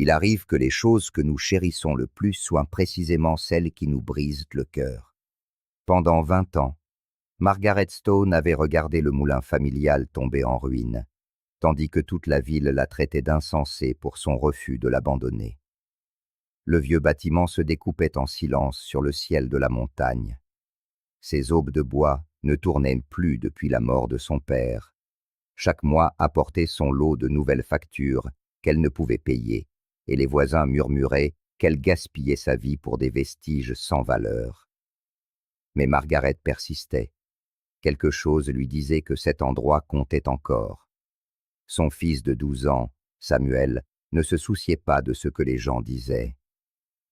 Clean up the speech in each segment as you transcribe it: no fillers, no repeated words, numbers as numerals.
Il arrive que les choses que nous chérissons le plus soient précisément celles qui nous brisent le cœur. Pendant 20 ans, Margaret Stone avait regardé le moulin familial tomber en ruine, tandis que toute la ville la traitait d'insensée pour son refus de l'abandonner. Le vieux bâtiment se découpait en silence sur le ciel de la montagne. Ses aubes de bois ne tournaient plus depuis la mort de son père. Chaque mois apportait son lot de nouvelles factures qu'elle ne pouvait payer, et les voisins murmuraient qu'elle gaspillait sa vie pour des vestiges sans valeur. Mais Margaret persistait. Quelque chose lui disait que cet endroit comptait encore. Son fils de 12 ans, Samuel, ne se souciait pas de ce que les gens disaient.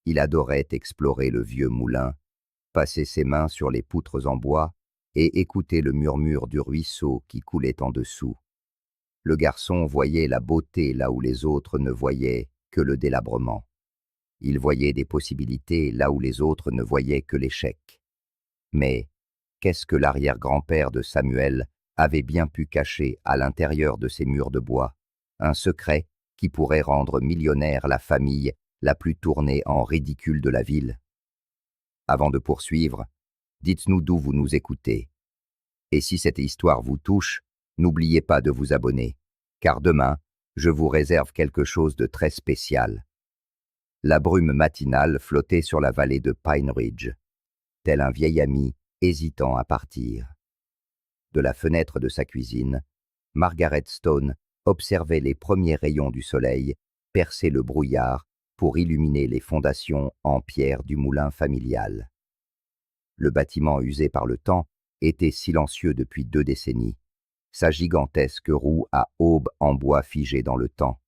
Il adorait explorer le vieux moulin, passer ses mains sur les poutres en bois et écouter le murmure du ruisseau qui coulait en dessous. Le garçon voyait la beauté là où les autres ne voyaient que le délabrement. Il voyait des possibilités là où les autres ne voyaient que l'échec. Mais qu'est-ce que l'arrière-grand-père de Samuel avait bien pu cacher à l'intérieur de ces murs de bois? Un secret qui pourrait rendre millionnaire la famille la plus tournée en ridicule de la ville. Avant de poursuivre, dites-nous d'où vous nous écoutez. Et si cette histoire vous touche, n'oubliez pas de vous abonner, car demain, je vous réserve quelque chose de très spécial. La brume matinale flottait sur la vallée de Pine Ridge, tel un vieil ami hésitant à partir. De la fenêtre de sa cuisine, Margaret Stone observait les premiers rayons du soleil percer le brouillard pour illuminer les fondations en pierre du moulin familial. Le bâtiment usé par le temps était silencieux depuis 2 décennies, sa gigantesque roue à aubes en bois figé dans le temps,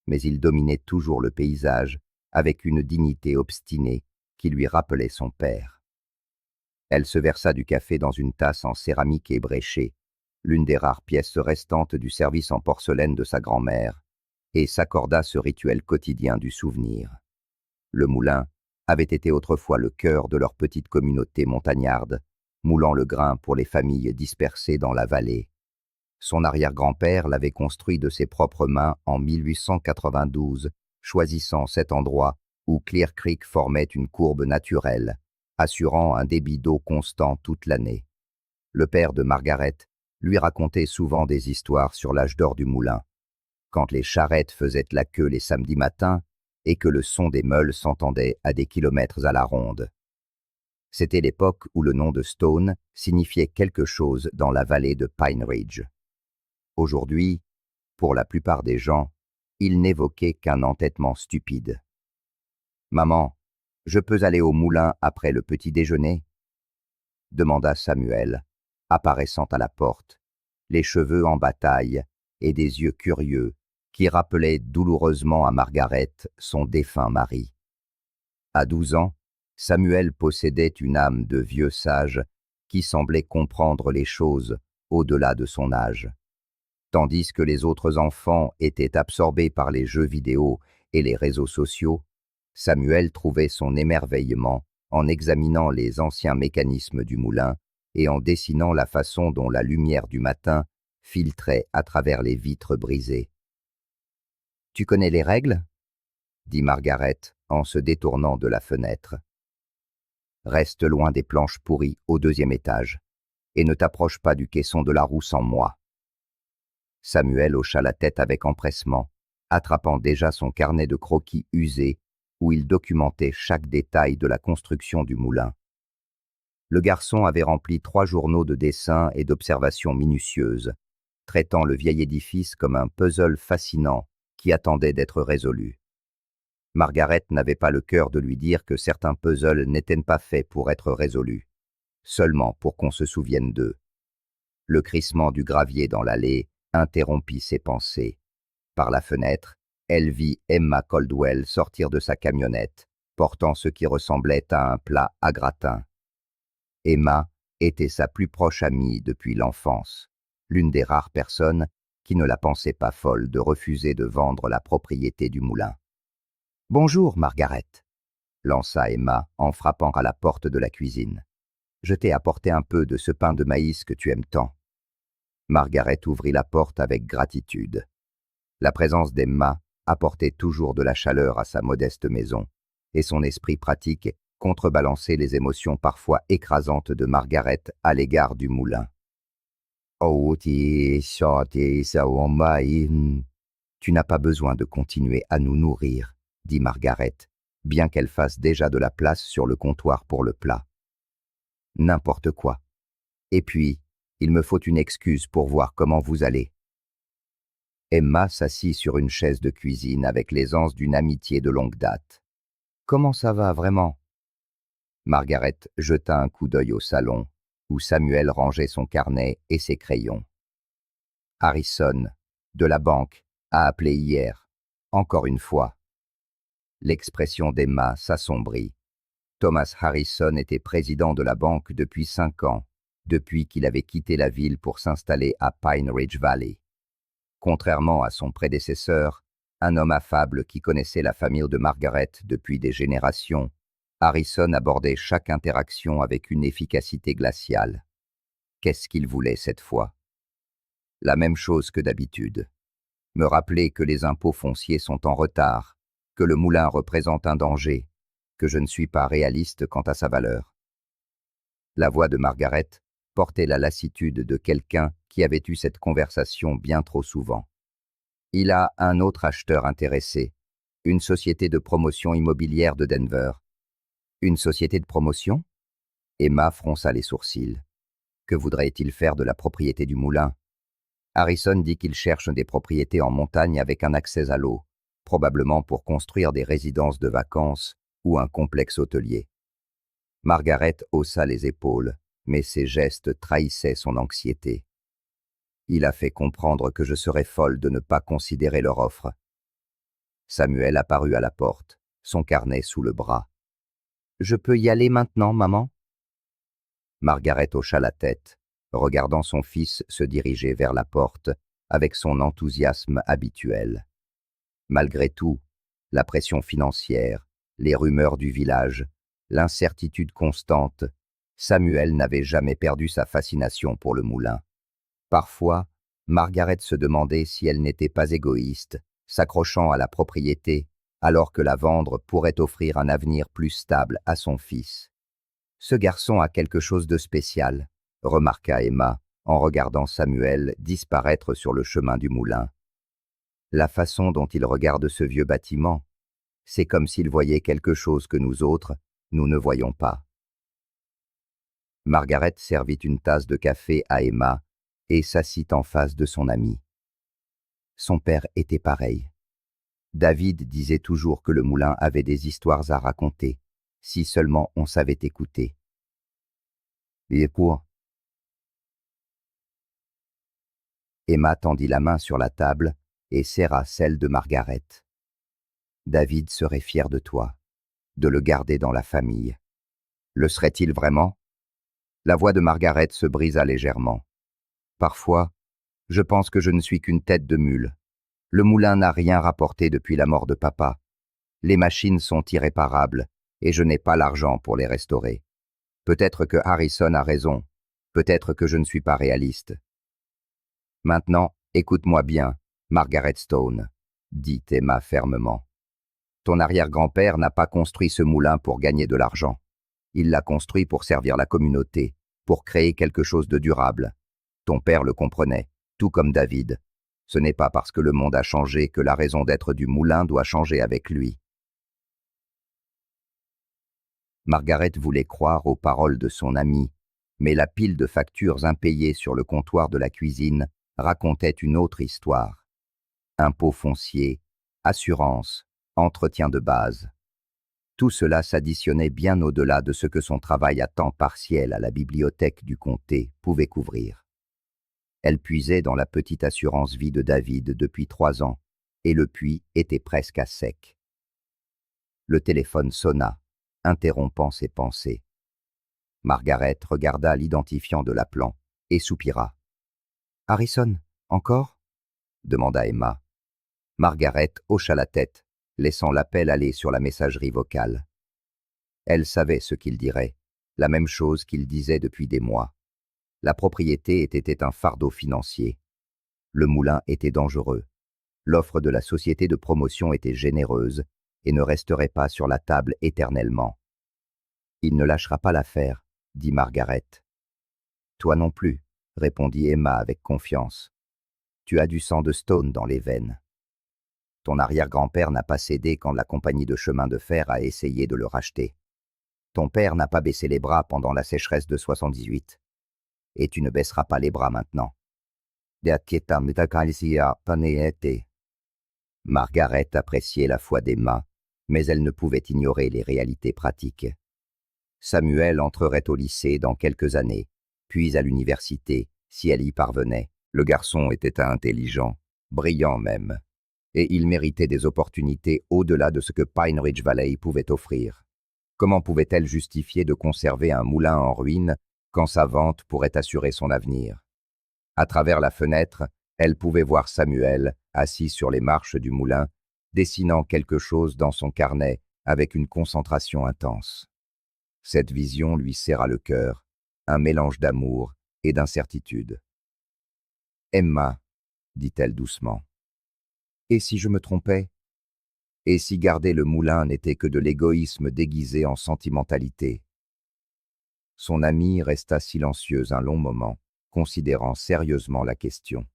mais il dominait toujours le paysage avec une dignité obstinée qui lui rappelait son père. Elle se versa du café dans une tasse en céramique ébréchée, l'une des rares pièces restantes du service en porcelaine de sa grand-mère, et s'accorda ce rituel quotidien du souvenir. Le moulin avait été autrefois le cœur de leur petite communauté montagnarde, moulant le grain pour les familles dispersées dans la vallée. Son arrière-grand-père l'avait construit de ses propres mains en 1892, choisissant cet endroit où Clear Creek formait une courbe naturelle, assurant un débit d'eau constant toute l'année. Le père de Margaret lui racontait souvent des histoires sur l'âge d'or du moulin, quand les charrettes faisaient la queue les samedis matins et que le son des meules s'entendait à des kilomètres à la ronde. C'était l'époque où le nom de Stone signifiait quelque chose dans la vallée de Pine Ridge. Aujourd'hui, pour la plupart des gens, il n'évoquait qu'un entêtement stupide. « Maman, je peux aller au moulin après le petit déjeuner ?» demanda Samuel, apparaissant à la porte, les cheveux en bataille et des yeux curieux qui rappelaient douloureusement à Margaret son défunt mari. À 12 ans, Samuel possédait une âme de vieux sage qui semblait comprendre les choses au-delà de son âge. Tandis que les autres enfants étaient absorbés par les jeux vidéo et les réseaux sociaux, Samuel trouvait son émerveillement en examinant les anciens mécanismes du moulin et en dessinant la façon dont la lumière du matin filtrait à travers les vitres brisées. « Tu connais les règles ?» dit Margaret en se détournant de la fenêtre. « Reste loin des planches pourries au 2e étage et ne t'approche pas du caisson de la roue sans moi. » Samuel hocha la tête avec empressement, attrapant déjà son carnet de croquis usé où il documentait chaque détail de la construction du moulin. Le garçon avait rempli 3 journaux de dessins et d'observations minutieuses, traitant le vieil édifice comme un puzzle fascinant qui attendait d'être résolu. Margaret n'avait pas le cœur de lui dire que certains puzzles n'étaient pas faits pour être résolus, seulement pour qu'on se souvienne d'eux. Le crissement du gravier dans l'allée interrompit ses pensées. Par la fenêtre, elle vit Emma Caldwell sortir de sa camionnette, portant ce qui ressemblait à un plat à gratin. Emma était sa plus proche amie depuis l'enfance, l'une des rares personnes qui ne la pensait pas folle de refuser de vendre la propriété du moulin. « Bonjour, Margaret », lança Emma en frappant à la porte de la cuisine. « Je t'ai apporté un peu de ce pain de maïs que tu aimes tant. » Margaret ouvrit la porte avec gratitude. La présence d'Emma apportait toujours de la chaleur à sa modeste maison, et son esprit pratique contrebalançait les émotions parfois écrasantes de Margaret à l'égard du moulin. Oh, tu n'as pas besoin de continuer à nous nourrir, dit Margaret, bien qu'elle fasse déjà de la place sur le comptoir pour le plat. N'importe quoi. Et puis, il me faut une excuse pour voir comment vous allez. Emma s'assit sur une chaise de cuisine avec l'aisance d'une amitié de longue date. Comment ça va vraiment? Margaret jeta un coup d'œil au salon, où Samuel rangeait son carnet et ses crayons. Harrison, de la banque, a appelé hier, encore une fois. L'expression d'Emma s'assombrit. Thomas Harrison était président de la banque depuis 5 ans, depuis qu'il avait quitté la ville pour s'installer à Pine Ridge Valley. Contrairement à son prédécesseur, un homme affable qui connaissait la famille de Margaret depuis des générations, Harrison abordait chaque interaction avec une efficacité glaciale. Qu'est-ce qu'il voulait cette fois? La même chose que d'habitude. Me rappeler que les impôts fonciers sont en retard, que le moulin représente un danger, que je ne suis pas réaliste quant à sa valeur. La voix de Margaret portait la lassitude de quelqu'un qui avait eu cette conversation bien trop souvent. Il a un autre acheteur intéressé, une société de promotion immobilière de Denver. Une société de promotion? Emma fronça les sourcils. Que voudrait-il faire de la propriété du moulin? Harrison dit qu'il cherche des propriétés en montagne avec un accès à l'eau, probablement pour construire des résidences de vacances ou un complexe hôtelier. Margaret haussa les épaules, mais ses gestes trahissaient son anxiété. Il a fait comprendre que je serais folle de ne pas considérer leur offre. Samuel apparut à la porte, son carnet sous le bras. « Je peux y aller maintenant, maman ?» Margaret hocha la tête, regardant son fils se diriger vers la porte avec son enthousiasme habituel. Malgré tout, la pression financière, les rumeurs du village, l'incertitude constante, Samuel n'avait jamais perdu sa fascination pour le moulin. Parfois, Margaret se demandait si elle n'était pas égoïste, s'accrochant à la propriété, alors que la vendre pourrait offrir un avenir plus stable à son fils. « Ce garçon a quelque chose de spécial », remarqua Emma, en regardant Samuel disparaître sur le chemin du moulin. La façon dont il regarde ce vieux bâtiment, c'est comme s'il voyait quelque chose que nous autres, nous ne voyons pas. Margaret servit une tasse de café à Emma et s'assit en face de son amie. Son père était pareil. David disait toujours que le moulin avait des histoires à raconter, si seulement on savait écouter. Et pour Emma tendit la main sur la table et serra celle de Margaret. David serait fier de toi, de le garder dans la famille. Le serait-il vraiment? La voix de Margaret se brisa légèrement. Parfois, je pense que je ne suis qu'une tête de mule. Le moulin n'a rien rapporté depuis la mort de papa. Les machines sont irréparables et je n'ai pas l'argent pour les restaurer. Peut-être que Harrison a raison, peut-être que je ne suis pas réaliste. Maintenant, écoute-moi bien, Margaret Stone, dit Emma fermement. Ton arrière-grand-père n'a pas construit ce moulin pour gagner de l'argent. Il l'a construit pour servir la communauté, pour créer quelque chose de durable. Ton père le comprenait, tout comme David. Ce n'est pas parce que le monde a changé que la raison d'être du moulin doit changer avec lui. Margaret voulait croire aux paroles de son amie, mais la pile de factures impayées sur le comptoir de la cuisine racontait une autre histoire. Impôts fonciers, assurances, entretien de base. Tout cela s'additionnait bien au-delà de ce que son travail à temps partiel à la bibliothèque du comté pouvait couvrir. Elle puisait dans la petite assurance vie de David depuis 3 ans, et le puits était presque à sec. Le téléphone sonna, interrompant ses pensées. Margaret regarda l'identifiant de l'appelant et soupira. « Harrison, encore ?» demanda Emma. Margaret hocha la tête, laissant l'appel aller sur la messagerie vocale. Elle savait ce qu'il dirait, la même chose qu'il disait depuis des mois. La propriété était un fardeau financier. Le moulin était dangereux. L'offre de la société de promotion était généreuse et ne resterait pas sur la table éternellement. Il ne lâchera pas l'affaire, dit Margaret. Toi non plus, répondit Emma avec confiance. Tu as du sang de Stone dans les veines. Ton arrière-grand-père n'a pas cédé quand la compagnie de chemin de fer a essayé de le racheter. Ton père n'a pas baissé les bras pendant la sécheresse de 78. Et tu ne baisseras pas les bras maintenant. Margaret appréciait la foi d'Emma, mais elle ne pouvait ignorer les réalités pratiques. Samuel entrerait au lycée dans quelques années, puis à l'université, si elle y parvenait. Le garçon était intelligent, brillant même, et il méritait des opportunités au-delà de ce que Pine Ridge Valley pouvait offrir. Comment pouvait-elle justifier de conserver un moulin en ruine quand sa vente pourrait assurer son avenir? À travers la fenêtre, elle pouvait voir Samuel, assis sur les marches du moulin, dessinant quelque chose dans son carnet avec une concentration intense. Cette vision lui serra le cœur, un mélange d'amour et d'incertitude. « Emma, dit-elle doucement, et si je me trompais? Et si garder le moulin n'était que de l'égoïsme déguisé en sentimentalité ?» Son amie resta silencieuse un long moment, considérant sérieusement la question.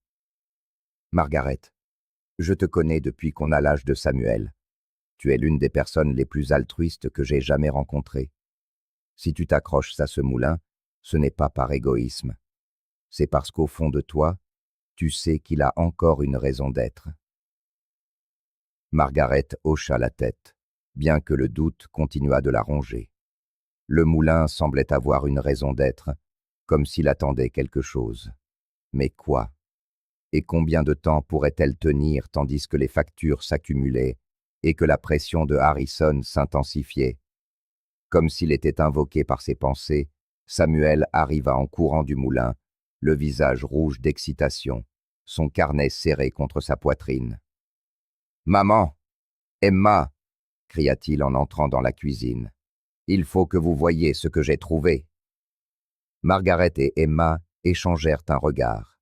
« Margaret, je te connais depuis qu'on a l'âge de Samuel. Tu es l'une des personnes les plus altruistes que j'ai jamais rencontrées. Si tu t'accroches à ce moulin, ce n'est pas par égoïsme. C'est parce qu'au fond de toi, tu sais qu'il a encore une raison d'être. » Margaret hocha la tête, bien que le doute continuât de la ronger. Le moulin semblait avoir une raison d'être, comme s'il attendait quelque chose. Mais quoi? Et combien de temps pourrait-elle tenir tandis que les factures s'accumulaient et que la pression de Harrison s'intensifiait? Comme s'il était invoqué par ses pensées, Samuel arriva en courant du moulin, le visage rouge d'excitation, son carnet serré contre sa poitrine. « Maman! Emma! » cria-t-il en entrant dans la cuisine. « Il faut que vous voyiez ce que j'ai trouvé. » Margaret et Emma échangèrent un regard.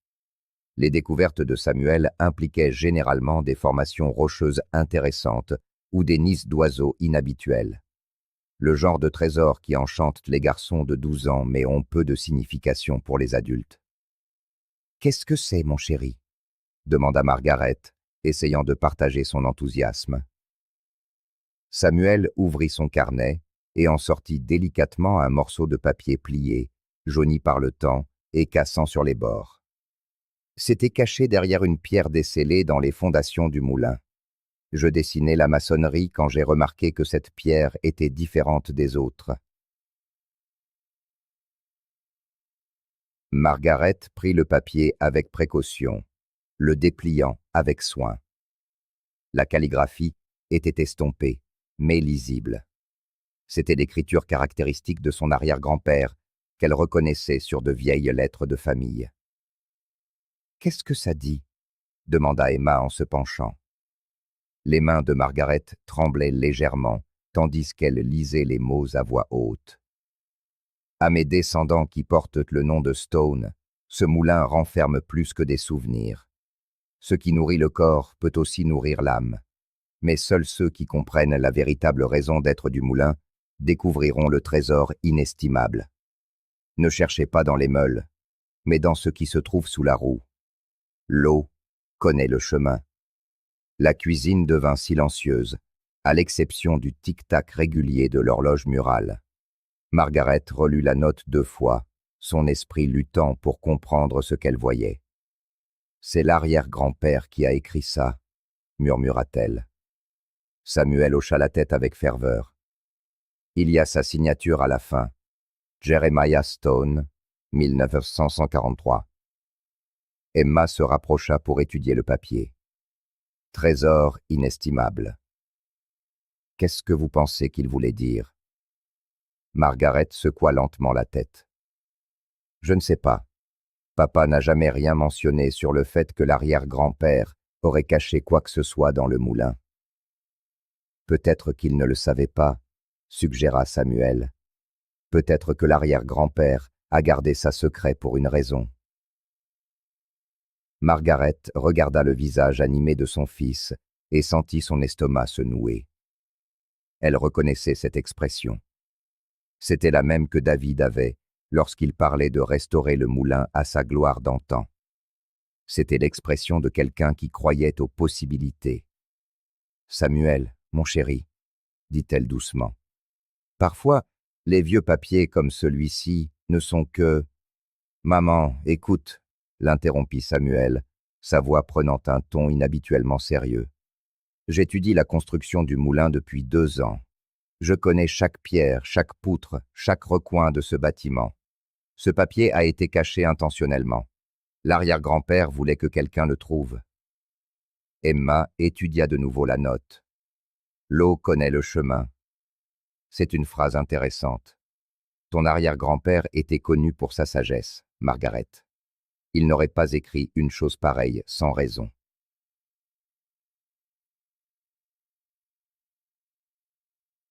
Les découvertes de Samuel impliquaient généralement des formations rocheuses intéressantes ou des nids d'oiseaux inhabituels. Le genre de trésor qui enchante les garçons de 12 ans mais ont peu de signification pour les adultes. « Qu'est-ce que c'est, mon chéri ?» demanda Margaret, essayant de partager son enthousiasme. Samuel ouvrit son carnet et en sortit délicatement un morceau de papier plié, jauni par le temps et cassant sur les bords. C'était caché derrière une pierre descellée dans les fondations du moulin. Je dessinais la maçonnerie quand j'ai remarqué que cette pierre était différente des autres. Margaret prit le papier avec précaution, le dépliant avec soin. La calligraphie était estompée, mais lisible. C'était l'écriture caractéristique de son arrière-grand-père, qu'elle reconnaissait sur de vieilles lettres de famille. « Qu'est-ce que ça dit ?» demanda Emma en se penchant. Les mains de Margaret tremblaient légèrement, tandis qu'elle lisait les mots à voix haute. « À mes descendants qui portent le nom de Stone, ce moulin renferme plus que des souvenirs. Ce qui nourrit le corps peut aussi nourrir l'âme. Mais seuls ceux qui comprennent la véritable raison d'être du moulin découvriront le trésor inestimable. Ne cherchez pas dans les meules, mais dans ce qui se trouve sous la roue. L'eau connaît le chemin. » La cuisine devint silencieuse, à l'exception du tic-tac régulier de l'horloge murale. Margaret relut la note 2 fois, son esprit luttant pour comprendre ce qu'elle voyait. « C'est l'arrière-grand-père qui a écrit ça, » murmura-t-elle. Samuel hocha la tête avec ferveur. « Il y a sa signature à la fin. Jeremiah Stone, 1943. » Emma se rapprocha pour étudier le papier. « Trésor inestimable. » Qu'est-ce que vous pensez qu'il voulait dire? Margaret secoua lentement la tête. « Je ne sais pas. Papa n'a jamais rien mentionné sur le fait que l'arrière-grand-père aurait caché quoi que ce soit dans le moulin. » Peut-être qu'il ne le savait pas, suggéra Samuel. Peut-être que l'arrière-grand-père a gardé ça secret pour une raison. Margaret regarda le visage animé de son fils et sentit son estomac se nouer. Elle reconnaissait cette expression. C'était la même que David avait lorsqu'il parlait de restaurer le moulin à sa gloire d'antan. C'était l'expression de quelqu'un qui croyait aux possibilités. « Samuel, mon chéri, » dit-elle doucement. « Parfois, les vieux papiers comme celui-ci ne sont que… » « Maman, écoute, » l'interrompit Samuel, sa voix prenant un ton inhabituellement sérieux. « J'étudie la construction du moulin depuis 2 ans. Je connais chaque pierre, chaque poutre, chaque recoin de ce bâtiment. Ce papier a été caché intentionnellement. L'arrière-grand-père voulait que quelqu'un le trouve. » Emma étudia de nouveau la note. « L'eau connaît le chemin. » C'est une phrase intéressante. Ton arrière-grand-père était connu pour sa sagesse, Margaret. Il n'aurait pas écrit une chose pareille sans raison.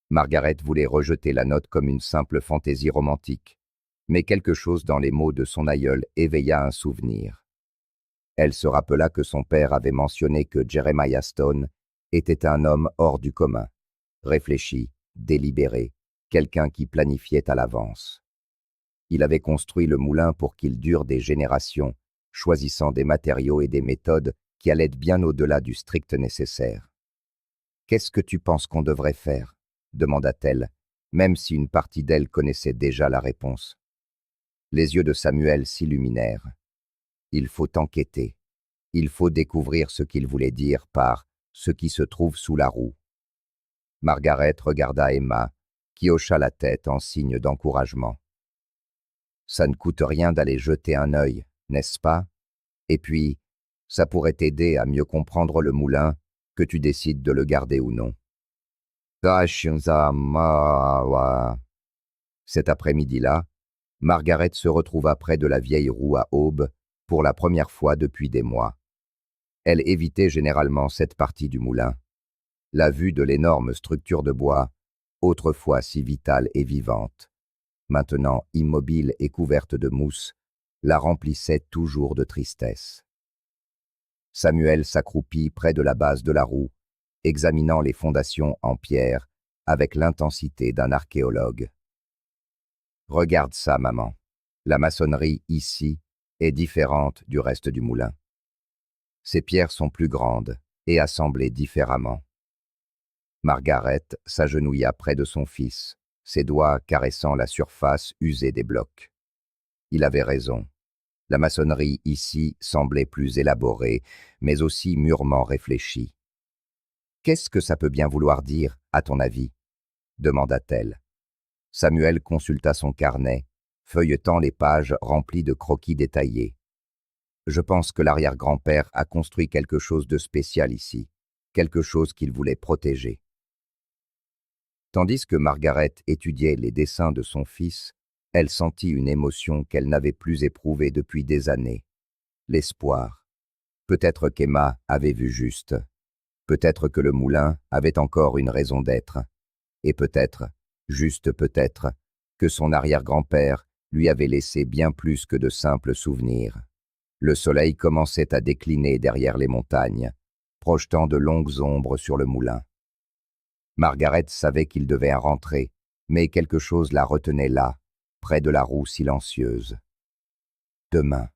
Margaret voulait rejeter la note comme une simple fantaisie romantique, mais quelque chose dans les mots de son aïeul éveilla un souvenir. Elle se rappela que son père avait mentionné que Jeremiah Stone était un homme hors du commun, réfléchi, délibéré, quelqu'un qui planifiait à l'avance. Il avait construit le moulin pour qu'il dure des générations, choisissant des matériaux et des méthodes qui allaient bien au-delà du strict nécessaire. « Qu'est-ce que tu penses qu'on devrait faire ?» demanda-t-elle, même si une partie d'elle connaissait déjà la réponse. Les yeux de Samuel s'illuminèrent. Il faut enquêter. Il faut découvrir ce qu'il voulait dire par « ce qui se trouve sous la roue ». Margaret regarda Emma, qui hocha la tête en signe d'encouragement. « Ça ne coûte rien d'aller jeter un œil, n'est-ce pas? Et puis, ça pourrait t'aider à mieux comprendre le moulin, que tu décides de le garder ou non. » Cet après-midi-là, Margaret se retrouva près de la vieille roue à aube pour la première fois depuis des mois. Elle évitait généralement cette partie du moulin. La vue de l'énorme structure de bois, autrefois si vitale et vivante, maintenant immobile et couverte de mousse, la remplissait toujours de tristesse. Samuel s'accroupit près de la base de la roue, examinant les fondations en pierre avec l'intensité d'un archéologue. « Regarde ça, maman. La maçonnerie ici est différente du reste du moulin. Ces pierres sont plus grandes et assemblées différemment. » Margaret s'agenouilla près de son fils, ses doigts caressant la surface usée des blocs. Il avait raison. La maçonnerie ici semblait plus élaborée, mais aussi mûrement réfléchie. « Qu'est-ce que ça peut bien vouloir dire, à ton avis ?» demanda-t-elle. Samuel consulta son carnet, feuilletant les pages remplies de croquis détaillés. « Je pense que l'arrière-grand-père a construit quelque chose de spécial ici, quelque chose qu'il voulait protéger. » Tandis que Margaret étudiait les dessins de son fils, elle sentit une émotion qu'elle n'avait plus éprouvée depuis des années. L'espoir. Peut-être qu'Emma avait vu juste. Peut-être que le moulin avait encore une raison d'être. Et peut-être, juste peut-être, que son arrière-grand-père lui avait laissé bien plus que de simples souvenirs. Le soleil commençait à décliner derrière les montagnes, projetant de longues ombres sur le moulin. Margaret savait qu'il devait rentrer, mais quelque chose la retenait là, près de la roue silencieuse. « Demain, »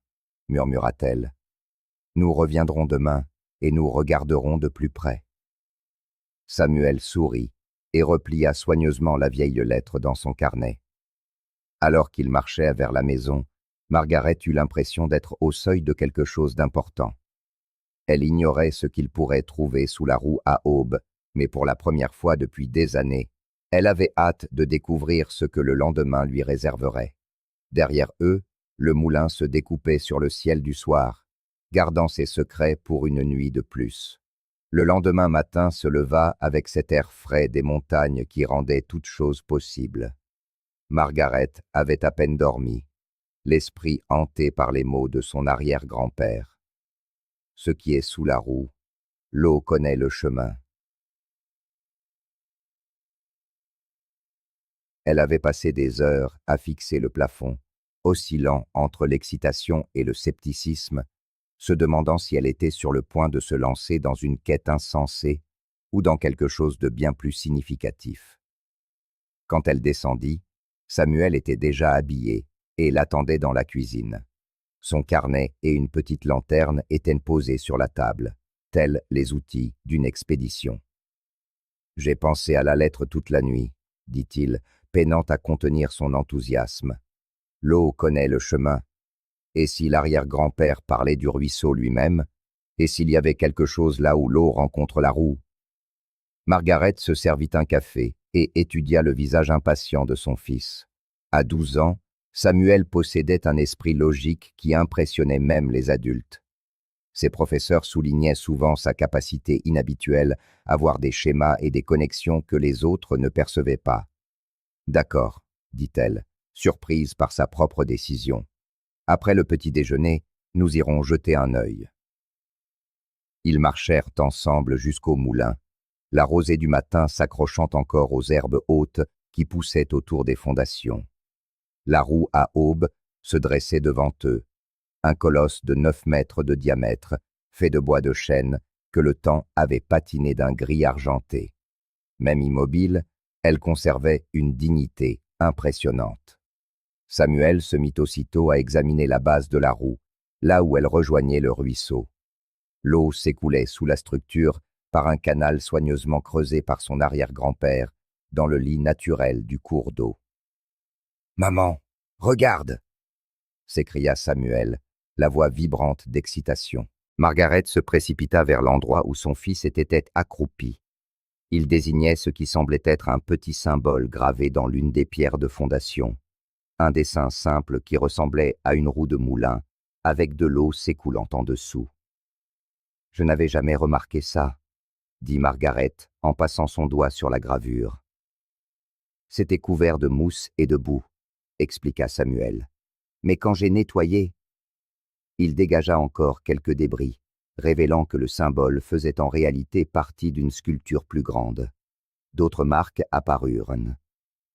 murmura-t-elle. « Nous reviendrons demain et nous regarderons de plus près. » Samuel sourit et replia soigneusement la vieille lettre dans son carnet. Alors qu'il marchait vers la maison, Margaret eut l'impression d'être au seuil de quelque chose d'important. Elle ignorait ce qu'il pourrait trouver sous la roue à aube, mais pour la première fois depuis des années, elle avait hâte de découvrir ce que le lendemain lui réserverait. Derrière eux, le moulin se découpait sur le ciel du soir, gardant ses secrets pour une nuit de plus. Le lendemain matin se leva avec cet air frais des montagnes qui rendait toute chose possible. Margaret avait à peine dormi, l'esprit hanté par les mots de son arrière-grand-père. Ce qui est sous la roue, l'eau connaît le chemin. Elle avait passé des heures à fixer le plafond, oscillant entre l'excitation et le scepticisme, se demandant si elle était sur le point de se lancer dans une quête insensée ou dans quelque chose de bien plus significatif. Quand elle descendit, Samuel était déjà habillé et l'attendait dans la cuisine. Son carnet et une petite lanterne étaient posés sur la table, tels les outils d'une expédition. « J'ai pensé à la lettre toute la nuit, » dit-il, peinant à contenir son enthousiasme. « L'eau connaît le chemin. Et si l'arrière-grand-père parlait du ruisseau lui-même, et s'il y avait quelque chose là où l'eau rencontre la roue ?» Margaret se servit un café et étudia le visage impatient de son fils. À 12 ans, Samuel possédait un esprit logique qui impressionnait même les adultes. Ses professeurs soulignaient souvent sa capacité inhabituelle à voir des schémas et des connexions que les autres ne percevaient pas. « D'accord, » dit-elle, surprise par sa propre décision. « Après le petit déjeuner, nous irons jeter un œil. » Ils marchèrent ensemble jusqu'au moulin, la rosée du matin s'accrochant encore aux herbes hautes qui poussaient autour des fondations. La roue à aube se dressait devant eux, un colosse de 9 mètres de diamètre, fait de bois de chêne, que le temps avait patiné d'un gris argenté. Même immobile, elle conservait une dignité impressionnante. Samuel se mit aussitôt à examiner la base de la roue, là où elle rejoignait le ruisseau. L'eau s'écoulait sous la structure par un canal soigneusement creusé par son arrière-grand-père, dans le lit naturel du cours d'eau. « Maman, regarde !» s'écria Samuel, la voix vibrante d'excitation. Margaret se précipita vers l'endroit où son fils était accroupi. Il désignait ce qui semblait être un petit symbole gravé dans l'une des pierres de fondation, un dessin simple qui ressemblait à une roue de moulin, avec de l'eau s'écoulant en dessous. « Je n'avais jamais remarqué ça, » dit Margaret en passant son doigt sur la gravure. « C'était couvert de mousse et de boue, » expliqua Samuel. « Mais quand j'ai nettoyé, il dégagea encore quelques débris, révélant que le symbole faisait en réalité partie d'une sculpture plus grande. D'autres marques apparurent.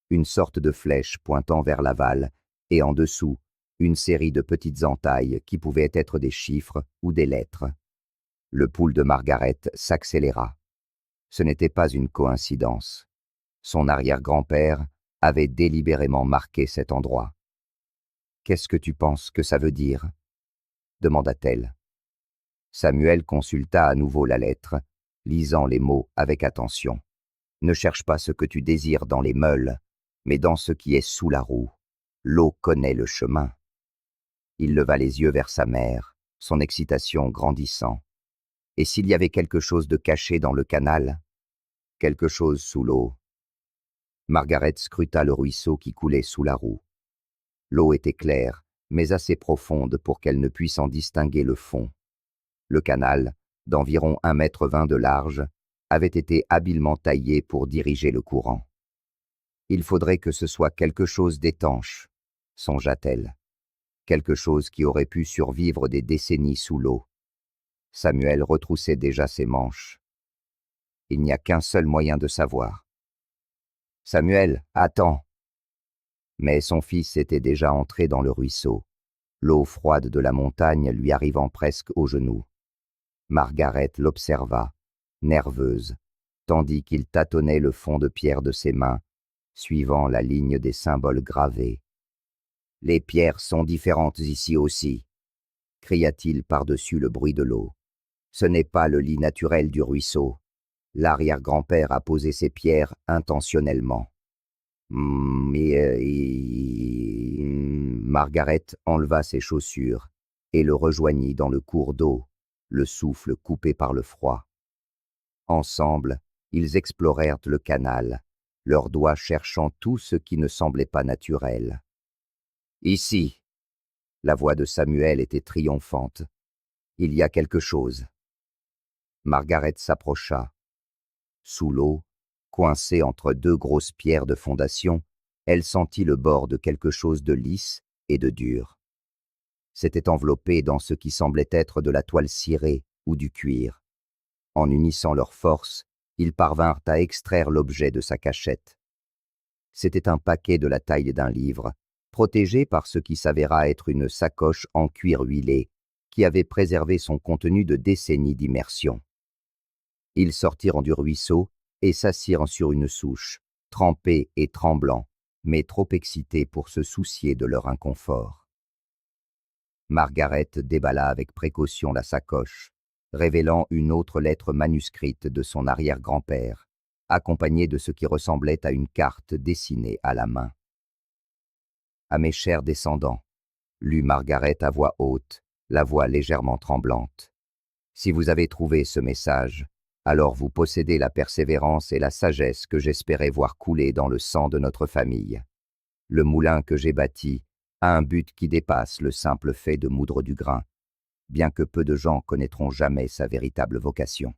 Une sorte de flèche pointant vers l'aval, et en dessous, une série de petites entailles qui pouvaient être des chiffres ou des lettres. Le pouls de Margaret s'accéléra. Ce n'était pas une coïncidence. Son arrière-grand-père avait délibérément marqué cet endroit. « Qu'est-ce que tu penses que ça veut dire ?» demanda-t-elle. Samuel consulta à nouveau la lettre, lisant les mots avec attention. « Ne cherche pas ce que tu désires dans les meules, mais dans ce qui est sous la roue. L'eau connaît le chemin. » Il leva les yeux vers sa mère, son excitation grandissant. Et s'il y avait quelque chose de caché dans le canal, quelque chose sous l'eau? Margaret scruta le ruisseau qui coulait sous la roue. L'eau était claire, mais assez profonde pour qu'elle ne puisse en distinguer le fond. Le canal, d'environ 1,20 m de large, avait été habilement taillé pour diriger le courant. « Il faudrait que ce soit quelque chose d'étanche, » songea-t-elle. Quelque chose qui aurait pu survivre des décennies sous l'eau. Samuel retroussait déjà ses manches. Il n'y a qu'un seul moyen de savoir. « Samuel, attends !» Mais son fils était déjà entré dans le ruisseau, l'eau froide de la montagne lui arrivant presque aux genoux. Margaret l'observa, nerveuse, tandis qu'il tâtonnait le fond de pierre de ses mains, suivant la ligne des symboles gravés. « Les pierres sont différentes ici aussi !» cria-t-il par-dessus le bruit de l'eau. « Ce n'est pas le lit naturel du ruisseau. L'arrière-grand-père a posé ces pierres intentionnellement. » Margaret enleva ses chaussures et le rejoignit dans le cours d'eau, le souffle coupé par le froid. Ensemble, ils explorèrent le canal, leurs doigts cherchant tout ce qui ne semblait pas naturel. « Ici !» La voix de Samuel était triomphante. « Il y a quelque chose. » Margaret s'approcha. Sous l'eau, coincée entre deux grosses pierres de fondation, elle sentit le bord de quelque chose de lisse et de dur. C'était enveloppé dans ce qui semblait être de la toile cirée ou du cuir. En unissant leurs forces, ils parvinrent à extraire l'objet de sa cachette. C'était un paquet de la taille d'un livre, protégé par ce qui s'avéra être une sacoche en cuir huilé, qui avait préservé son contenu de décennies d'immersion. Ils sortirent du ruisseau et s'assirent sur une souche, trempés et tremblants, mais trop excités pour se soucier de leur inconfort. Margaret déballa avec précaution la sacoche, révélant une autre lettre manuscrite de son arrière-grand-père, accompagnée de ce qui ressemblait à une carte dessinée à la main. « À mes chers descendants », lut Margaret à voix haute, la voix légèrement tremblante. « Si vous avez trouvé ce message, alors vous possédez la persévérance et la sagesse que j'espérais voir couler dans le sang de notre famille. Le moulin que j'ai bâti a un but qui dépasse le simple fait de moudre du grain, bien que peu de gens connaîtront jamais sa véritable vocation. »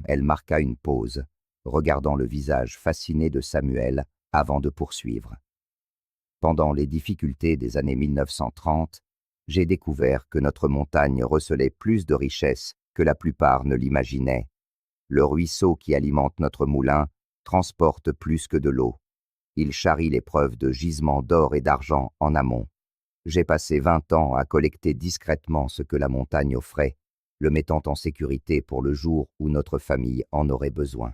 Elle marqua une pause, regardant le visage fasciné de Samuel avant de poursuivre. Pendant les difficultés des années 1930, j'ai découvert que notre montagne recelait plus de richesses que la plupart ne l'imaginaient. Le ruisseau qui alimente notre moulin transporte plus que de l'eau. Il charrie les preuves de gisements d'or et d'argent en amont. J'ai passé 20 ans à collecter discrètement ce que la montagne offrait, le mettant en sécurité pour le jour où notre famille en aurait besoin.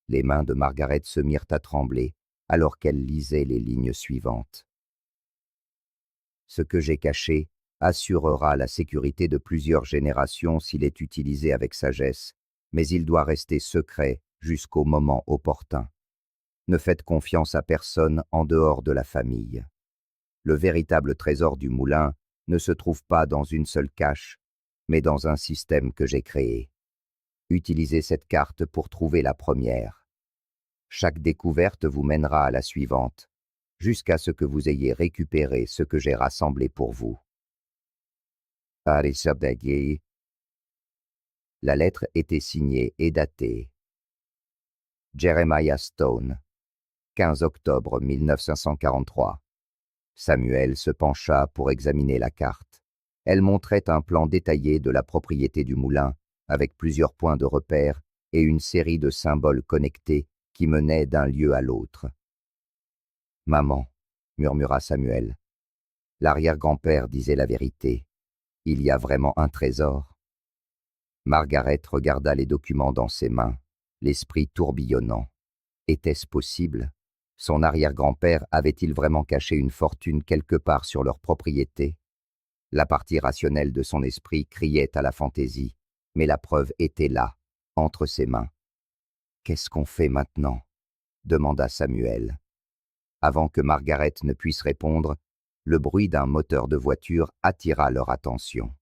Les mains de Margaret se mirent à trembler alors qu'elle lisait les lignes suivantes. Ce que j'ai caché assurera la sécurité de plusieurs générations s'il est utilisé avec sagesse, mais il doit rester secret jusqu'au moment opportun. Ne faites confiance à personne en dehors de la famille. Le véritable trésor du moulin ne se trouve pas dans une seule cache, mais dans un système que j'ai créé. Utilisez cette carte pour trouver la première. Chaque découverte vous mènera à la suivante, jusqu'à ce que vous ayez récupéré ce que j'ai rassemblé pour vous. La lettre était signée et datée. Jeremiah Stone, 15 octobre 1943. Samuel se pencha pour examiner la carte. Elle montrait un plan détaillé de la propriété du moulin, avec plusieurs points de repère et une série de symboles connectés qui menaient d'un lieu à l'autre. « Maman, » murmura Samuel. L'arrière-grand-père disait la vérité. Il y a vraiment un trésor. Margaret regarda les documents dans ses mains, l'esprit tourbillonnant. Était-ce possible? Son arrière-grand-père avait-il vraiment caché une fortune quelque part sur leur propriété? La partie rationnelle de son esprit criait à la fantaisie, mais la preuve était là, entre ses mains. « Qu'est-ce qu'on fait maintenant ?» demanda Samuel. Avant que Margaret ne puisse répondre, le bruit d'un moteur de voiture attira leur attention.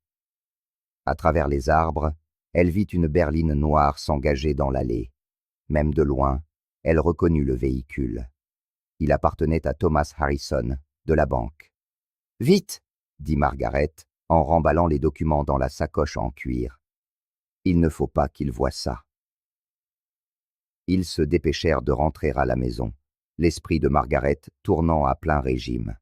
À travers les arbres, elle vit une berline noire s'engager dans l'allée. Même de loin, elle reconnut le véhicule. Il appartenait à Thomas Harrison, de la banque. « Vite !» dit Margaret, en remballant les documents dans la sacoche en cuir. « Il ne faut pas qu'il voie ça. » Ils se dépêchèrent de rentrer à la maison, l'esprit de Margaret tournant à plein régime.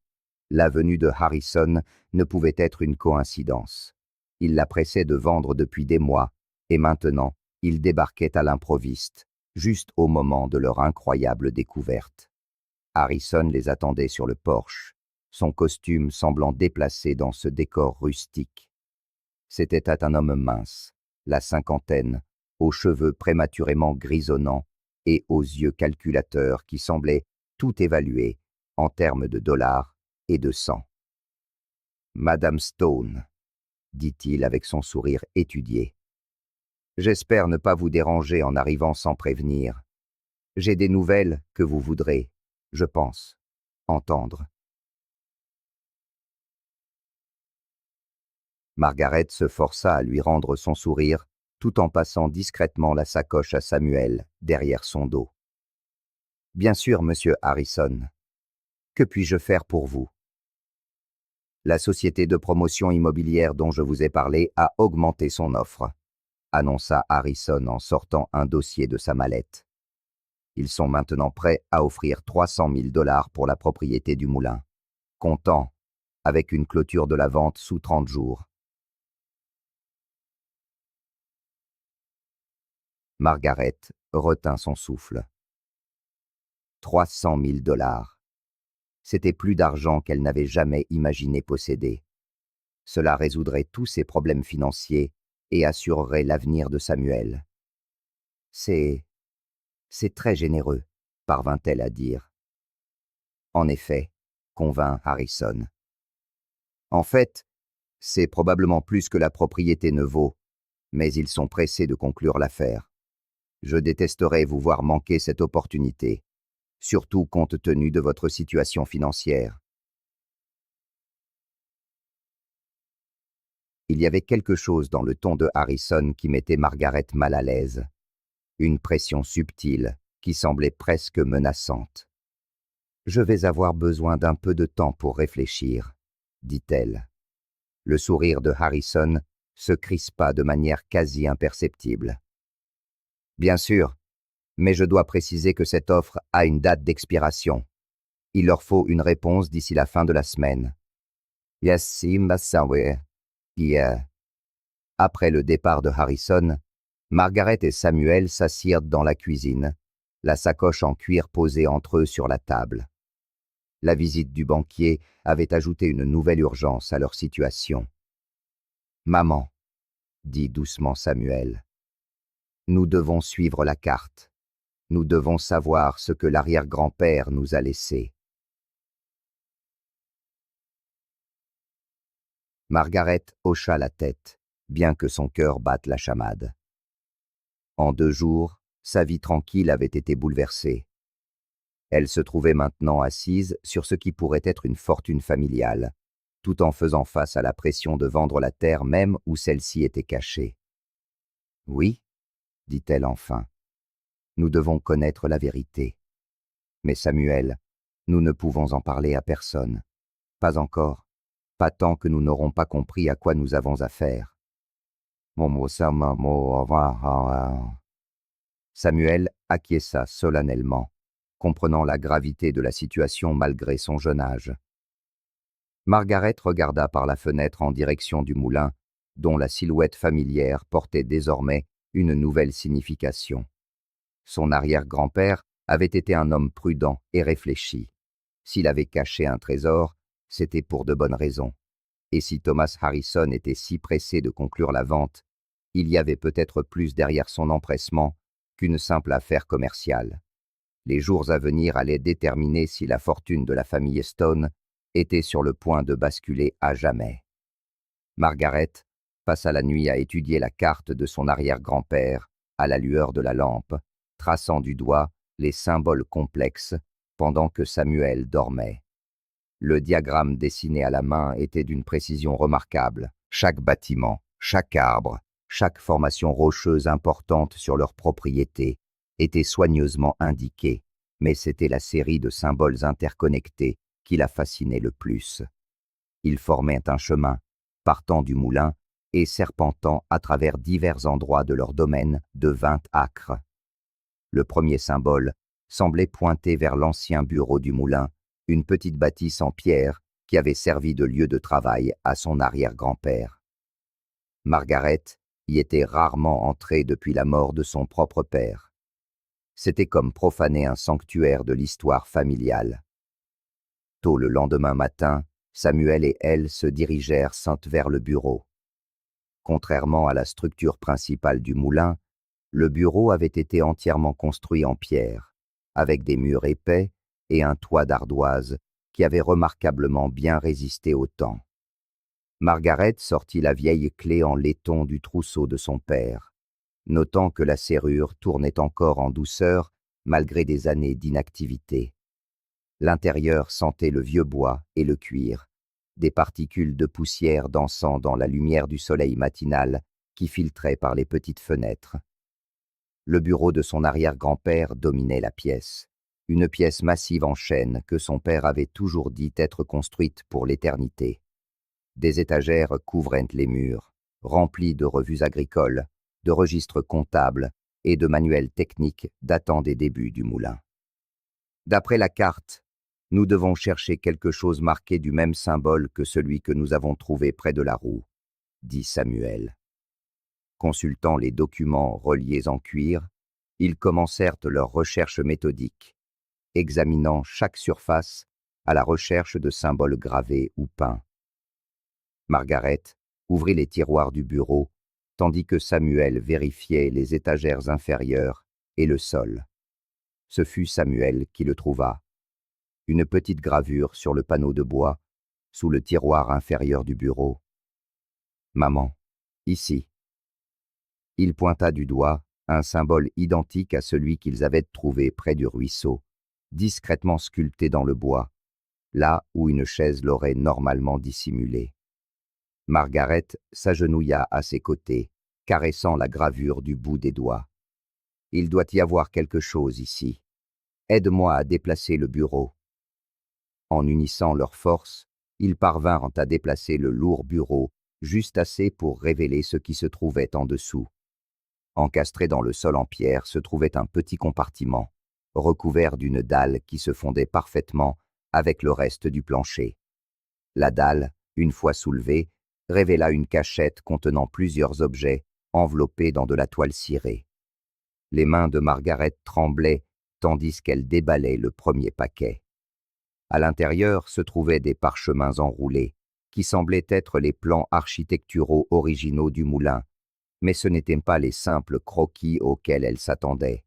La venue de Harrison ne pouvait être une coïncidence. Il la pressait de vendre depuis des mois, et maintenant, il débarquait à l'improviste, juste au moment de leur incroyable découverte. Harrison les attendait sur le porche, son costume semblant déplacé dans ce décor rustique. C'était un homme mince, la cinquantaine, aux cheveux prématurément grisonnants et aux yeux calculateurs qui semblaient tout évaluer en termes de dollars et de sang. « Madame Stone, » dit-il avec son sourire étudié. « J'espère ne pas vous déranger en arrivant sans prévenir. J'ai des nouvelles que vous voudrez, je pense, entendre. » Margaret se força à lui rendre son sourire tout en passant discrètement la sacoche à Samuel derrière son dos. « Bien sûr, monsieur Harrison. Que puis-je faire pour vous ? » « La société de promotion immobilière dont je vous ai parlé a augmenté son offre, » annonça Harrison en sortant un dossier de sa mallette. « Ils sont maintenant prêts à offrir 300 000 $ pour la propriété du moulin, comptant avec une clôture de la vente sous 30 jours. » Margaret retint son souffle. 300 000 $. C'était plus d'argent qu'elle n'avait jamais imaginé posséder. Cela résoudrait tous ses problèmes financiers et assurerait l'avenir de Samuel. C'est très généreux, parvint-elle à dire. En effet, convint Harrison. En fait, c'est probablement plus que la propriété ne vaut, mais ils sont pressés de conclure l'affaire. Je détesterais vous voir manquer cette opportunité, surtout compte tenu de votre situation financière. Il y avait quelque chose dans le ton de Harrison qui mettait Margaret mal à l'aise. Une pression subtile qui semblait presque menaçante. « Je vais avoir besoin d'un peu de temps pour réfléchir, » dit-elle. Le sourire de Harrison se crispa de manière quasi imperceptible. « Bien sûr, mais je dois préciser que cette offre a une date d'expiration. Il leur faut une réponse d'ici la fin de la semaine. » Yes, si, Massawe. Après le départ de Harrison, Margaret et Samuel s'assirent dans la cuisine, la sacoche en cuir posée entre eux sur la table. La visite du banquier avait ajouté une nouvelle urgence à leur situation. « Maman, » dit doucement Samuel, « nous devons suivre la carte. Nous devons savoir ce que l'arrière-grand-père nous a laissé. » Margaret hocha la tête, bien que son cœur batte la chamade. En 2 jours, sa vie tranquille avait été bouleversée. Elle se trouvait maintenant assise sur ce qui pourrait être une fortune familiale, tout en faisant face à la pression de vendre la terre même où celle-ci était cachée. « Oui, » dit-elle enfin, « nous devons connaître la vérité. Mais Samuel, nous ne pouvons en parler à personne. Pas encore. Pas tant que nous n'aurons pas compris à quoi nous avons affaire. » Samuel acquiesça solennellement, comprenant la gravité de la situation malgré son jeune âge. Margaret regarda par la fenêtre en direction du moulin, dont la silhouette familière portait désormais une nouvelle signification. Son arrière-grand-père avait été un homme prudent et réfléchi. S'il avait caché un trésor, c'était pour de bonnes raisons. Et si Thomas Harrison était si pressé de conclure la vente, il y avait peut-être plus derrière son empressement qu'une simple affaire commerciale. Les jours à venir allaient déterminer si la fortune de la famille Stone était sur le point de basculer à jamais. Margaret passa la nuit à étudier la carte de son arrière-grand-père à la lueur de la lampe, traçant du doigt les symboles complexes pendant que Samuel dormait. Le diagramme dessiné à la main était d'une précision remarquable. Chaque bâtiment, chaque arbre, chaque formation rocheuse importante sur leur propriété était soigneusement indiquée, mais c'était la série de symboles interconnectés qui la fascinait le plus. Ils formaient un chemin, partant du moulin et serpentant à travers divers endroits de leur domaine de 20 acres. Le premier symbole semblait pointer vers l'ancien bureau du moulin, une petite bâtisse en pierre qui avait servi de lieu de travail à son arrière-grand-père. Margaret y était rarement entrée depuis la mort de son propre père. C'était comme profaner un sanctuaire de l'histoire familiale. Tôt le lendemain matin, Samuel et elle se dirigèrent vers le bureau. Contrairement à la structure principale du moulin, le bureau avait été entièrement construit en pierre, avec des murs épais et un toit d'ardoise qui avait remarquablement bien résisté au temps. Margaret sortit la vieille clé en laiton du trousseau de son père, notant que la serrure tournait encore en douceur malgré des années d'inactivité. L'intérieur sentait le vieux bois et le cuir, des particules de poussière dansant dans la lumière du soleil matinal qui filtrait par les petites fenêtres. Le bureau de son arrière-grand-père dominait la pièce, une pièce massive en chêne que son père avait toujours dit être construite pour l'éternité. Des étagères couvraient les murs, remplies de revues agricoles, de registres comptables et de manuels techniques datant des débuts du moulin. D'après la carte, nous devons chercher quelque chose marqué du même symbole que celui que nous avons trouvé près de la roue, dit Samuel. Consultant les documents reliés en cuir, ils commencèrent leur recherche méthodique, examinant chaque surface à la recherche de symboles gravés ou peints. Margaret ouvrit les tiroirs du bureau, tandis que Samuel vérifiait les étagères inférieures et le sol. Ce fut Samuel qui le trouva. Une petite gravure sur le panneau de bois, sous le tiroir inférieur du bureau. « Maman, ici. » Il pointa du doigt un symbole identique à celui qu'ils avaient trouvé près du ruisseau, discrètement sculpté dans le bois, là où une chaise l'aurait normalement dissimulé. Margaret s'agenouilla à ses côtés, caressant la gravure du bout des doigts. « Il doit y avoir quelque chose ici. Aide-moi à déplacer le bureau. » En unissant leurs forces, ils parvinrent à déplacer le lourd bureau, juste assez pour révéler ce qui se trouvait en dessous. Encastré dans le sol en pierre se trouvait un petit compartiment, recouvert d'une dalle qui se fondait parfaitement avec le reste du plancher. La dalle, une fois soulevée, révéla une cachette contenant plusieurs objets enveloppés dans de la toile cirée. Les mains de Margaret tremblaient tandis qu'elle déballait le premier paquet. À l'intérieur se trouvaient des parchemins enroulés, qui semblaient être les plans architecturaux originaux du moulin, mais ce n'étaient pas les simples croquis auxquels elle s'attendait.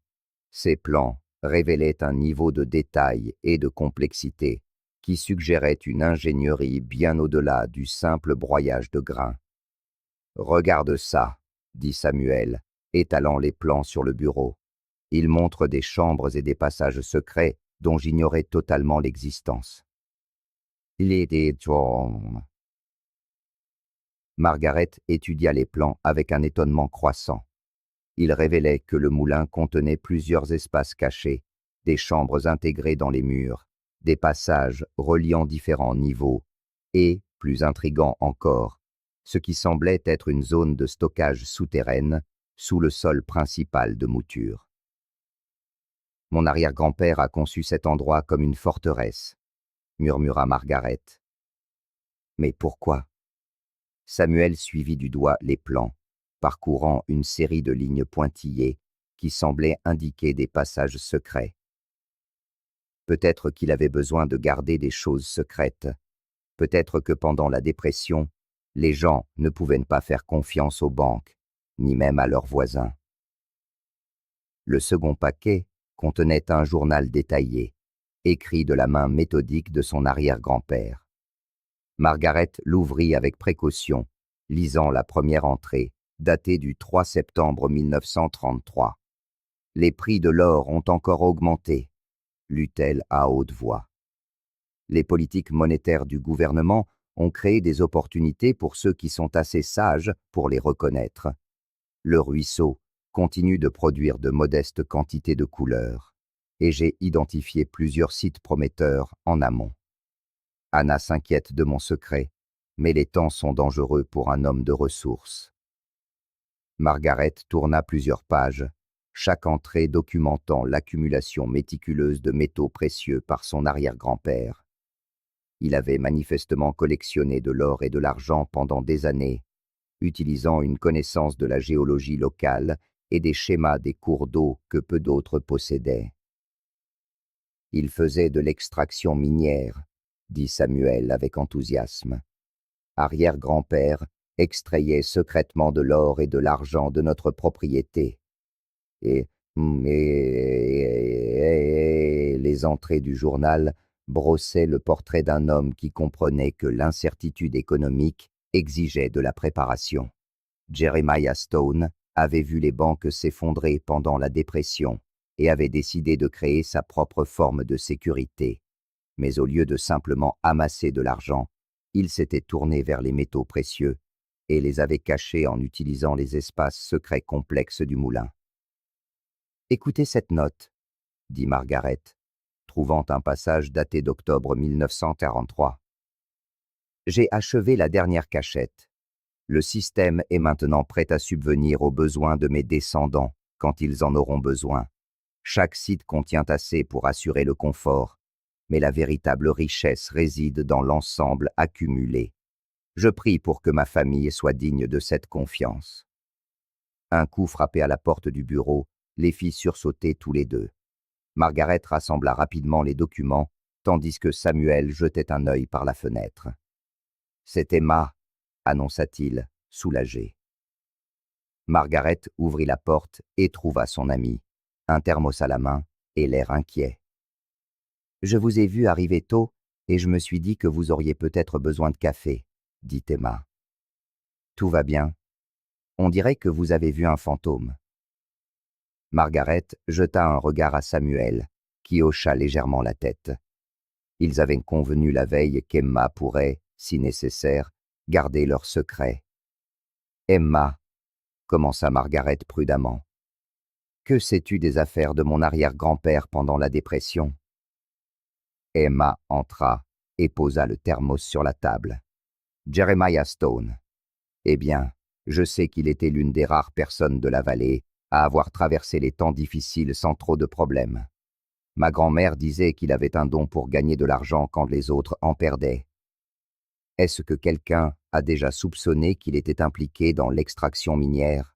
Ces plans révélaient un niveau de détail et de complexité qui suggérait une ingénierie bien au-delà du simple broyage de grains. « Regarde ça, » dit Samuel, étalant les plans sur le bureau. « Il montre des chambres et des passages secrets dont j'ignorais totalement l'existence. » Il était... Margaret étudia les plans avec un étonnement croissant. Ils révélaient que le moulin contenait plusieurs espaces cachés, des chambres intégrées dans les murs, des passages reliant différents niveaux, et, plus intrigant encore, ce qui semblait être une zone de stockage souterraine sous le sol principal de mouture. « Mon arrière-grand-père a conçu cet endroit comme une forteresse, » murmura Margaret. « Mais pourquoi ?» Samuel suivit du doigt les plans, parcourant une série de lignes pointillées qui semblaient indiquer des passages secrets. Peut-être qu'il avait besoin de garder des choses secrètes. Peut-être que pendant la dépression, les gens ne pouvaient pas faire confiance aux banques, ni même à leurs voisins. Le second paquet contenait un journal détaillé, écrit de la main méthodique de son arrière-grand-père. Margaret l'ouvrit avec précaution, lisant la première entrée, datée du 3 septembre 1933. « Les prix de l'or ont encore augmenté », lut-elle à haute voix. Les politiques monétaires du gouvernement ont créé des opportunités pour ceux qui sont assez sages pour les reconnaître. Le ruisseau continue de produire de modestes quantités de couleurs, et j'ai identifié plusieurs sites prometteurs en amont. Anna s'inquiète de mon secret, mais les temps sont dangereux pour un homme de ressources. Margaret tourna plusieurs pages, chaque entrée documentant l'accumulation méticuleuse de métaux précieux par son arrière-grand-père. Il avait manifestement collectionné de l'or et de l'argent pendant des années, utilisant une connaissance de la géologie locale et des schémas des cours d'eau que peu d'autres possédaient. Il faisait de l'extraction minière, dit Samuel avec enthousiasme. Arrière-grand-père extrayait secrètement de l'or et de l'argent de notre propriété. Et les entrées du journal brossaient le portrait d'un homme qui comprenait que l'incertitude économique exigeait de la préparation. Jeremiah Stone avait vu les banques s'effondrer pendant la dépression et avait décidé de créer sa propre forme de sécurité. Mais au lieu de simplement amasser de l'argent, il s'était tourné vers les métaux précieux et les avait cachés en utilisant les espaces secrets complexes du moulin. « Écoutez cette note, » dit Margaret, trouvant un passage daté d'octobre 1943. « J'ai achevé la dernière cachette. Le système est maintenant prêt à subvenir aux besoins de mes descendants quand ils en auront besoin. Chaque site contient assez pour assurer le confort, mais la véritable richesse réside dans l'ensemble accumulé. Je prie pour que ma famille soit digne de cette confiance. » Un coup frappé à la porte du bureau les fit sursauter tous les deux. Margaret rassembla rapidement les documents tandis que Samuel jetait un œil par la fenêtre. « C'est Emma, » annonça-t-il, soulagé. Margaret ouvrit la porte et trouva son amie, un thermos à la main et l'air inquiet. « Je vous ai vu arriver tôt et je me suis dit que vous auriez peut-être besoin de café, » dit Emma. « Tout va bien. On dirait que vous avez vu un fantôme. » Margaret jeta un regard à Samuel, qui hocha légèrement la tête. Ils avaient convenu la veille qu'Emma pourrait, si nécessaire, garder leur secret. « Emma, » commença Margaret prudemment, « que sais-tu des affaires de mon arrière-grand-père pendant la dépression ?» Emma entra et posa le thermos sur la table. « Jeremiah Stone. Eh bien, je sais qu'il était l'une des rares personnes de la vallée à avoir traversé les temps difficiles sans trop de problèmes. Ma grand-mère disait qu'il avait un don pour gagner de l'argent quand les autres en perdaient. Est-ce que quelqu'un a déjà soupçonné qu'il était impliqué dans l'extraction minière ?»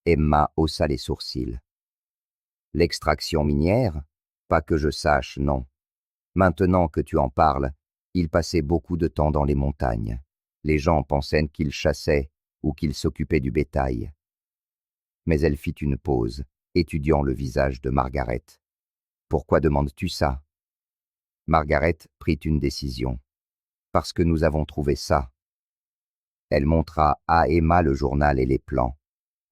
Emma haussa les sourcils. « L'extraction minière? Pas que je sache, non. Maintenant que tu en parles, il passait beaucoup de temps dans les montagnes. Les gens pensaient qu'il chassait ou qu'il s'occupait du bétail. » Mais elle fit une pause, étudiant le visage de Margaret. « Pourquoi demandes-tu ça ?» Margaret prit une décision. « Parce que nous avons trouvé ça. » Elle montra à Emma le journal et les plans,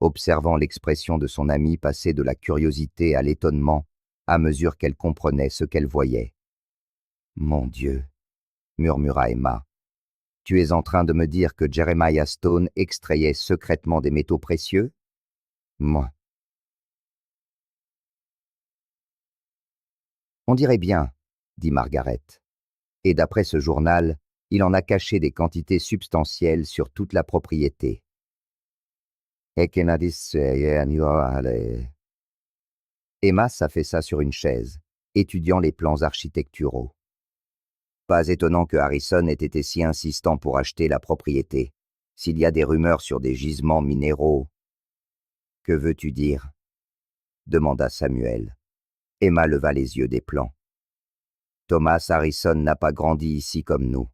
observant l'expression de son amie passer de la curiosité à l'étonnement à mesure qu'elle comprenait ce qu'elle voyait. « Mon Dieu, » murmura Emma. « Tu es en train de me dire que Jeremiah Stone extrayait secrètement des métaux précieux? Moi. » On dirait bien, dit Margaret. Et d'après ce journal, il en a caché des quantités substantielles sur toute la propriété. Emma s'affaissa sur une chaise, étudiant les plans architecturaux. Pas étonnant que Harrison ait été si insistant pour acheter la propriété. S'il y a des rumeurs sur des gisements minéraux... Que veux-tu dire? Demanda Samuel. Emma leva les yeux des plans. Thomas Harrison n'a pas grandi ici comme nous.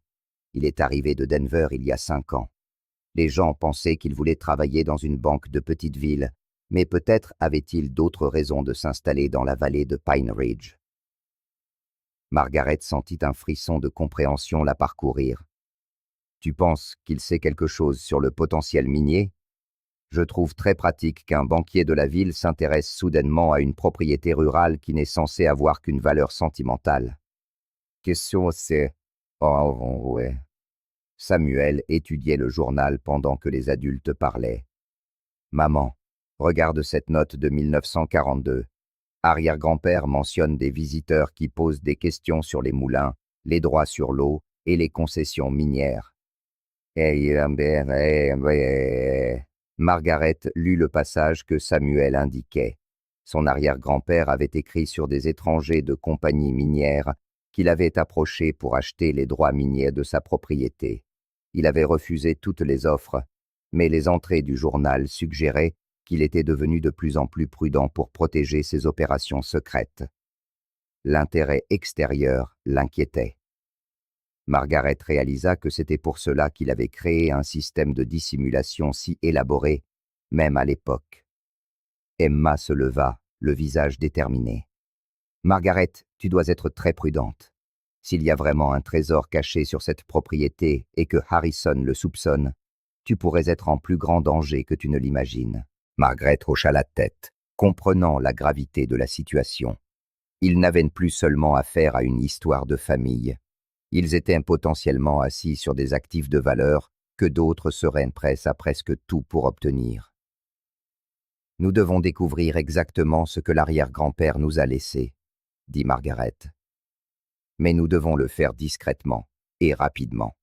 Il est arrivé de Denver il y a 5 ans. Les gens pensaient qu'il voulait travailler dans une banque de petite ville, mais peut-être avait-il d'autres raisons de s'installer dans la vallée de Pine Ridge. Margaret sentit un frisson de compréhension la parcourir. « Tu penses qu'il sait quelque chose sur le potentiel minier? Je trouve très pratique qu'un banquier de la ville s'intéresse soudainement à une propriété rurale qui n'est censée avoir qu'une valeur sentimentale. » Question c'est... Oh, ouais. Samuel étudiait le journal pendant que les adultes parlaient. « Maman, regarde cette note de 1942. Arrière-grand-père mentionne des visiteurs qui posent des questions sur les moulins, les droits sur l'eau et les concessions minières. » Margaret lut le passage que Samuel indiquait. Son arrière-grand-père avait écrit sur des étrangers de compagnies minières qu'il avait approchés pour acheter les droits miniers de sa propriété. Il avait refusé toutes les offres, mais les entrées du journal suggéraient qu'il était devenu de plus en plus prudent pour protéger ses opérations secrètes. L'intérêt extérieur l'inquiétait. Margaret réalisa que c'était pour cela qu'il avait créé un système de dissimulation si élaboré, même à l'époque. Emma se leva, le visage déterminé. « Margaret, tu dois être très prudente. S'il y a vraiment un trésor caché sur cette propriété et que Harrison le soupçonne, tu pourrais être en plus grand danger que tu ne l'imagines. » Margaret hocha la tête, comprenant la gravité de la situation. Ils n'avaient plus seulement affaire à une histoire de famille. Ils étaient potentiellement assis sur des actifs de valeur que d'autres seraient prêts à presque tout pour obtenir. « Nous devons découvrir exactement ce que l'arrière-grand-père nous a laissé, » dit Margaret. « Mais nous devons le faire discrètement et rapidement. »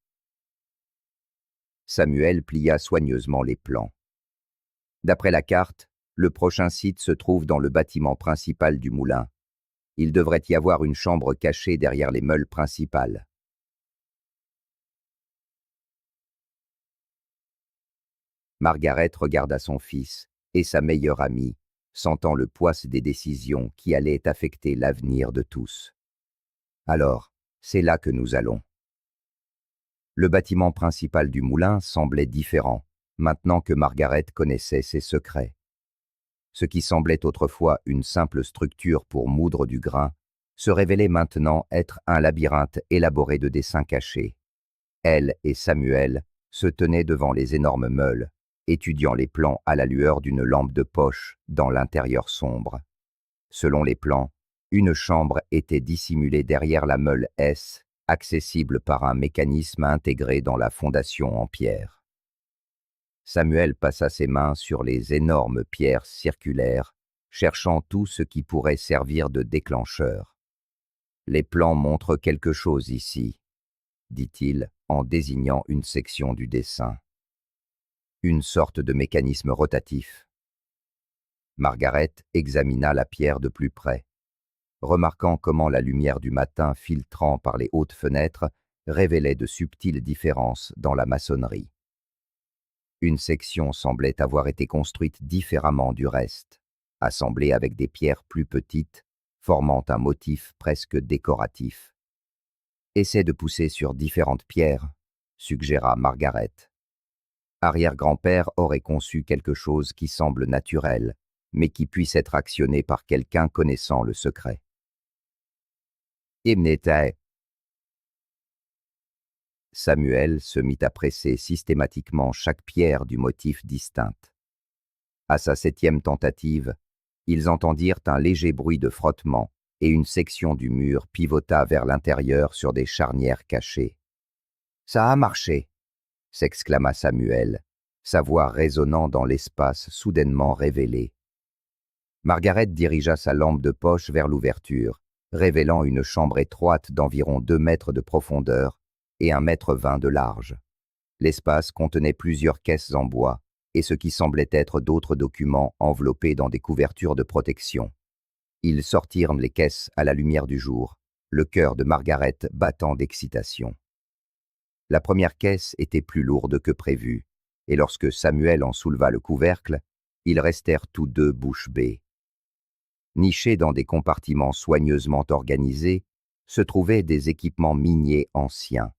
Samuel plia soigneusement les plans. D'après la carte, le prochain site se trouve dans le bâtiment principal du moulin. Il devrait y avoir une chambre cachée derrière les meules principales. Margaret regarda son fils et sa meilleure amie, sentant le poids des décisions qui allaient affecter l'avenir de tous. Alors, c'est là que nous allons. Le bâtiment principal du moulin semblait différent, maintenant que Margaret connaissait ses secrets. Ce qui semblait autrefois une simple structure pour moudre du grain se révélait maintenant être un labyrinthe élaboré de dessins cachés. Elle et Samuel se tenaient devant les énormes meules, étudiant les plans à la lueur d'une lampe de poche dans l'intérieur sombre. Selon les plans, une chambre était dissimulée derrière la meule S, accessible par un mécanisme intégré dans la fondation en pierre. Samuel passa ses mains sur les énormes pierres circulaires, cherchant tout ce qui pourrait servir de déclencheur. « Les plans montrent quelque chose ici, » dit-il en désignant une section du dessin. Une sorte de mécanisme rotatif. Margaret examina la pierre de plus près, remarquant comment la lumière du matin filtrant par les hautes fenêtres révélait de subtiles différences dans la maçonnerie. Une section semblait avoir été construite différemment du reste, assemblée avec des pierres plus petites, formant un motif presque décoratif. « Essaie de pousser sur différentes pierres, » suggéra Margaret. Arrière-grand-père aurait conçu quelque chose qui semble naturel, mais qui puisse être actionné par quelqu'un connaissant le secret. Imnetae. Samuel se mit à presser systématiquement chaque pierre du motif distinct. À sa 7e tentative, ils entendirent un léger bruit de frottement et une section du mur pivota vers l'intérieur sur des charnières cachées. « Ça a marché !» s'exclama Samuel, sa voix résonnant dans l'espace soudainement révélé. Margaret dirigea sa lampe de poche vers l'ouverture, révélant une chambre étroite d'environ 2 mètres de profondeur et 1,20 m de large. L'espace contenait plusieurs caisses en bois et ce qui semblait être d'autres documents enveloppés dans des couvertures de protection. Ils sortirent les caisses à la lumière du jour, le cœur de Margaret battant d'excitation. La première caisse était plus lourde que prévu, et lorsque Samuel en souleva le couvercle, ils restèrent tous deux bouche bée. Nichés dans des compartiments soigneusement organisés, se trouvaient des équipements miniers anciens,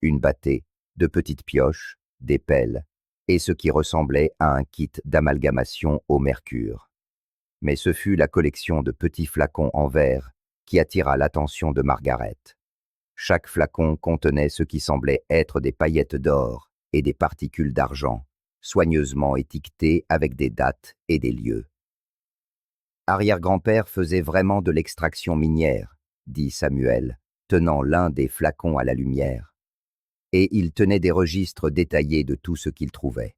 une bâtée, de petites pioches, des pelles, et ce qui ressemblait à un kit d'amalgamation au mercure. Mais ce fut la collection de petits flacons en verre qui attira l'attention de Margaret. Chaque flacon contenait ce qui semblait être des paillettes d'or et des particules d'argent, soigneusement étiquetées avec des dates et des lieux. Arrière-grand-père faisait vraiment de l'extraction minière, dit Samuel, tenant l'un des flacons à la lumière. Et il tenait des registres détaillés de tout ce qu'il trouvait.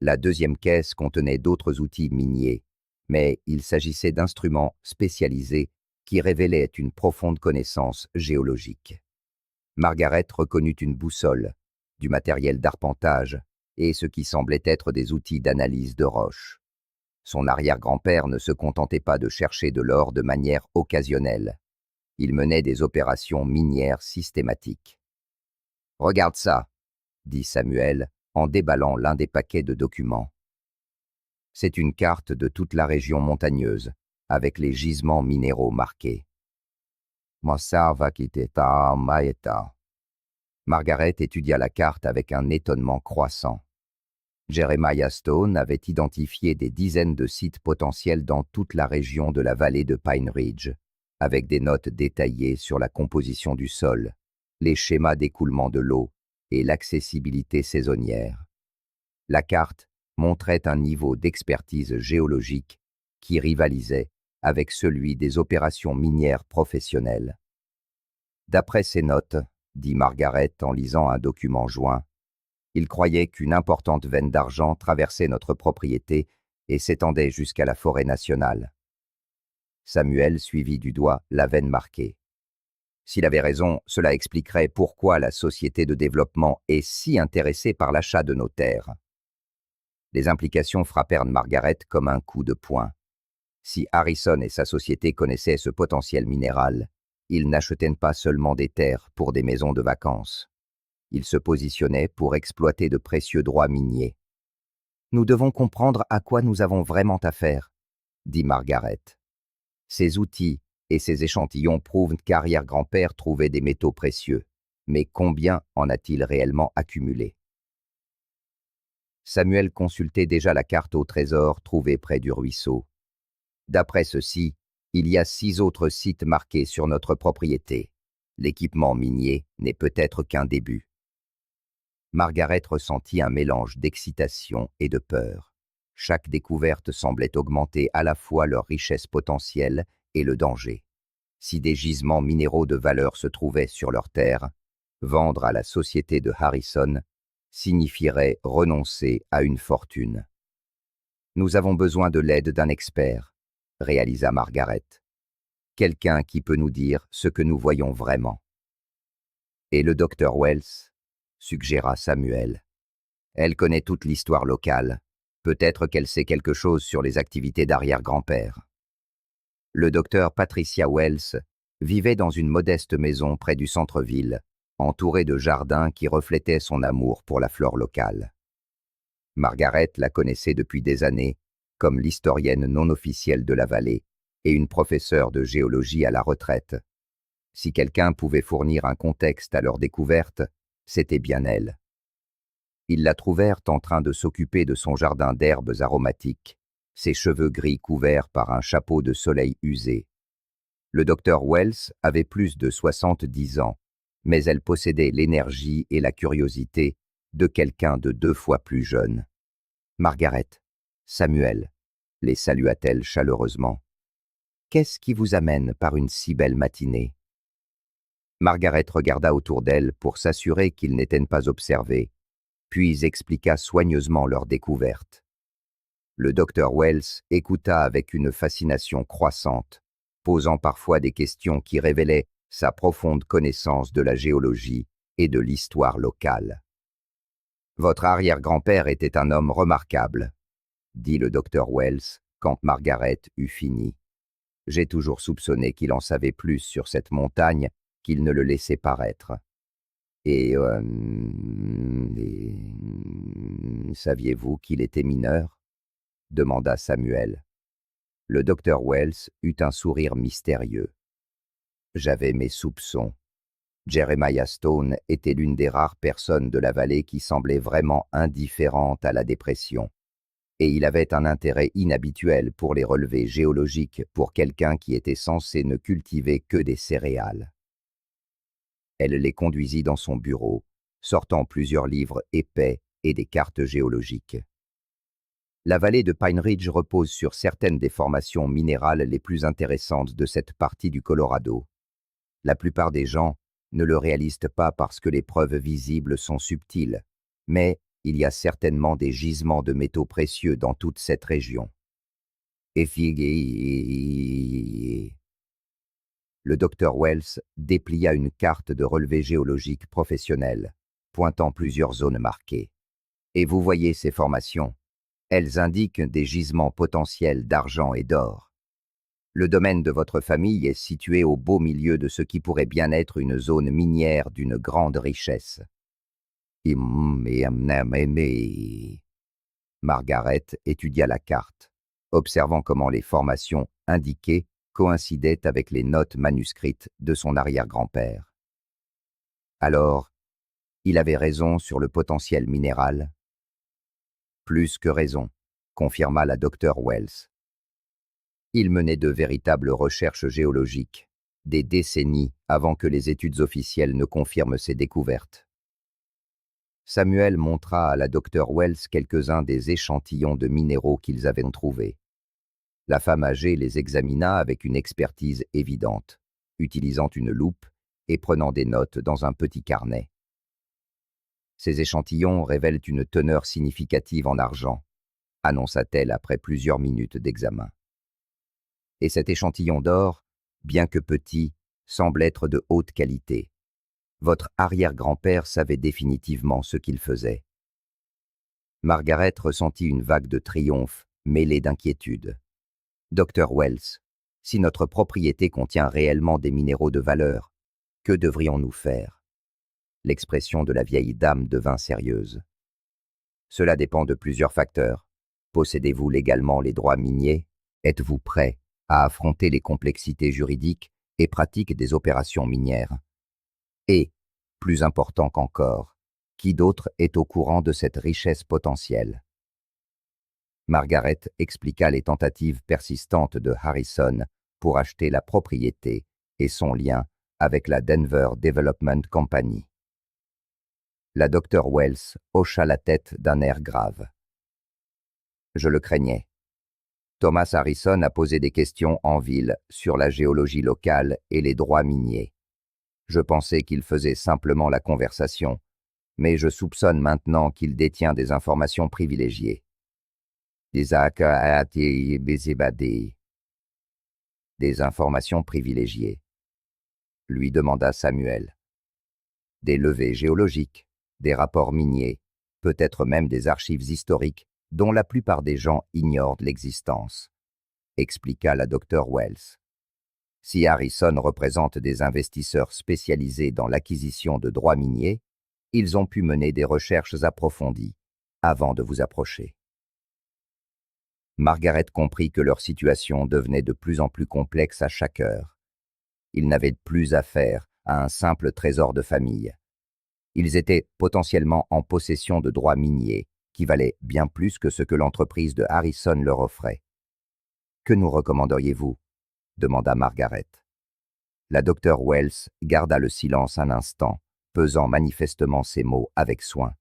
La deuxième caisse contenait d'autres outils miniers, mais il s'agissait d'instruments spécialisés qui révélaient une profonde connaissance géologique. Margaret reconnut une boussole, du matériel d'arpentage et ce qui semblait être des outils d'analyse de roches. Son arrière-grand-père ne se contentait pas de chercher de l'or de manière occasionnelle. Il menait des opérations minières systématiques. « Regarde ça !» dit Samuel en déballant l'un des paquets de documents. C'est une carte de toute la région montagneuse, avec les gisements minéraux marqués. Margaret étudia la carte avec un étonnement croissant. Jeremiah Stone avait identifié des dizaines de sites potentiels dans toute la région de la vallée de Pine Ridge, avec des notes détaillées sur la composition du sol, les schémas d'écoulement de l'eau et l'accessibilité saisonnière. La carte montrait un niveau d'expertise géologique qui rivalisait avec celui des opérations minières professionnelles. D'après ces notes, dit Margaret en lisant un document joint, il croyait qu'une importante veine d'argent traversait notre propriété et s'étendait jusqu'à la forêt nationale. Samuel suivit du doigt la veine marquée. S'il avait raison, cela expliquerait pourquoi la société de développement est si intéressée par l'achat de nos terres. Les implications frappèrent Margaret comme un coup de poing. Si Harrison et sa société connaissaient ce potentiel minéral, ils n'achetaient pas seulement des terres pour des maisons de vacances. Ils se positionnaient pour exploiter de précieux droits miniers. « Nous devons comprendre à quoi nous avons vraiment affaire, » dit Margaret. Ces outils et ces échantillons prouvent qu'arrière-grand-père trouvait des métaux précieux. Mais combien en a-t-il réellement accumulé? Samuel consultait déjà la carte au trésor trouvée près du ruisseau. D'après ceci, il y a 6 autres sites marqués sur notre propriété. L'équipement minier n'est peut-être qu'un début. Margaret ressentit un mélange d'excitation et de peur. Chaque découverte semblait augmenter à la fois leur richesse potentielle et le danger. Si des gisements minéraux de valeur se trouvaient sur leur terre, vendre à la société de Harrison signifierait renoncer à une fortune. Nous avons besoin de l'aide d'un expert, réalisa Margaret. Quelqu'un qui peut nous dire ce que nous voyons vraiment. Et le docteur Wells, suggéra Samuel. Elle connaît toute l'histoire locale. Peut-être qu'elle sait quelque chose sur les activités d'arrière-grand-père. Le docteur Patricia Wells vivait dans une modeste maison près du centre-ville, entourée de jardins qui reflétaient son amour pour la flore locale. Margaret la connaissait depuis des années comme l'historienne non officielle de la vallée et une professeure de géologie à la retraite. Si quelqu'un pouvait fournir un contexte à leur découverte, c'était bien elle. Ils la trouvèrent en train de s'occuper de son jardin d'herbes aromatiques, ses cheveux gris couverts par un chapeau de soleil usé. Le docteur Wells avait plus de 70 ans, mais elle possédait l'énergie et la curiosité de quelqu'un de 2 fois plus jeune. « Margaret, Samuel », les salua-t-elle chaleureusement. « Qu'est-ce qui vous amène par une si belle matinée ?» Margaret regarda autour d'elle pour s'assurer qu'ils n'étaient pas observés, puis expliqua soigneusement leur découverte. Le docteur Wells écouta avec une fascination croissante, posant parfois des questions qui révélaient sa profonde connaissance de la géologie et de l'histoire locale. « Votre arrière-grand-père était un homme remarquable, » dit le docteur Wells quand Margaret eut fini. « J'ai toujours soupçonné qu'il en savait plus sur cette montagne qu'il ne le laissait paraître. Et saviez-vous qu'il était mineur ?» demanda Samuel. Le docteur Wells eut un sourire mystérieux. « J'avais mes soupçons. Jeremiah Stone était l'une des rares personnes de la vallée qui semblait vraiment indifférente à la dépression, et il avait un intérêt inhabituel pour les relevés géologiques pour quelqu'un qui était censé ne cultiver que des céréales. » Elle les conduisit dans son bureau, sortant plusieurs livres épais et des cartes géologiques. La vallée de Pine Ridge repose sur certaines des formations minérales les plus intéressantes de cette partie du Colorado. La plupart des gens ne le réalisent pas parce que les preuves visibles sont subtiles, mais il y a certainement des gisements de métaux précieux dans toute cette région. Le docteur Wells déplia une carte de relevé géologique professionnel, pointant plusieurs zones marquées. Et vous voyez ces formations. Elles indiquent des gisements potentiels d'argent et d'or. Le domaine de votre famille est situé au beau milieu de ce qui pourrait bien être une zone minière d'une grande richesse. Margaret étudia la carte, observant comment les formations indiquées coïncidaient avec les notes manuscrites de son arrière-grand-père. Alors, il avait raison sur le potentiel minéral? Plus que raison, confirma la docteur Wells. Il menait de véritables recherches géologiques, des décennies avant que les études officielles ne confirment ses découvertes. Samuel montra à la docteur Wells quelques-uns des échantillons de minéraux qu'ils avaient trouvés. La femme âgée les examina avec une expertise évidente, utilisant une loupe et prenant des notes dans un petit carnet. Ces échantillons révèlent une teneur significative en argent, annonça-t-elle après plusieurs minutes d'examen. Et cet échantillon d'or, bien que petit, semble être de haute qualité. Votre arrière-grand-père savait définitivement ce qu'il faisait. Margaret ressentit une vague de triomphe mêlée d'inquiétude. Docteur Wells, si notre propriété contient réellement des minéraux de valeur, que devrions-nous faire? L'expression de la vieille dame devint sérieuse. Cela dépend de plusieurs facteurs. Possédez-vous légalement les droits miniers? Êtes-vous prêt à affronter les complexités juridiques et pratiques des opérations minières. Et, plus important qu'encore, qui d'autre est au courant de cette richesse potentielle? Margaret expliqua les tentatives persistantes de Harrison pour acheter la propriété et son lien avec la Denver Development Company. La docteure Wells hocha la tête d'un air grave. Je le craignais. Thomas Harrison a posé des questions en ville sur la géologie locale et les droits miniers. Je pensais qu'il faisait simplement la conversation, mais je soupçonne maintenant qu'il détient des informations privilégiées. Des informations privilégiées, lui demanda Samuel. Des levées géologiques, des rapports miniers, peut-être même des archives historiques dont la plupart des gens ignorent l'existence, expliqua la docteure Wells. Si Harrison représente des investisseurs spécialisés dans l'acquisition de droits miniers, ils ont pu mener des recherches approfondies avant de vous approcher. Margaret comprit que leur situation devenait de plus en plus complexe à chaque heure. Ils n'avaient plus affaire à un simple trésor de famille. Ils étaient potentiellement en possession de droits miniers qui valaient bien plus que ce que l'entreprise de Harrison leur offrait. « Que nous recommanderiez-vous » demanda Margaret. La docteure Wells garda le silence un instant, pesant manifestement ses mots avec soin.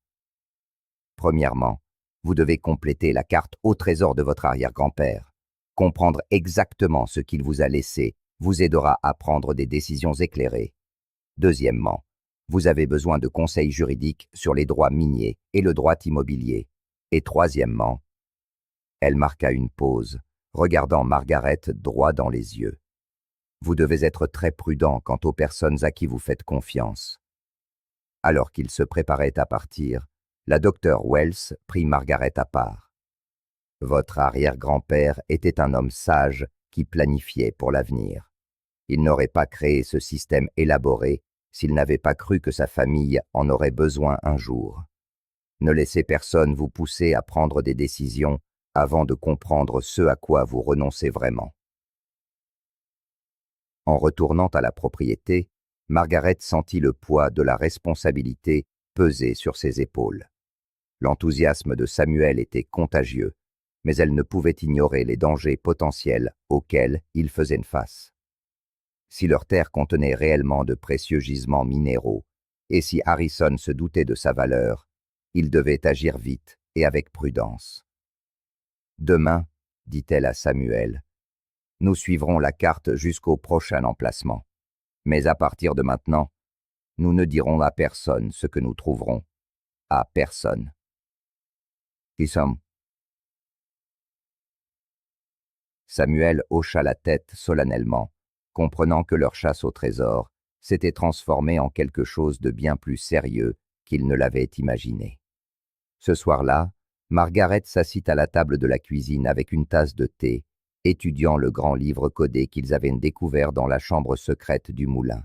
Premièrement, vous devez compléter la carte au trésor de votre arrière-grand-père. Comprendre exactement ce qu'il vous a laissé vous aidera à prendre des décisions éclairées. Deuxièmement, vous avez besoin de conseils juridiques sur les droits miniers et le droit immobilier. Et troisièmement, elle marqua une pause, regardant Margaret droit dans les yeux. Vous devez être très prudent quant aux personnes à qui vous faites confiance. Alors qu'il se préparait à partir, la docteure Wells prit Margaret à part. Votre arrière-grand-père était un homme sage qui planifiait pour l'avenir. Il n'aurait pas créé ce système élaboré s'il n'avait pas cru que sa famille en aurait besoin un jour. Ne laissez personne vous pousser à prendre des décisions avant de comprendre ce à quoi vous renoncez vraiment. En retournant à la propriété, Margaret sentit le poids de la responsabilité peser sur ses épaules. L'enthousiasme de Samuel était contagieux, mais elle ne pouvait ignorer les dangers potentiels auxquels ils faisaient face. Si leur terre contenait réellement de précieux gisements minéraux, et si Harrison se doutait de sa valeur, il devait agir vite et avec prudence. « Demain, dit-elle à Samuel, nous suivrons la carte jusqu'au prochain emplacement. Mais à partir de maintenant, nous ne dirons à personne ce que nous trouverons. À personne. » Qui sommes? Samuel hocha la tête solennellement, comprenant que leur chasse au trésor s'était transformée en quelque chose de bien plus sérieux qu'il ne l'avait imaginé. Ce soir-là, Margaret s'assit à la table de la cuisine avec une tasse de thé, étudiant le grand livre codé qu'ils avaient découvert dans la chambre secrète du moulin.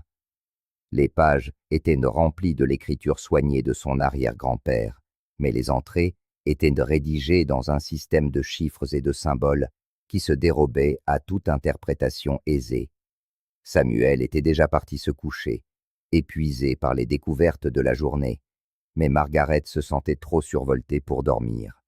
Les pages étaient remplies de l'écriture soignée de son arrière-grand-père, mais les entrées étaient rédigées dans un système de chiffres et de symboles qui se dérobait à toute interprétation aisée. Samuel était déjà parti se coucher, épuisé par les découvertes de la journée, mais Margaret se sentait trop survoltée pour dormir.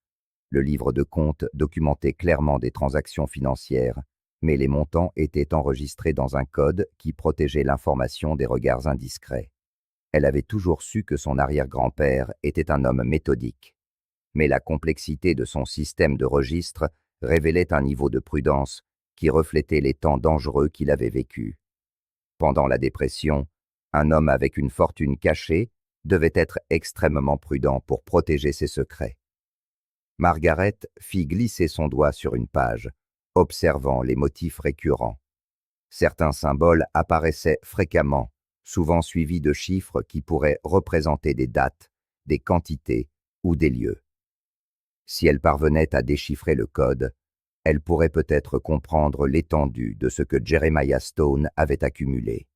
Le livre de compte documentait clairement des transactions financières, mais les montants étaient enregistrés dans un code qui protégeait l'information des regards indiscrets. Elle avait toujours su que son arrière-grand-père était un homme méthodique, mais la complexité de son système de registre révélait un niveau de prudence qui reflétait les temps dangereux qu'il avait vécus. Pendant la dépression, un homme avec une fortune cachée devait être extrêmement prudent pour protéger ses secrets. Margaret fit glisser son doigt sur une page, observant les motifs récurrents. Certains symboles apparaissaient fréquemment, souvent suivis de chiffres qui pourraient représenter des dates, des quantités ou des lieux. Si elle parvenait à déchiffrer le code, elle pourrait peut-être comprendre l'étendue de ce que Jeremiah Stone avait accumulé.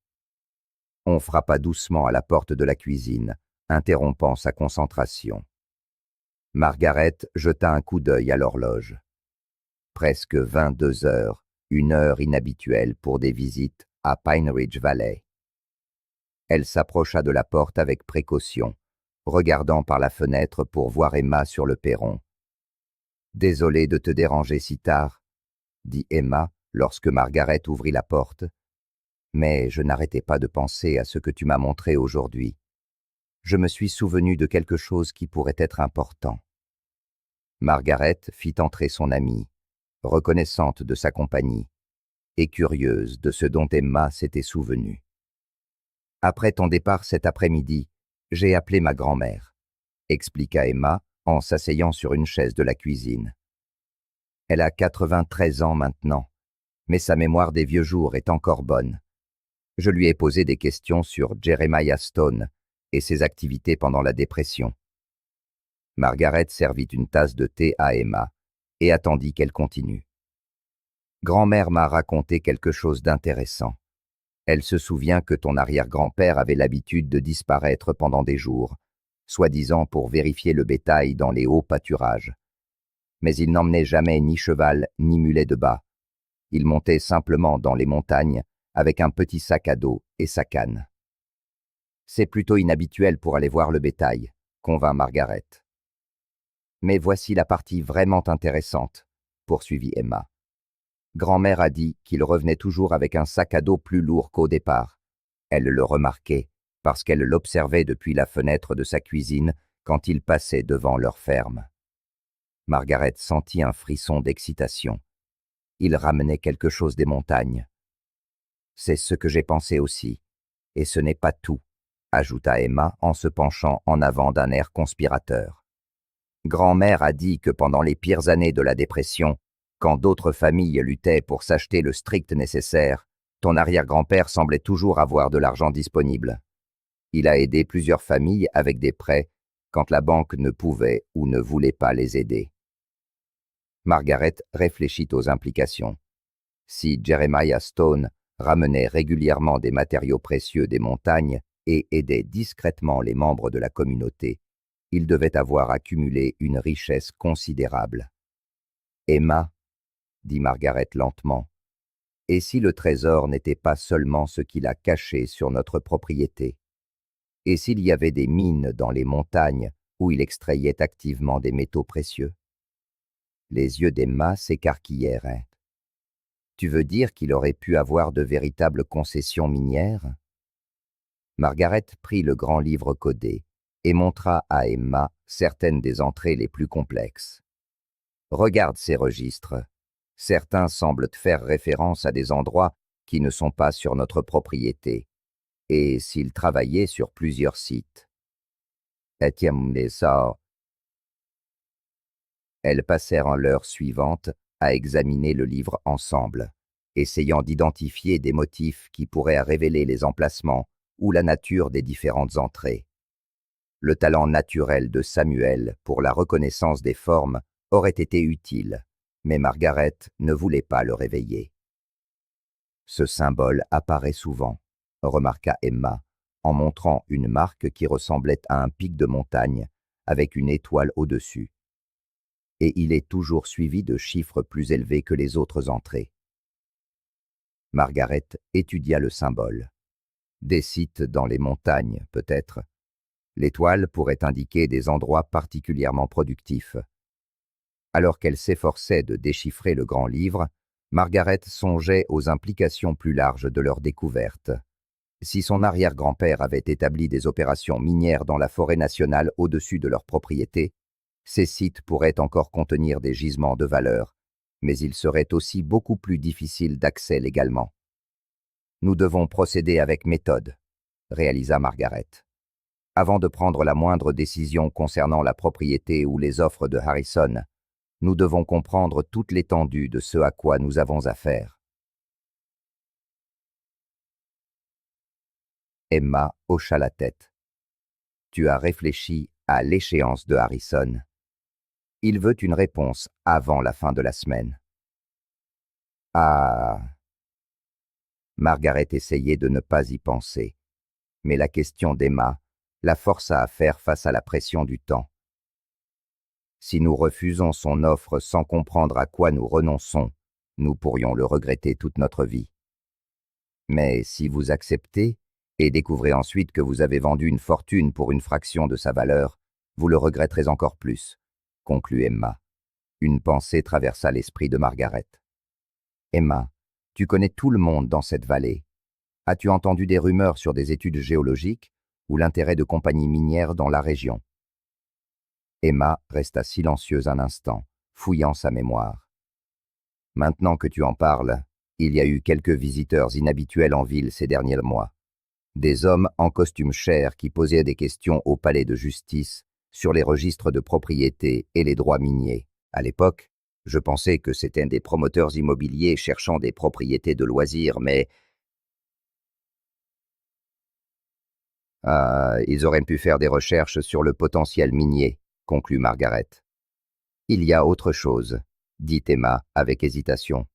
On frappa doucement à la porte de la cuisine, interrompant sa concentration. Margaret jeta un coup d'œil à l'horloge. Presque 22 heures, une heure inhabituelle pour des visites à Pine Ridge Valley. Elle s'approcha de la porte avec précaution, regardant par la fenêtre pour voir Emma sur le perron. « Désolée de te déranger si tard, » dit Emma lorsque Margaret ouvrit la porte, « mais je n'arrêtais pas de penser à ce que tu m'as montré aujourd'hui. Je me suis souvenu de quelque chose qui pourrait être important. » Margaret fit entrer son amie, reconnaissante de sa compagnie, et curieuse de ce dont Emma s'était souvenue. « Après ton départ cet après-midi, j'ai appelé ma grand-mère, » expliqua Emma en s'asseyant sur une chaise de la cuisine. Elle a 93 ans maintenant, mais sa mémoire des vieux jours est encore bonne. Je lui ai posé des questions sur Jeremiah Stone et ses activités pendant la dépression. Margaret servit une tasse de thé à Emma et attendit qu'elle continue. Grand-mère m'a raconté quelque chose d'intéressant. Elle se souvient que ton arrière-grand-père avait l'habitude de disparaître pendant des jours, soi-disant pour vérifier le bétail dans les hauts pâturages. Mais il n'emmenait jamais ni cheval ni mulet de bas. Il montait simplement dans les montagnes avec un petit sac à dos et sa canne. C'est plutôt inhabituel pour aller voir le bétail, convint Margaret. Mais voici la partie vraiment intéressante, poursuivit Emma. Grand-mère a dit qu'il revenait toujours avec un sac à dos plus lourd qu'au départ. Elle le remarquait parce qu'elle l'observait depuis la fenêtre de sa cuisine quand il passait devant leur ferme. Margaret sentit un frisson d'excitation. Il ramenait quelque chose des montagnes. C'est ce que j'ai pensé aussi, et ce n'est pas tout, ajouta Emma en se penchant en avant d'un air conspirateur. Grand-mère a dit que pendant les pires années de la dépression, quand d'autres familles luttaient pour s'acheter le strict nécessaire, ton arrière-grand-père semblait toujours avoir de l'argent disponible. Il a aidé plusieurs familles avec des prêts quand la banque ne pouvait ou ne voulait pas les aider. Margaret réfléchit aux implications. Si Jeremiah Stone ramenait régulièrement des matériaux précieux des montagnes et aidait discrètement les membres de la communauté, il devait avoir accumulé une richesse considérable. « Emma, » dit Margaret lentement, « et si le trésor n'était pas seulement ce qu'il a caché sur notre propriété? Et s'il y avait des mines dans les montagnes où il extrayait activement des métaux précieux? » Les yeux d'Emma s'écarquillèrent. « Tu veux dire qu'il aurait pu avoir de véritables concessions minières ?» Margaret prit le grand livre codé et montra à Emma certaines des entrées les plus complexes. « Regarde ces registres. Certains semblent faire référence à des endroits qui ne sont pas sur notre propriété, et s'ils travaillaient sur plusieurs sites. » Elles passèrent l'heure suivante à examiner le livre ensemble, essayant d'identifier des motifs qui pourraient révéler les emplacements ou la nature des différentes entrées. Le talent naturel de Samuel pour la reconnaissance des formes aurait été utile, mais Margaret ne voulait pas le réveiller. « Ce symbole apparaît souvent, » remarqua Emma, en montrant une marque qui ressemblait à un pic de montagne avec une étoile au-dessus. « Et il est toujours suivi de chiffres plus élevés que les autres entrées. » Margaret étudia le symbole. Des sites dans les montagnes, peut-être. L'étoile pourrait indiquer des endroits particulièrement productifs. Alors qu'elle s'efforçait de déchiffrer le grand livre, Margaret songeait aux implications plus larges de leur découverte. Si son arrière-grand-père avait établi des opérations minières dans la forêt nationale au-dessus de leur propriété, ces sites pourraient encore contenir des gisements de valeur, mais ils seraient aussi beaucoup plus difficiles d'accès légalement. « Nous devons procéder avec méthode, » réalisa Margaret. « Avant de prendre la moindre décision concernant la propriété ou les offres de Harrison, nous devons comprendre toute l'étendue de ce à quoi nous avons affaire. » Emma hocha la tête. « Tu as réfléchi à l'échéance de Harrison. Il veut une réponse avant la fin de la semaine. » « Ah !» Margaret essayait de ne pas y penser, mais la question d'Emma la força à faire face à la pression du temps. « Si nous refusons son offre sans comprendre à quoi nous renonçons, nous pourrions le regretter toute notre vie. Mais si vous acceptez, et découvrez ensuite que vous avez vendu une fortune pour une fraction de sa valeur, vous le regretterez encore plus, conclut Emma. Une pensée traversa l'esprit de Margaret. Emma, tu connais tout le monde dans cette vallée. As-tu entendu des rumeurs sur des études géologiques ou l'intérêt de compagnies minières dans la région? Emma resta silencieuse un instant, fouillant sa mémoire. Maintenant que tu en parles, il y a eu quelques visiteurs inhabituels en ville ces derniers mois. Des hommes en costume cher qui posaient des questions au palais de justice sur les registres de propriété et les droits miniers. À l'époque, je pensais que c'étaient des promoteurs immobiliers cherchant des propriétés de loisirs, mais ils auraient pu faire des recherches sur le potentiel minier, conclut Margaret. Il y a autre chose, dit Emma avec hésitation.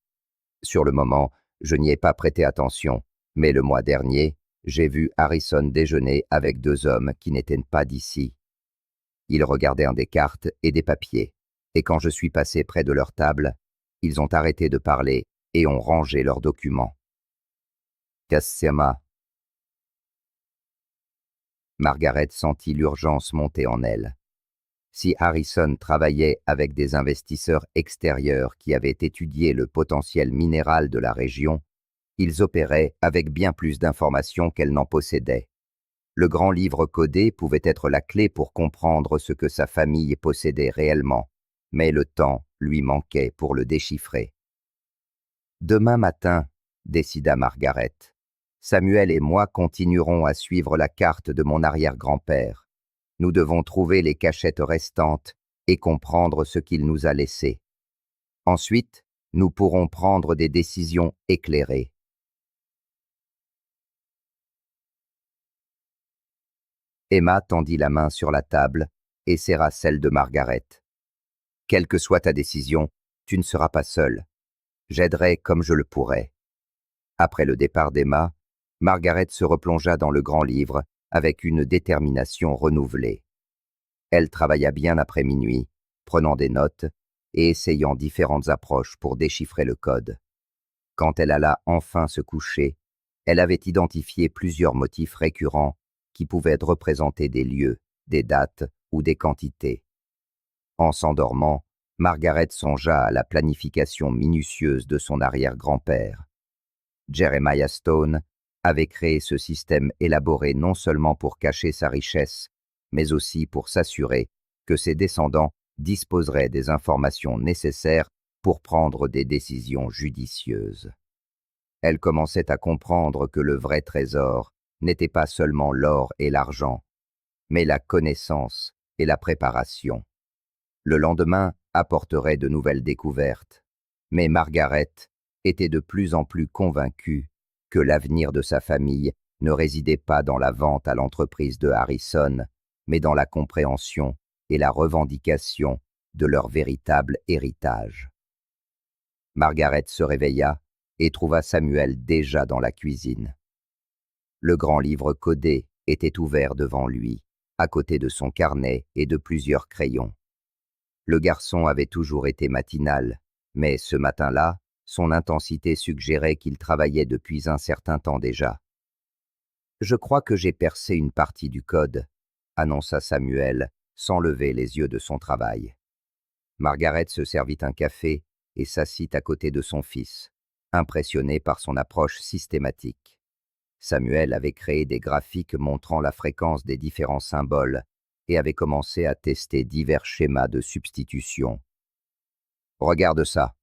Sur le moment, je n'y ai pas prêté attention, mais le mois dernier, j'ai vu Harrison déjeuner avec deux hommes qui n'étaient pas d'ici. Ils regardaient des cartes et des papiers, et quand je suis passé près de leur table, ils ont arrêté de parler et ont rangé leurs documents. Cassema. Margaret sentit l'urgence monter en elle. Si Harrison travaillait avec des investisseurs extérieurs qui avaient étudié le potentiel minéral de la région, ils opéraient avec bien plus d'informations qu'elle n'en possédait. Le grand livre codé pouvait être la clé pour comprendre ce que sa famille possédait réellement, mais le temps lui manquait pour le déchiffrer. Demain matin, décida Margaret, Samuel et moi continuerons à suivre la carte de mon arrière-grand-père. Nous devons trouver les cachettes restantes et comprendre ce qu'il nous a laissé. Ensuite, nous pourrons prendre des décisions éclairées. Emma tendit la main sur la table et serra celle de Margaret. Quelle que soit ta décision, tu ne seras pas seule. J'aiderai comme je le pourrai. Après le départ d'Emma, Margaret se replongea dans le grand livre avec une détermination renouvelée. Elle travailla bien après minuit, prenant des notes et essayant différentes approches pour déchiffrer le code. Quand elle alla enfin se coucher, elle avait identifié plusieurs motifs récurrents qui pouvaient représenter des lieux, des dates ou des quantités. En s'endormant, Margaret songea à la planification minutieuse de son arrière-grand-père. Jeremiah Stone avait créé ce système élaboré non seulement pour cacher sa richesse, mais aussi pour s'assurer que ses descendants disposeraient des informations nécessaires pour prendre des décisions judicieuses. Elle commençait à comprendre que le vrai trésor n'était pas seulement l'or et l'argent, mais la connaissance et la préparation. Le lendemain apporterait de nouvelles découvertes, mais Margaret était de plus en plus convaincue que l'avenir de sa famille ne résidait pas dans la vente à l'entreprise de Harrison, mais dans la compréhension et la revendication de leur véritable héritage. Margaret se réveilla et trouva Samuel déjà dans la cuisine. Le grand livre codé était ouvert devant lui, à côté de son carnet et de plusieurs crayons. Le garçon avait toujours été matinal, mais ce matin-là, son intensité suggérait qu'il travaillait depuis un certain temps déjà. « Je crois que j'ai percé une partie du code », annonça Samuel, sans lever les yeux de son travail. Margaret se servit un café et s'assit à côté de son fils, impressionné par son approche systématique. Samuel avait créé des graphiques montrant la fréquence des différents symboles et avait commencé à tester divers schémas de substitution. « Regarde ça »,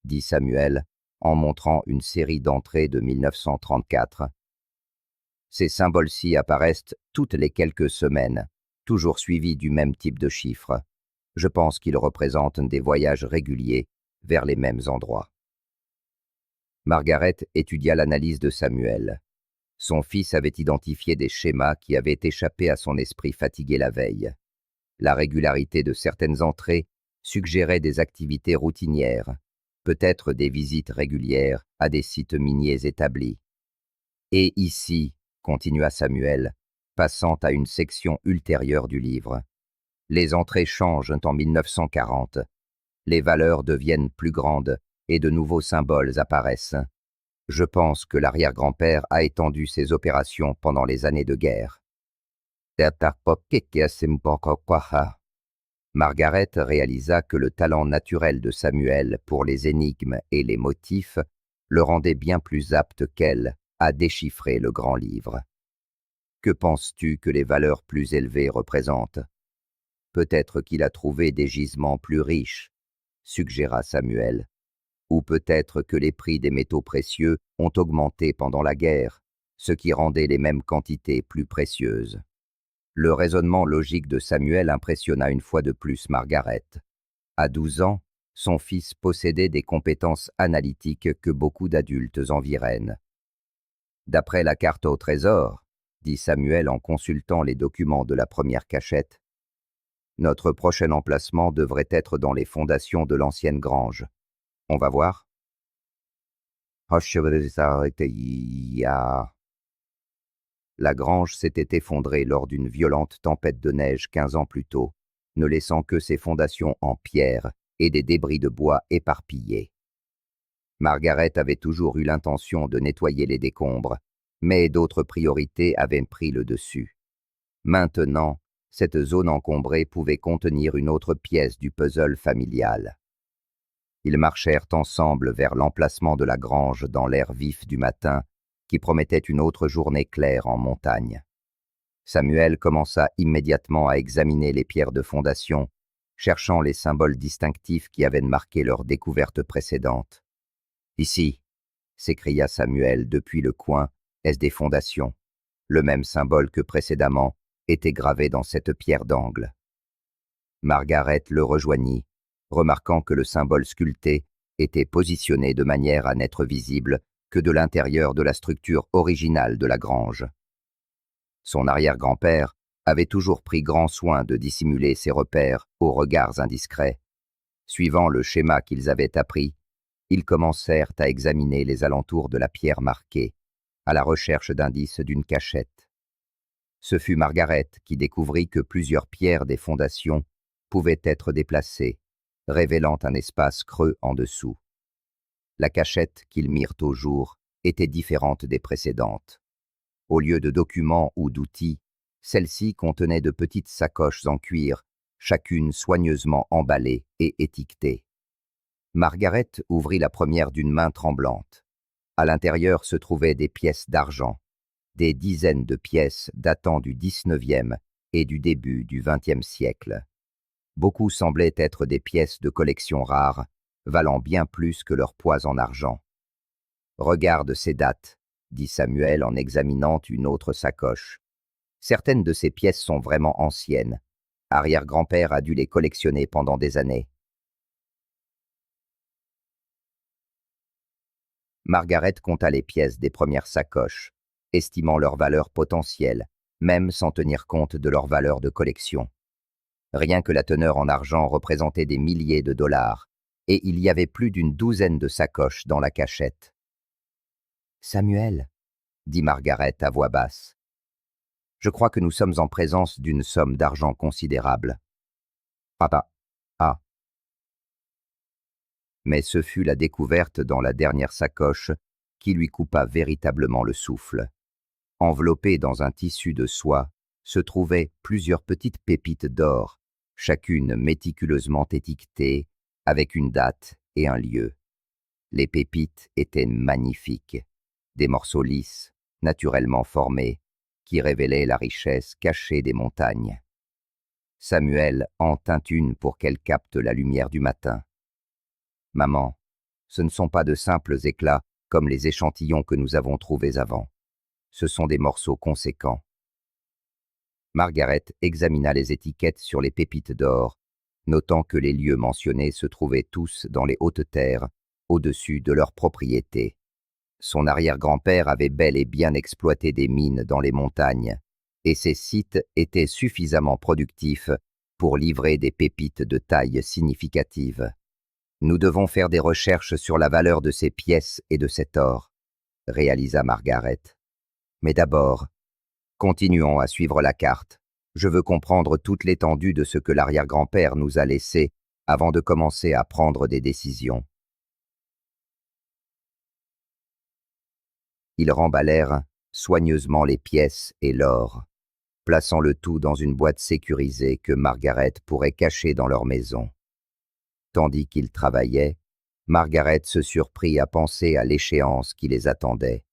dit Samuel en montrant une série d'entrées de 1934. Ces symboles-ci apparaissent toutes les quelques semaines, toujours suivis du même type de chiffres. Je pense qu'ils représentent des voyages réguliers vers les mêmes endroits. Margaret étudia l'analyse de Samuel. Son fils avait identifié des schémas qui avaient échappé à son esprit fatigué la veille. La régularité de certaines entrées suggérait des activités routinières, peut-être des visites régulières à des sites miniers établis. Et ici, continua Samuel, passant à une section ultérieure du livre, les entrées changent en 1940. Les valeurs deviennent plus grandes et de nouveaux symboles apparaissent. Je pense que l'arrière-grand-père a étendu ses opérations pendant les années de guerre. Margaret réalisa que le talent naturel de Samuel pour les énigmes et les motifs le rendait bien plus apte qu'elle à déchiffrer le grand livre. Que penses-tu que les valeurs plus élevées représentent? Peut-être qu'il a trouvé des gisements plus riches, suggéra Samuel. Ou peut-être que les prix des métaux précieux ont augmenté pendant la guerre, ce qui rendait les mêmes quantités plus précieuses. Le raisonnement logique de Samuel impressionna une fois de plus Margaret. À 12 ans, son fils possédait des compétences analytiques que beaucoup d'adultes envieraient. D'après la carte au trésor, dit Samuel en consultant les documents de la première cachette, notre prochain emplacement devrait être dans les fondations de l'ancienne grange. On va voir? La grange s'était effondrée lors d'une violente tempête de neige 15 ans plus tôt, ne laissant que ses fondations en pierre et des débris de bois éparpillés. Margaret avait toujours eu l'intention de nettoyer les décombres, mais d'autres priorités avaient pris le dessus. Maintenant, cette zone encombrée pouvait contenir une autre pièce du puzzle familial. Ils marchèrent ensemble vers l'emplacement de la grange dans l'air vif du matin, qui promettait une autre journée claire en montagne. Samuel commença immédiatement à examiner les pierres de fondation, cherchant les symboles distinctifs qui avaient marqué leur découverte précédente. « Ici !» s'écria Samuel depuis le coin, est-ce des fondations. Le même symbole que précédemment était gravé dans cette pierre d'angle. Margaret le rejoignit, remarquant que le symbole sculpté était positionné de manière à n'être visible que de l'intérieur de la structure originale de la grange. Son arrière-grand-père avait toujours pris grand soin de dissimuler ses repères aux regards indiscrets. Suivant le schéma qu'ils avaient appris, ils commencèrent à examiner les alentours de la pierre marquée, à la recherche d'indices d'une cachette. Ce fut Margaret qui découvrit que plusieurs pierres des fondations pouvaient être déplacées, révélant un espace creux en dessous. La cachette qu'ils mirent au jour était différente des précédentes. Au lieu de documents ou d'outils, celle-ci contenait de petites sacoches en cuir, chacune soigneusement emballée et étiquetée. Margaret ouvrit la première d'une main tremblante. À l'intérieur se trouvaient des pièces d'argent, des dizaines de pièces datant du XIXe et du début du XXe siècle. Beaucoup semblaient être des pièces de collection rares, valant bien plus que leur poids en argent. « Regarde ces dates, » dit Samuel en examinant une autre sacoche. « Certaines de ces pièces sont vraiment anciennes. Arrière-grand-père a dû les collectionner pendant des années. » Margaret compta les pièces des premières sacoches, estimant leur valeur potentielle, même sans tenir compte de leur valeur de collection. Rien que la teneur en argent représentait des milliers de dollars, et il y avait plus d'une douzaine de sacoches dans la cachette. « Samuel, » dit Margaret à voix basse, « je crois que nous sommes en présence d'une somme d'argent considérable. » Papa. Ah. Mais ce fut la découverte dans la dernière sacoche qui lui coupa véritablement le souffle. Enveloppées dans un tissu de soie, se trouvaient plusieurs petites pépites d'or, chacune méticuleusement étiquetée, avec une date et un lieu. Les pépites étaient magnifiques, des morceaux lisses, naturellement formés, qui révélaient la richesse cachée des montagnes. Samuel en tint une pour qu'elle capte la lumière du matin. « Maman, ce ne sont pas de simples éclats comme les échantillons que nous avons trouvés avant. Ce sont des morceaux conséquents. » Margaret examina les étiquettes sur les pépites d'or, notant que les lieux mentionnés se trouvaient tous dans les hautes terres, au-dessus de leurs propriétés. Son arrière-grand-père avait bel et bien exploité des mines dans les montagnes, et ces sites étaient suffisamment productifs pour livrer des pépites de taille significative. « Nous devons faire des recherches sur la valeur de ces pièces et de cet or, » réalisa Margaret. « Mais d'abord, continuons à suivre la carte. Je veux comprendre toute l'étendue de ce que l'arrière-grand-père nous a laissé avant de commencer à prendre des décisions. » Ils remballèrent soigneusement les pièces et l'or, plaçant le tout dans une boîte sécurisée que Margaret pourrait cacher dans leur maison. Tandis qu'ils travaillaient, Margaret se surprit à penser à l'échéance qui les attendait.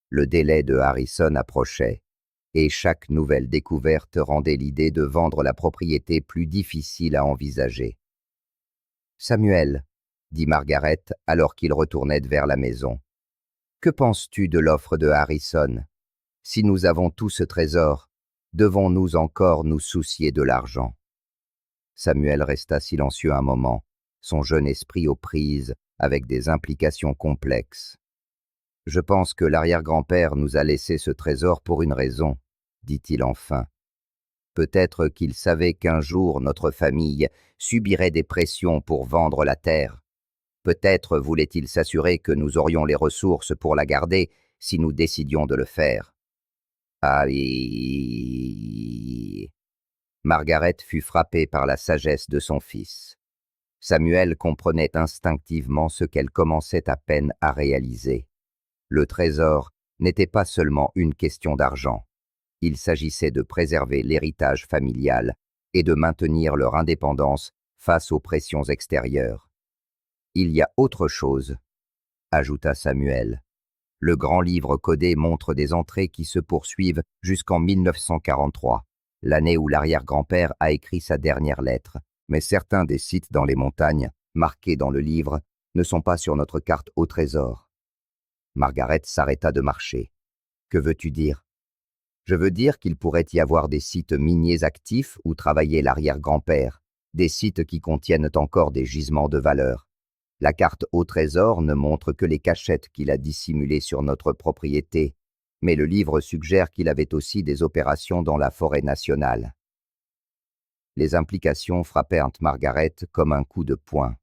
Le délai de Harrison approchait, et chaque nouvelle découverte rendait l'idée de vendre la propriété plus difficile à envisager. « Samuel, » dit Margaret alors qu'ils retournaient vers la maison, « que penses-tu de l'offre de Harrison? Si nous avons tout ce trésor, devons-nous encore nous soucier de l'argent ?» Samuel resta silencieux un moment, son jeune esprit aux prises avec des implications complexes. « Je pense que l'arrière-grand-père nous a laissé ce trésor pour une raison, » dit-il enfin. « Peut-être qu'il savait qu'un jour notre famille subirait des pressions pour vendre la terre. Peut-être voulait-il s'assurer que nous aurions les ressources pour la garder si nous décidions de le faire. » Aïe! Margaret fut frappée par la sagesse de son fils. Samuel comprenait instinctivement ce qu'elle commençait à peine à réaliser. Le trésor n'était pas seulement une question d'argent. Il s'agissait de préserver l'héritage familial et de maintenir leur indépendance face aux pressions extérieures. « Il y a autre chose, » ajouta Samuel. Le grand livre codé montre des entrées qui se poursuivent jusqu'en 1943, l'année où l'arrière-grand-père a écrit sa dernière lettre. Mais certains des sites dans les montagnes, marqués dans le livre, ne sont pas sur notre carte au trésor. Margaret s'arrêta de marcher. « Que veux-tu dire ? » « Je veux dire qu'il pourrait y avoir des sites miniers actifs où travaillait l'arrière-grand-père, des sites qui contiennent encore des gisements de valeur. La carte au trésor ne montre que les cachettes qu'il a dissimulées sur notre propriété, mais le livre suggère qu'il avait aussi des opérations dans la forêt nationale. » Les implications frappèrent Margaret comme un coup de poing.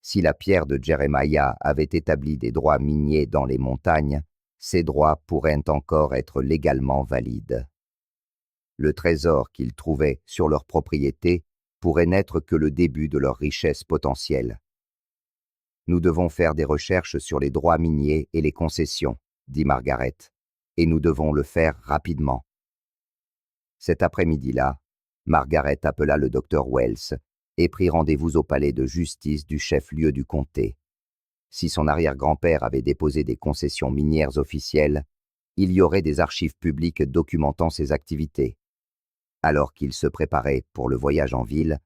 Si la pierre de Jeremiah avait établi des droits miniers dans les montagnes, ces droits pourraient encore être légalement valides. Le trésor qu'ils trouvaient sur leur propriété pourrait n'être que le début de leur richesse potentielle. « Nous devons faire des recherches sur les droits miniers et les concessions, » dit Margaret, « et nous devons le faire rapidement. » Cet après-midi-là, Margaret appela le docteur Wells et prit rendez-vous au palais de justice du chef-lieu du comté. Si son arrière-grand-père avait déposé des concessions minières officielles, il y aurait des archives publiques documentant ses activités. Alors qu'il se préparait pour le voyage en ville,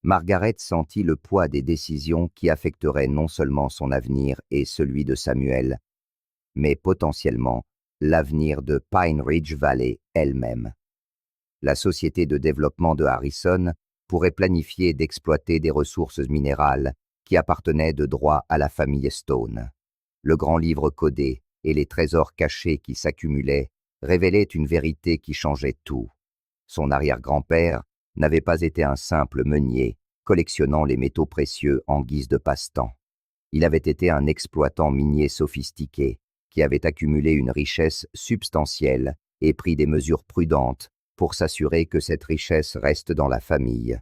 Margaret sentit le poids des décisions qui affecteraient non seulement son avenir et celui de Samuel, mais potentiellement l'avenir de Pine Ridge Valley elle-même. La société de développement de Harrison pourrait planifier d'exploiter des ressources minérales qui appartenaient de droit à la famille Stone. Le grand livre codé et les trésors cachés qui s'accumulaient révélaient une vérité qui changeait tout. Son arrière-grand-père n'avait pas été un simple meunier, collectionnant les métaux précieux en guise de passe-temps. Il avait été un exploitant minier sophistiqué, qui avait accumulé une richesse substantielle et pris des mesures prudentes pour s'assurer que cette richesse reste dans la famille.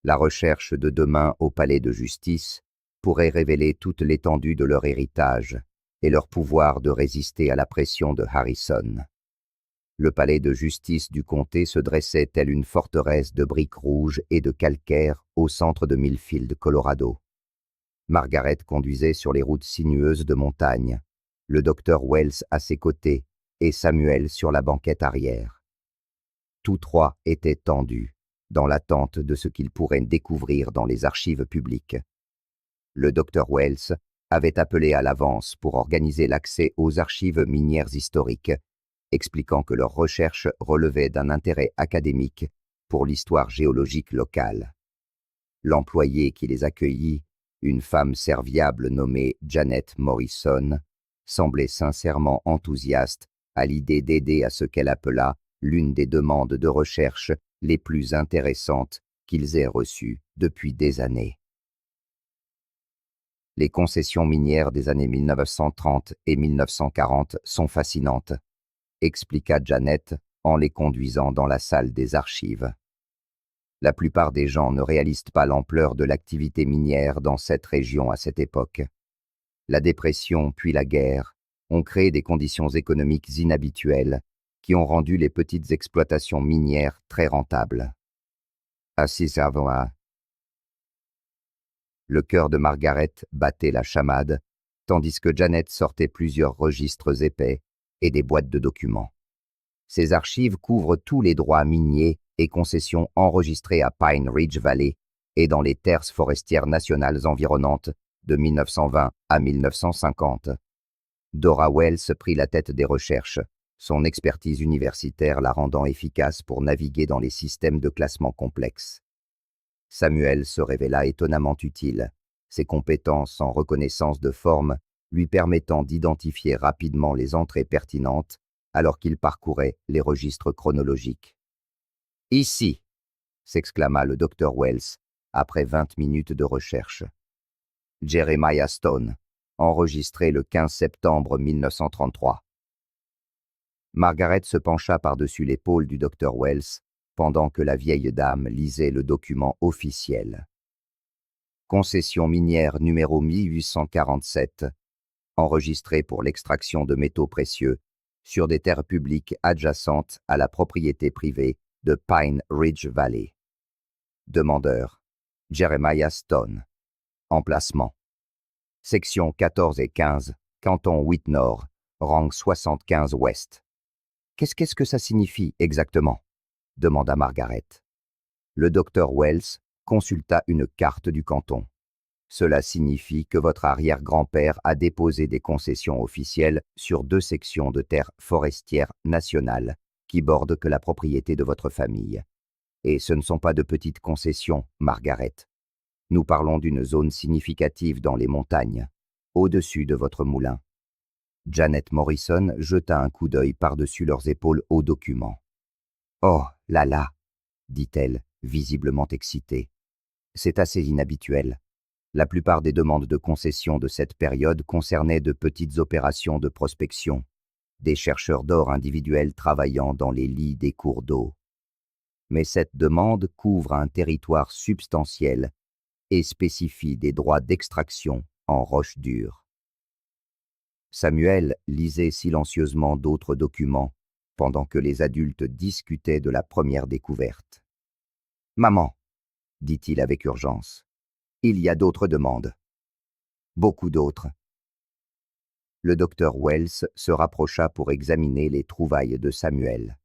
La recherche de demain au palais de justice pourrait révéler toute l'étendue de leur héritage et leur pouvoir de résister à la pression de Harrison. Le palais de justice du comté se dressait telle une forteresse de briques rouges et de calcaire au centre de Millfield, Colorado. Margaret conduisait sur les routes sinueuses de montagne, le docteur Wells à ses côtés et Samuel sur la banquette arrière. Tous trois étaient tendus, dans l'attente de ce qu'ils pourraient découvrir dans les archives publiques. Le docteur Wells avait appelé à l'avance pour organiser l'accès aux archives minières historiques, expliquant que leurs recherches relevaient d'un intérêt académique pour l'histoire géologique locale. L'employée qui les accueillit, une femme serviable nommée Janet Morrison, semblait sincèrement enthousiaste à l'idée d'aider à ce qu'elle appela l'une des demandes de recherche les plus intéressantes qu'ils aient reçues depuis des années. Les concessions minières des années 1930 et 1940 sont fascinantes, expliqua Janet en les conduisant dans la salle des archives. La plupart des gens ne réalisent pas l'ampleur de l'activité minière dans cette région à cette époque. La dépression puis la guerre ont créé des conditions économiques inhabituelles qui ont rendu les petites exploitations minières très rentables. Assis avant le cœur de Margaret battait la chamade, tandis que Janet sortait plusieurs registres épais et des boîtes de documents. Ces archives couvrent tous les droits miniers et concessions enregistrés à Pine Ridge Valley et dans les terres forestières nationales environnantes de 1920 à 1950. Dora Wells prit la tête des recherches, son expertise universitaire la rendant efficace pour naviguer dans les systèmes de classement complexes. Samuel se révéla étonnamment utile, ses compétences en reconnaissance de forme lui permettant d'identifier rapidement les entrées pertinentes alors qu'il parcourait les registres chronologiques. « Ici !» s'exclama le docteur Wells, après 20 minutes de recherche. Jeremiah Stone, enregistré le 15 septembre 1933. Margaret se pencha par-dessus l'épaule du docteur Wells, pendant que la vieille dame lisait le document officiel. Concession minière numéro 1847, enregistrée pour l'extraction de métaux précieux sur des terres publiques adjacentes à la propriété privée de Pine Ridge Valley. Demandeur, Jeremiah Stone. Emplacement. Section 14 et 15, canton Whitnor, rang 75 ouest. Qu'est-ce que ça signifie exactement ? Demanda Margaret. Le docteur Wells consulta une carte du canton. Cela signifie que votre arrière-grand-père a déposé des concessions officielles sur 2 sections de terres forestières nationales qui bordent que la propriété de votre famille. Et ce ne sont pas de petites concessions, Margaret. Nous parlons d'une zone significative dans les montagnes, au-dessus de votre moulin. Janet Morrison jeta un coup d'œil par-dessus leurs épaules aux documents. « Oh, là !» dit-elle, visiblement excitée. « C'est assez inhabituel. La plupart des demandes de concession de cette période concernaient de petites opérations de prospection, des chercheurs d'or individuels travaillant dans les lits des cours d'eau. Mais cette demande couvre un territoire substantiel et spécifie des droits d'extraction en roche dure. » Samuel lisait silencieusement d'autres documents pendant que les adultes discutaient de la première découverte. « Maman, » dit-il avec urgence, « il y a d'autres demandes. Beaucoup d'autres. » Le docteur Wells se rapprocha pour examiner les trouvailles de Samuel.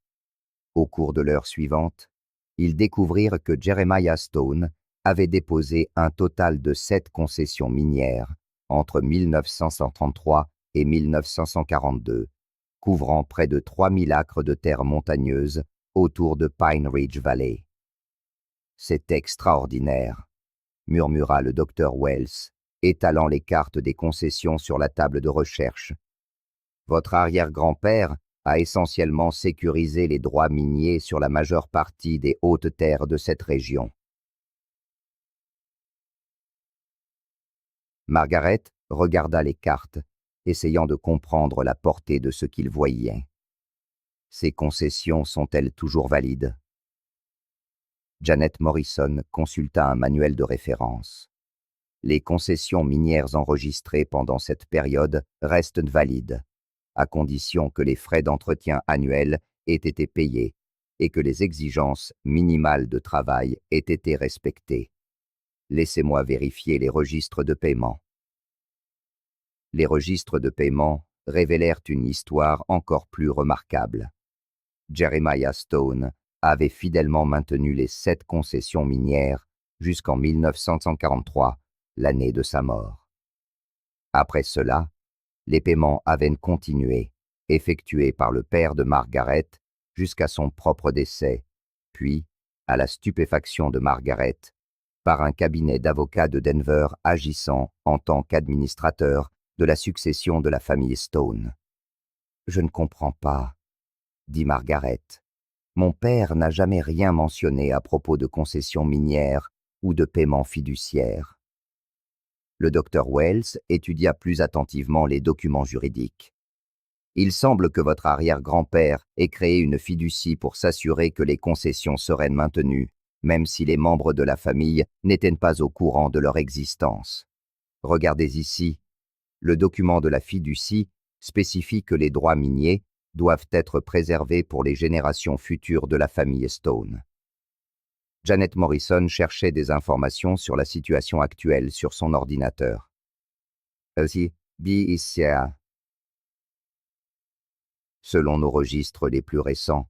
Au cours de l'heure suivante, ils découvrirent que Jeremiah Stone avait déposé un total de 7 concessions minières entre 1933 et 1942, couvrant près de 3000 acres de terres montagneuses autour de Pine Ridge Valley. « C'est extraordinaire », murmura le docteur Wells, étalant les cartes des concessions sur la table de recherche. « Votre arrière-grand-père a essentiellement sécurisé les droits miniers sur la majeure partie des hautes terres de cette région. » Margaret regarda les cartes, essayant de comprendre la portée de ce qu'il voyait. Ces concessions sont-elles toujours valides? Janet Morrison consulta un manuel de référence. Les concessions minières enregistrées pendant cette période restent valides, à condition que les frais d'entretien annuels aient été payés et que les exigences minimales de travail aient été respectées. Laissez-moi vérifier les registres de paiement. Les registres de paiement révélèrent une histoire encore plus remarquable. Jeremiah Stone avait fidèlement maintenu les 7 concessions minières jusqu'en 1943, l'année de sa mort. Après cela, les paiements avaient continué, effectués par le père de Margaret jusqu'à son propre décès, puis, à la stupéfaction de Margaret, par un cabinet d'avocats de Denver agissant en tant qu'administrateur de la succession de la famille Stone. « Je ne comprends pas, » dit Margaret. « Mon père n'a jamais rien mentionné à propos de concessions minières ou de paiements fiduciaires. » Le docteur Wells étudia plus attentivement les documents juridiques. « Il semble que votre arrière-grand-père ait créé une fiducie pour s'assurer que les concessions seraient maintenues, même si les membres de la famille n'étaient pas au courant de leur existence. Regardez ici. Le document de la fiducie spécifie que les droits miniers doivent être préservés pour les générations futures de la famille Stone. Janet Morrison cherchait des informations sur la situation actuelle sur son ordinateur. Selon nos registres les plus récents,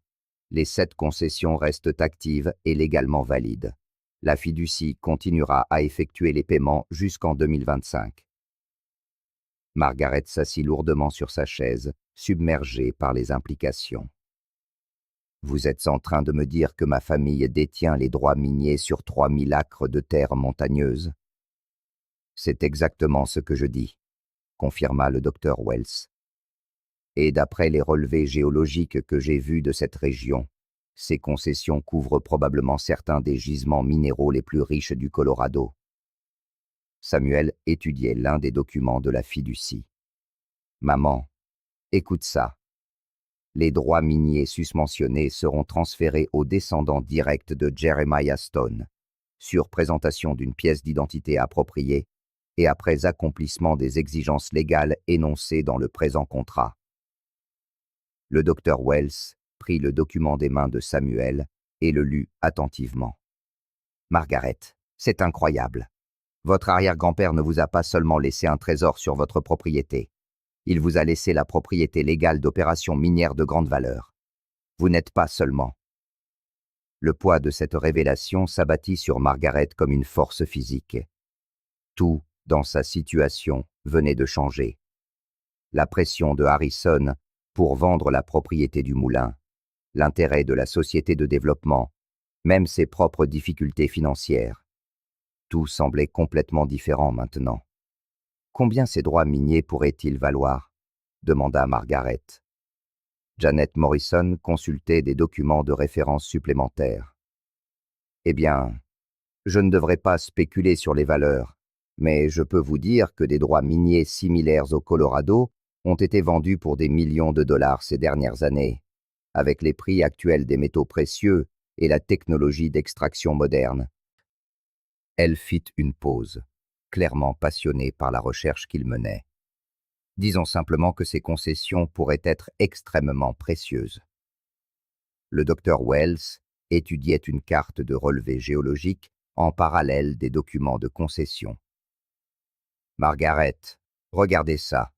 les 7 concessions restent actives et légalement valides. La fiducie continuera à effectuer les paiements jusqu'en 2025. Margaret s'assit lourdement sur sa chaise, submergée par les implications. Vous êtes en train de me dire que ma famille détient les droits miniers sur 3000 acres de terre montagneuse? C'est exactement ce que je dis, confirma le docteur Wells. Et d'après les relevés géologiques que j'ai vus de cette région, ces concessions couvrent probablement certains des gisements minéraux les plus riches du Colorado. Samuel étudiait l'un des documents de la fiducie. Maman, écoute ça. Les droits miniers susmentionnés seront transférés aux descendants directs de Jeremiah Stone, sur présentation d'une pièce d'identité appropriée et après accomplissement des exigences légales énoncées dans le présent contrat. Le docteur Wells prit le document des mains de Samuel et le lut attentivement. Margaret, c'est incroyable. Votre arrière-grand-père ne vous a pas seulement laissé un trésor sur votre propriété. Il vous a laissé la propriété légale d'opérations minières de grande valeur. Vous n'êtes pas seulement. Le poids de cette révélation s'abattit sur Margaret comme une force physique. Tout, dans sa situation, venait de changer. La pression de Harrison pour vendre la propriété du moulin, l'intérêt de la société de développement, même ses propres difficultés financières. Tout semblait complètement différent maintenant. Combien ces droits miniers pourraient-ils valoir? Demanda Margaret. Janet Morrison consultait des documents de référence supplémentaires. Eh bien, je ne devrais pas spéculer sur les valeurs, mais je peux vous dire que des droits miniers similaires au Colorado ont été vendus pour des millions de dollars ces dernières années, avec les prix actuels des métaux précieux et la technologie d'extraction moderne. Elle fit une pause, clairement passionnée par la recherche qu'il menait. Disons simplement que ces concessions pourraient être extrêmement précieuses. Le docteur Wells étudiait une carte de relevé géologique en parallèle des documents de concession. Margaret, regardez ça.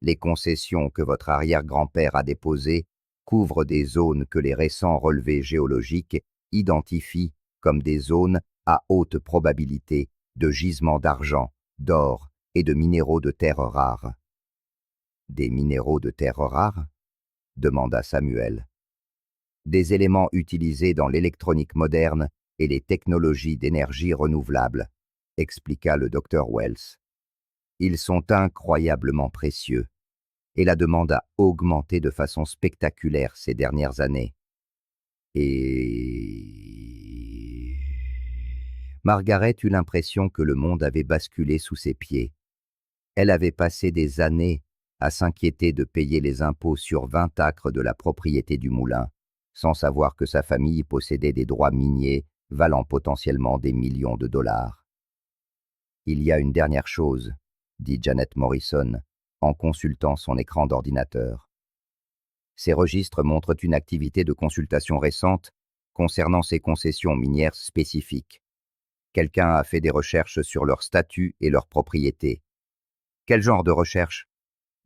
Les concessions que votre arrière-grand-père a déposées couvrent des zones que les récents relevés géologiques identifient comme des zones à haute probabilité de gisements d'argent, d'or et de minéraux de terres rares. Des minéraux de terres rares? Demanda Samuel. Des éléments utilisés dans l'électronique moderne et les technologies d'énergie renouvelable, expliqua le docteur Wells. Ils sont incroyablement précieux, et la demande a augmenté de façon spectaculaire ces dernières années. Et Margaret eut l'impression que le monde avait basculé sous ses pieds. Elle avait passé des années à s'inquiéter de payer les impôts sur 20 acres de la propriété du moulin, sans savoir que sa famille possédait des droits miniers valant potentiellement des millions de dollars. Il y a une dernière chose, dit Janet Morrison, en consultant son écran d'ordinateur. Ces registres montrent une activité de consultation récente concernant ces concessions minières spécifiques. Quelqu'un a fait des recherches sur leur statut et leurs propriétés. Quel genre de recherche?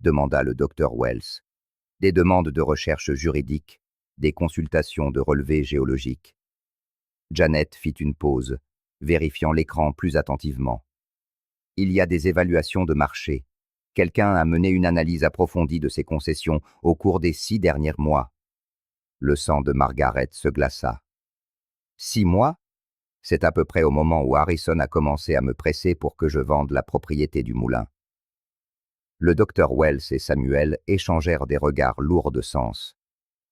Demanda le docteur Wells. Des demandes de recherche juridique, des consultations de relevés géologiques. Janet fit une pause, vérifiant l'écran plus attentivement. Il y a des évaluations de marché. Quelqu'un a mené une analyse approfondie de ces concessions au cours des 6 derniers mois. Le sang de Margaret se glaça. 6 mois? C'est à peu près au moment où Harrison a commencé à me presser pour que je vende la propriété du moulin. Le docteur Wells et Samuel échangèrent des regards lourds de sens.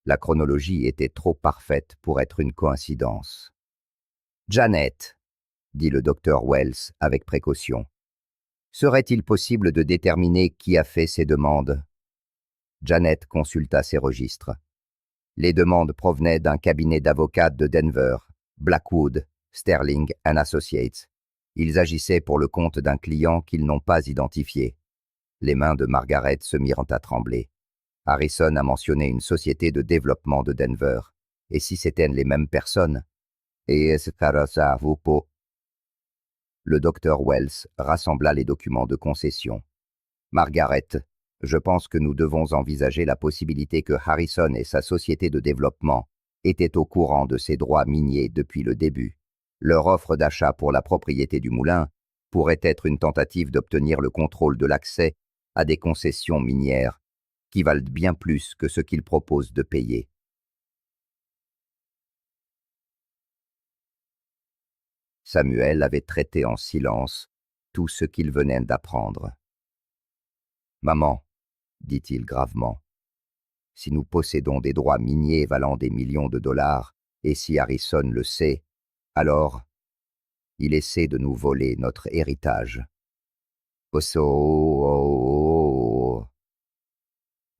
La chronologie était trop parfaite pour être une coïncidence. « Janet, » dit le docteur Wells avec précaution, « serait-il possible de déterminer qui a fait ces demandes ?» Janet consulta ses registres. Les demandes provenaient d'un cabinet d'avocats de Denver, Blackwood, Sterling & Associates. Ils agissaient pour le compte d'un client qu'ils n'ont pas identifié. Les mains de Margaret se mirent à trembler. Harrison a mentionné une société de développement de Denver. Et si c'étaient les mêmes personnes? Et est-ce que ça vaut pas? Le docteur Wells rassembla les documents de concession. Margaret, je pense que nous devons envisager la possibilité que Harrison et sa société de développement étaient au courant de ces droits miniers depuis le début. Leur offre d'achat pour la propriété du moulin pourrait être une tentative d'obtenir le contrôle de l'accès à des concessions minières qui valent bien plus que ce qu'ils proposent de payer. Samuel avait traité en silence tout ce qu'il venait d'apprendre. « Maman, dit-il gravement, si nous possédons des droits miniers valant des millions de dollars, et si Harrison le sait, alors il essaie de nous voler notre héritage. »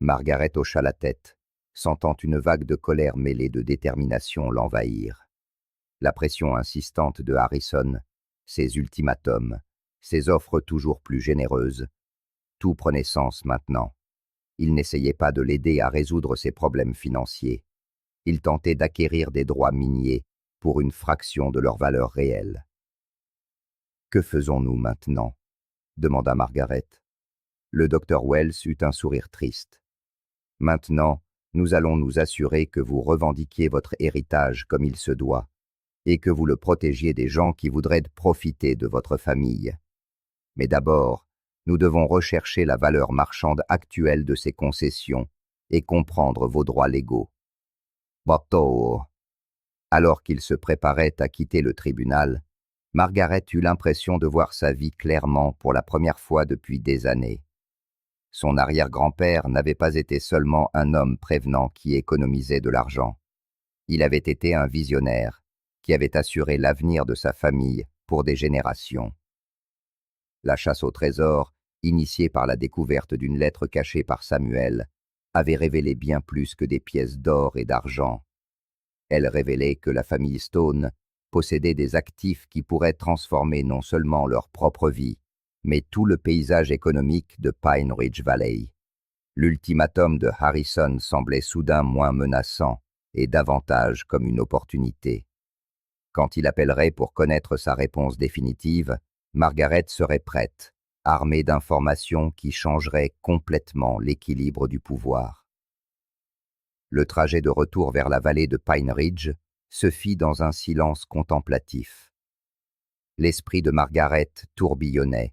Margaret hocha la tête, sentant une vague de colère mêlée de détermination l'envahir. La pression insistante de Harrison, ses ultimatums, ses offres toujours plus généreuses, tout prenait sens maintenant. Il n'essayait pas de l'aider à résoudre ses problèmes financiers. Il tentait d'acquérir des droits miniers pour une fraction de leur valeur réelle. « Que faisons-nous maintenant ?» demanda Margaret. Le docteur Wells eut un sourire triste. « Maintenant, nous allons nous assurer que vous revendiquiez votre héritage comme il se doit, et que vous le protégiez des gens qui voudraient profiter de votre famille. Mais d'abord, nous devons rechercher la valeur marchande actuelle de ces concessions et comprendre vos droits légaux. » Bateau. Alors qu'il se préparait à quitter le tribunal, Margaret eut l'impression de voir sa vie clairement pour la première fois depuis des années. Son arrière-grand-père n'avait pas été seulement un homme prévenant qui économisait de l'argent. Il avait été un visionnaire qui avait assuré l'avenir de sa famille pour des générations. La chasse au trésor, initiée par la découverte d'une lettre cachée par Samuel, avait révélé bien plus que des pièces d'or et d'argent. Elle révélait que la famille Stone possédait des actifs qui pourraient transformer non seulement leur propre vie, mais tout le paysage économique de Pine Ridge Valley. L'ultimatum de Harrison semblait soudain moins menaçant et davantage comme une opportunité. Quand il appellerait pour connaître sa réponse définitive, Margaret serait prête, armée d'informations qui changeraient complètement l'équilibre du pouvoir. Le trajet de retour vers la vallée de Pine Ridge se fit dans un silence contemplatif. L'esprit de Margaret tourbillonnait,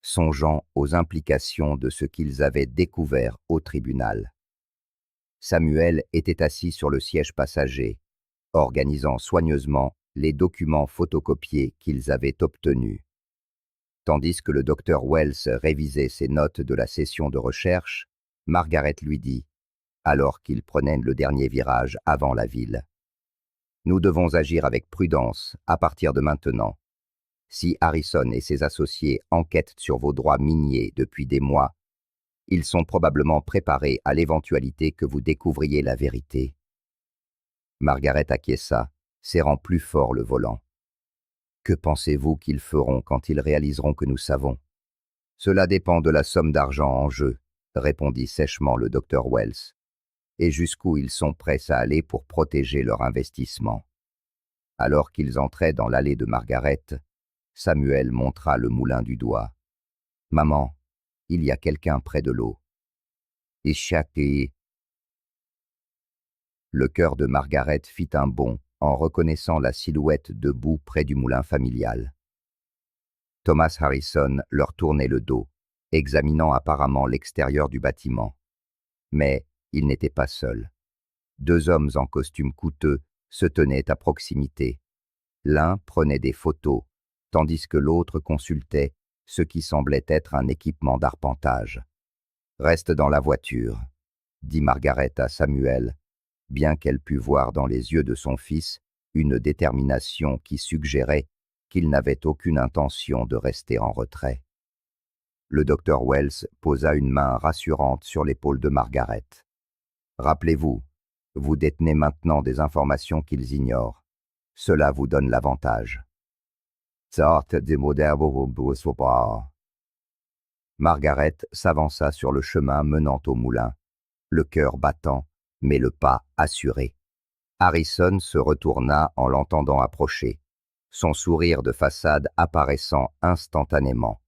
songeant aux implications de ce qu'ils avaient découvert au tribunal. Samuel était assis sur le siège passager, organisant soigneusement les documents photocopiés qu'ils avaient obtenus. Tandis que le docteur Wells révisait ses notes de la session de recherche, Margaret lui dit, alors qu'ils prenaient le dernier virage avant la ville: « Nous devons agir avec prudence à partir de maintenant. Si Harrison et ses associés enquêtent sur vos droits miniers depuis des mois, ils sont probablement préparés à l'éventualité que vous découvriez la vérité. » Margaret acquiesça, serrant plus fort le volant. « Que pensez-vous qu'ils feront quand ils réaliseront que nous savons? » « Cela dépend de la somme d'argent en jeu, » répondit sèchement le docteur Wells. « Et jusqu'où ils sont prêts à aller pour protéger leur investissement. » Alors qu'ils entraient dans l'allée de Margaret, Samuel montra le moulin du doigt. « Maman, il y a quelqu'un près de l'eau. » Le cœur de Margaret fit un bond en reconnaissant la silhouette debout près du moulin familial. Thomas Harrison leur tournait le dos, examinant apparemment l'extérieur du bâtiment. Mais il n'était pas seul. Deux hommes en costume coûteux se tenaient à proximité. L'un prenait des photos, tandis que l'autre consultait ce qui semblait être un équipement d'arpentage. « Reste dans la voiture, » dit Margaret à Samuel, bien qu'elle pût voir dans les yeux de son fils une détermination qui suggérait qu'il n'avait aucune intention de rester en retrait. Le docteur Wells posa une main rassurante sur l'épaule de Margaret. « Rappelez-vous, vous détenez maintenant des informations qu'ils ignorent. Cela vous donne l'avantage. » Margaret s'avança sur le chemin menant au moulin, le cœur battant, mais le pas assuré. Harrison se retourna en l'entendant approcher, son sourire de façade apparaissant instantanément,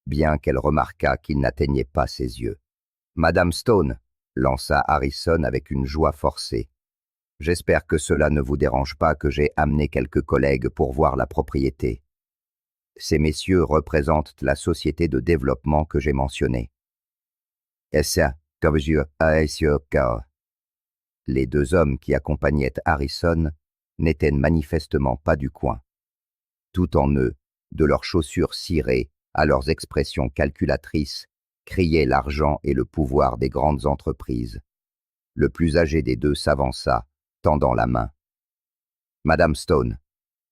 bien qu'elle remarquât qu'il n'atteignait pas ses yeux. « Madame Stone !» lança Harrison avec une joie forcée. « J'espère que cela ne vous dérange pas que j'ai amené quelques collègues pour voir la propriété. Ces messieurs représentent la société de développement que j'ai mentionnée. » Les deux hommes qui accompagnaient Harrison n'étaient manifestement pas du coin. Tout en eux, de leurs chaussures cirées à leurs expressions calculatrices, criait l'argent et le pouvoir des grandes entreprises. Le plus âgé des deux s'avança, tendant la main. « Madame Stone,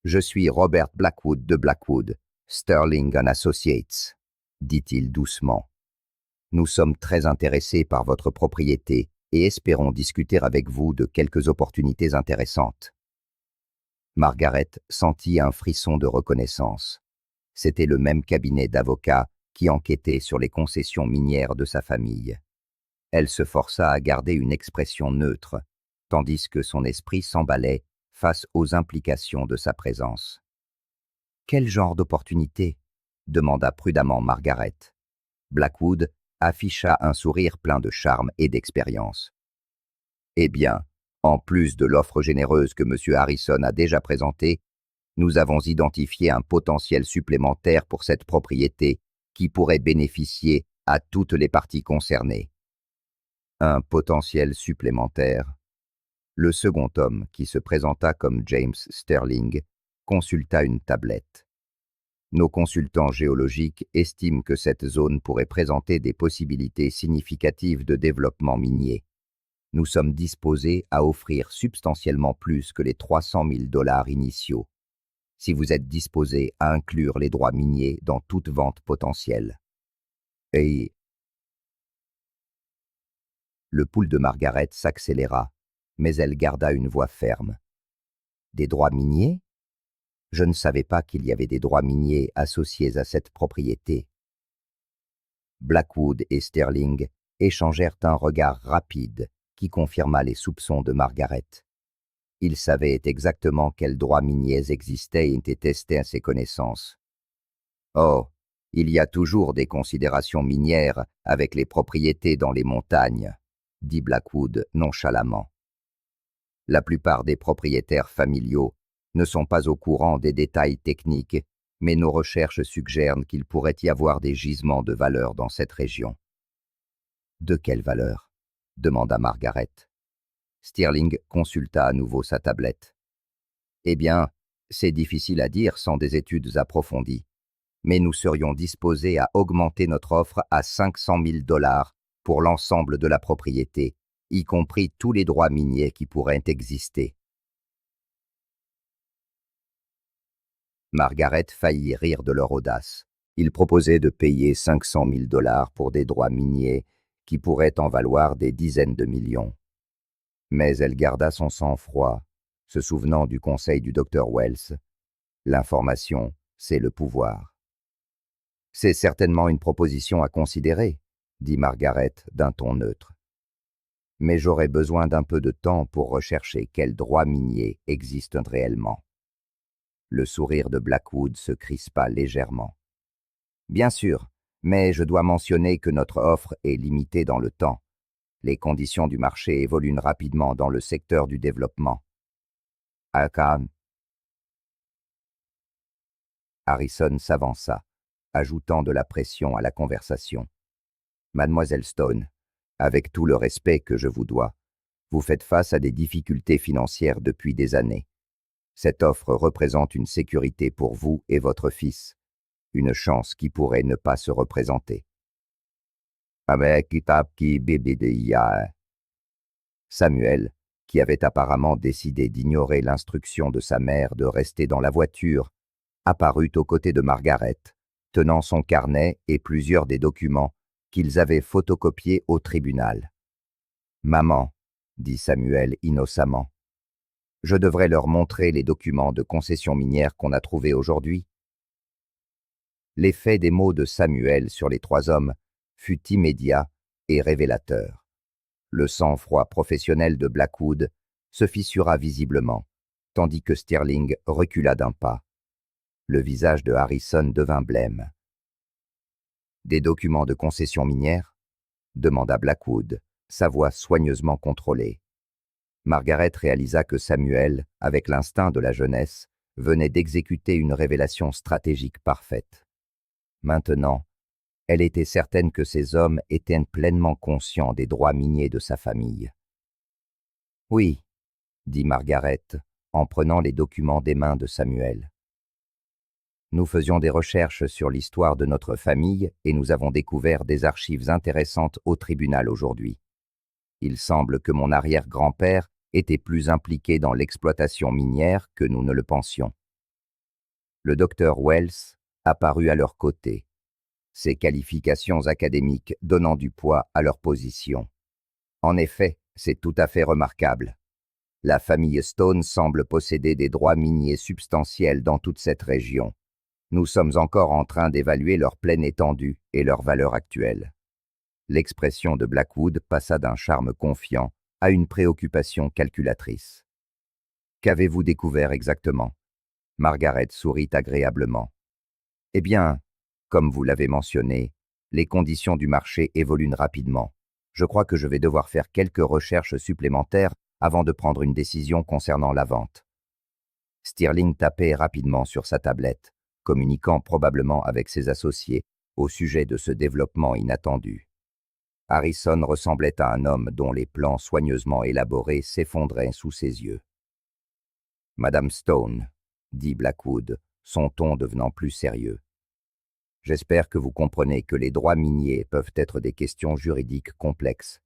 je suis Robert Blackwood de Blackwood, Sterling & Associates, » dit-il doucement. « Nous sommes très intéressés par votre propriété et espérons discuter avec vous de quelques opportunités intéressantes. » Margaret sentit un frisson de reconnaissance. C'était le même cabinet d'avocats qui enquêtait sur les concessions minières de sa famille. Elle se força à garder une expression neutre, tandis que son esprit s'emballait face aux implications de sa présence. « Quel genre d'opportunité ?» demanda prudemment Margaret. Blackwood afficha un sourire plein de charme et d'expérience. « Eh bien, en plus de l'offre généreuse que M. Harrison a déjà présentée, nous avons identifié un potentiel supplémentaire pour cette propriété qui pourrait bénéficier à toutes les parties concernées. » Un potentiel supplémentaire. Le second homme, qui se présenta comme James Sterling, consulta une tablette. Nos consultants géologiques estiment que cette zone pourrait présenter des possibilités significatives de développement minier. Nous sommes disposés à offrir substantiellement plus que les 300 000 $ initiaux, si vous êtes disposé à inclure les droits miniers dans toute vente potentielle. Et le pouls de Margaret s'accéléra, mais elle garda une voix ferme. Des droits miniers ? Je ne savais pas qu'il y avait des droits miniers associés à cette propriété. Blackwood et Sterling échangèrent un regard rapide qui confirma les soupçons de Margaret. Ils savaient exactement quels droits miniers existaient et étaient testés à ses connaissances. Oh, il y a toujours des considérations minières avec les propriétés dans les montagnes, dit Blackwood nonchalamment. La plupart des propriétaires familiaux ne sont pas au courant des détails techniques, mais nos recherches suggèrent qu'il pourrait y avoir des gisements de valeur dans cette région. « De quelle valeur ?» demanda Margaret. Sterling consulta à nouveau sa tablette. « Eh bien, c'est difficile à dire sans des études approfondies, mais nous serions disposés à augmenter notre offre à 500 000 $ pour l'ensemble de la propriété, y compris tous les droits miniers qui pourraient exister. » Margaret faillit rire de leur audace. Ils proposaient de payer 500 000 $ pour des droits miniers qui pourraient en valoir des dizaines de millions. Mais elle garda son sang-froid, se souvenant du conseil du docteur Wells. L'information, c'est le pouvoir. « C'est certainement une proposition à considérer, » dit Margaret d'un ton neutre. « Mais j'aurais besoin d'un peu de temps pour rechercher quels droits miniers existent réellement. » Le sourire de Blackwood se crispa légèrement. « Bien sûr, mais je dois mentionner que notre offre est limitée dans le temps. Les conditions du marché évoluent rapidement dans le secteur du développement. » Harrison s'avança, ajoutant de la pression à la conversation. « Mademoiselle Stone, avec tout le respect que je vous dois, vous faites face à des difficultés financières depuis des années. Cette offre représente une sécurité pour vous et votre fils, une chance qui pourrait ne pas se représenter. » Samuel, qui avait apparemment décidé d'ignorer l'instruction de sa mère de rester dans la voiture, apparut aux côtés de Margaret, tenant son carnet et plusieurs des documents qu'ils avaient photocopiés au tribunal. « Maman, » dit Samuel innocemment, « je devrais leur montrer les documents de concession minière qu'on a trouvés aujourd'hui. » L'effet des mots de Samuel sur les trois hommes fut immédiat et révélateur. Le sang-froid professionnel de Blackwood se fissura visiblement, tandis que Stirling recula d'un pas. Le visage de Harrison devint blême. « Des documents de concession minière ?» demanda Blackwood, sa voix soigneusement contrôlée. Margaret réalisa que Samuel, avec l'instinct de la jeunesse, venait d'exécuter une révélation stratégique parfaite. Maintenant, elle était certaine que ces hommes étaient pleinement conscients des droits miniers de sa famille. « Oui, » dit Margaret, en prenant les documents des mains de Samuel. « Nous faisions des recherches sur l'histoire de notre famille et nous avons découvert des archives intéressantes au tribunal aujourd'hui. Il semble que mon arrière-grand-père était plus impliqué dans l'exploitation minière que nous ne le pensions. » Le docteur Wells apparut à leur côté, ses qualifications académiques donnant du poids à leur position. « En effet, c'est tout à fait remarquable. La famille Stone semble posséder des droits miniers substantiels dans toute cette région. Nous sommes encore en train d'évaluer leur pleine étendue et leur valeur actuelle. » L'expression de Blackwood passa d'un charme confiant à une préoccupation calculatrice. « Qu'avez-vous découvert exactement ?» Margaret sourit agréablement. « Eh bien, comme vous l'avez mentionné, les conditions du marché évoluent rapidement. Je crois que je vais devoir faire quelques recherches supplémentaires avant de prendre une décision concernant la vente. » Stirling tapait rapidement sur sa tablette, communiquant probablement avec ses associés au sujet de ce développement inattendu. Harrison ressemblait à un homme dont les plans soigneusement élaborés s'effondraient sous ses yeux. « Madame Stone, » dit Blackwood, son ton devenant plus sérieux. « J'espère que vous comprenez que les droits miniers peuvent être des questions juridiques complexes.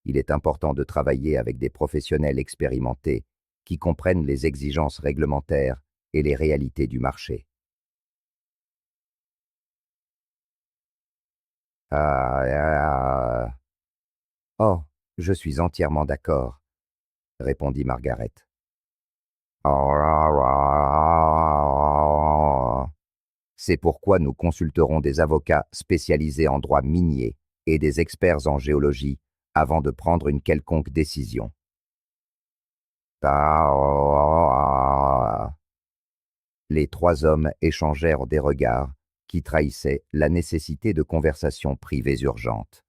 Il est important de travailler avec des professionnels expérimentés qui comprennent les exigences réglementaires et les réalités du marché. » Oh, je suis entièrement d'accord, répondit Margaret. C'est pourquoi nous consulterons des avocats spécialisés en droit minier et des experts en géologie avant de prendre une quelconque décision. Les trois hommes échangèrent des regards qui trahissaient la nécessité de conversations privées urgentes.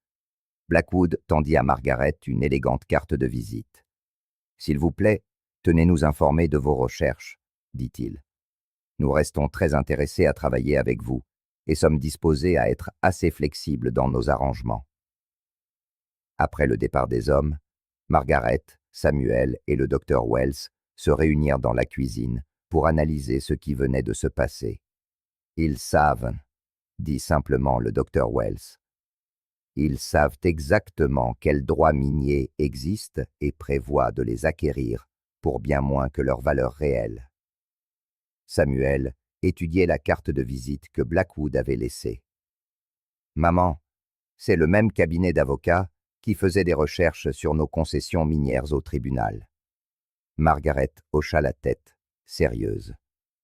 Blackwood tendit à Margaret une élégante carte de visite. « S'il vous plaît, tenez-nous informés de vos recherches, » dit-il. « Nous restons très intéressés à travailler avec vous et sommes disposés à être assez flexibles dans nos arrangements. » Après le départ des hommes, Margaret, Samuel et le docteur Wells se réunirent dans la cuisine pour analyser ce qui venait de se passer. « Ils savent, » dit simplement le docteur Wells. « Ils savent exactement quels droits miniers existent et prévoient de les acquérir pour bien moins que leur valeur réelle. » Samuel étudiait la carte de visite que Blackwood avait laissée. « Maman, c'est le même cabinet d'avocats qui faisait des recherches sur nos concessions minières au tribunal. » Margaret hocha la tête, sérieuse.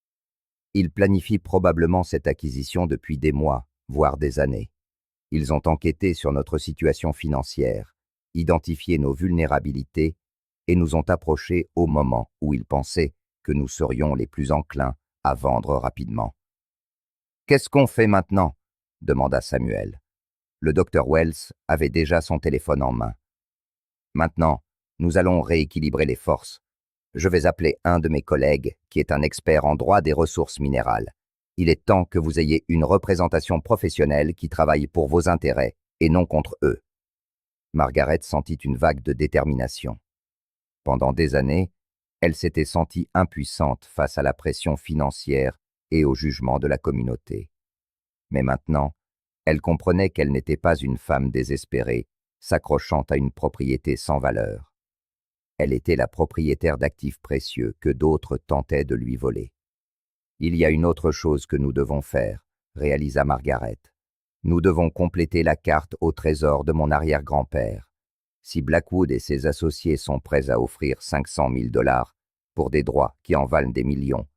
« Ils planifient probablement cette acquisition depuis des mois, voire des années. Ils ont enquêté sur notre situation financière, identifié nos vulnérabilités et nous ont approchés au moment où ils pensaient que nous serions les plus enclins à vendre rapidement. »« Qu'est-ce qu'on fait maintenant ?» demanda Samuel. Le docteur Wells avait déjà son téléphone en main. « Maintenant, nous allons rééquilibrer les forces. Je vais appeler un de mes collègues qui est un expert en droit des ressources minérales. Il est temps que vous ayez une représentation professionnelle qui travaille pour vos intérêts et non contre eux. » Margaret sentit une vague de détermination. Pendant des années, elle s'était sentie impuissante face à la pression financière et au jugement de la communauté. Mais maintenant, elle comprenait qu'elle n'était pas une femme désespérée, s'accrochant à une propriété sans valeur. Elle était la propriétaire d'actifs précieux que d'autres tentaient de lui voler. « Il y a une autre chose que nous devons faire, » réalisa Margaret. « Nous devons compléter la carte au trésor de mon arrière-grand-père. Si Blackwood et ses associés sont prêts à offrir 500 000 $ pour des droits qui en valent des millions,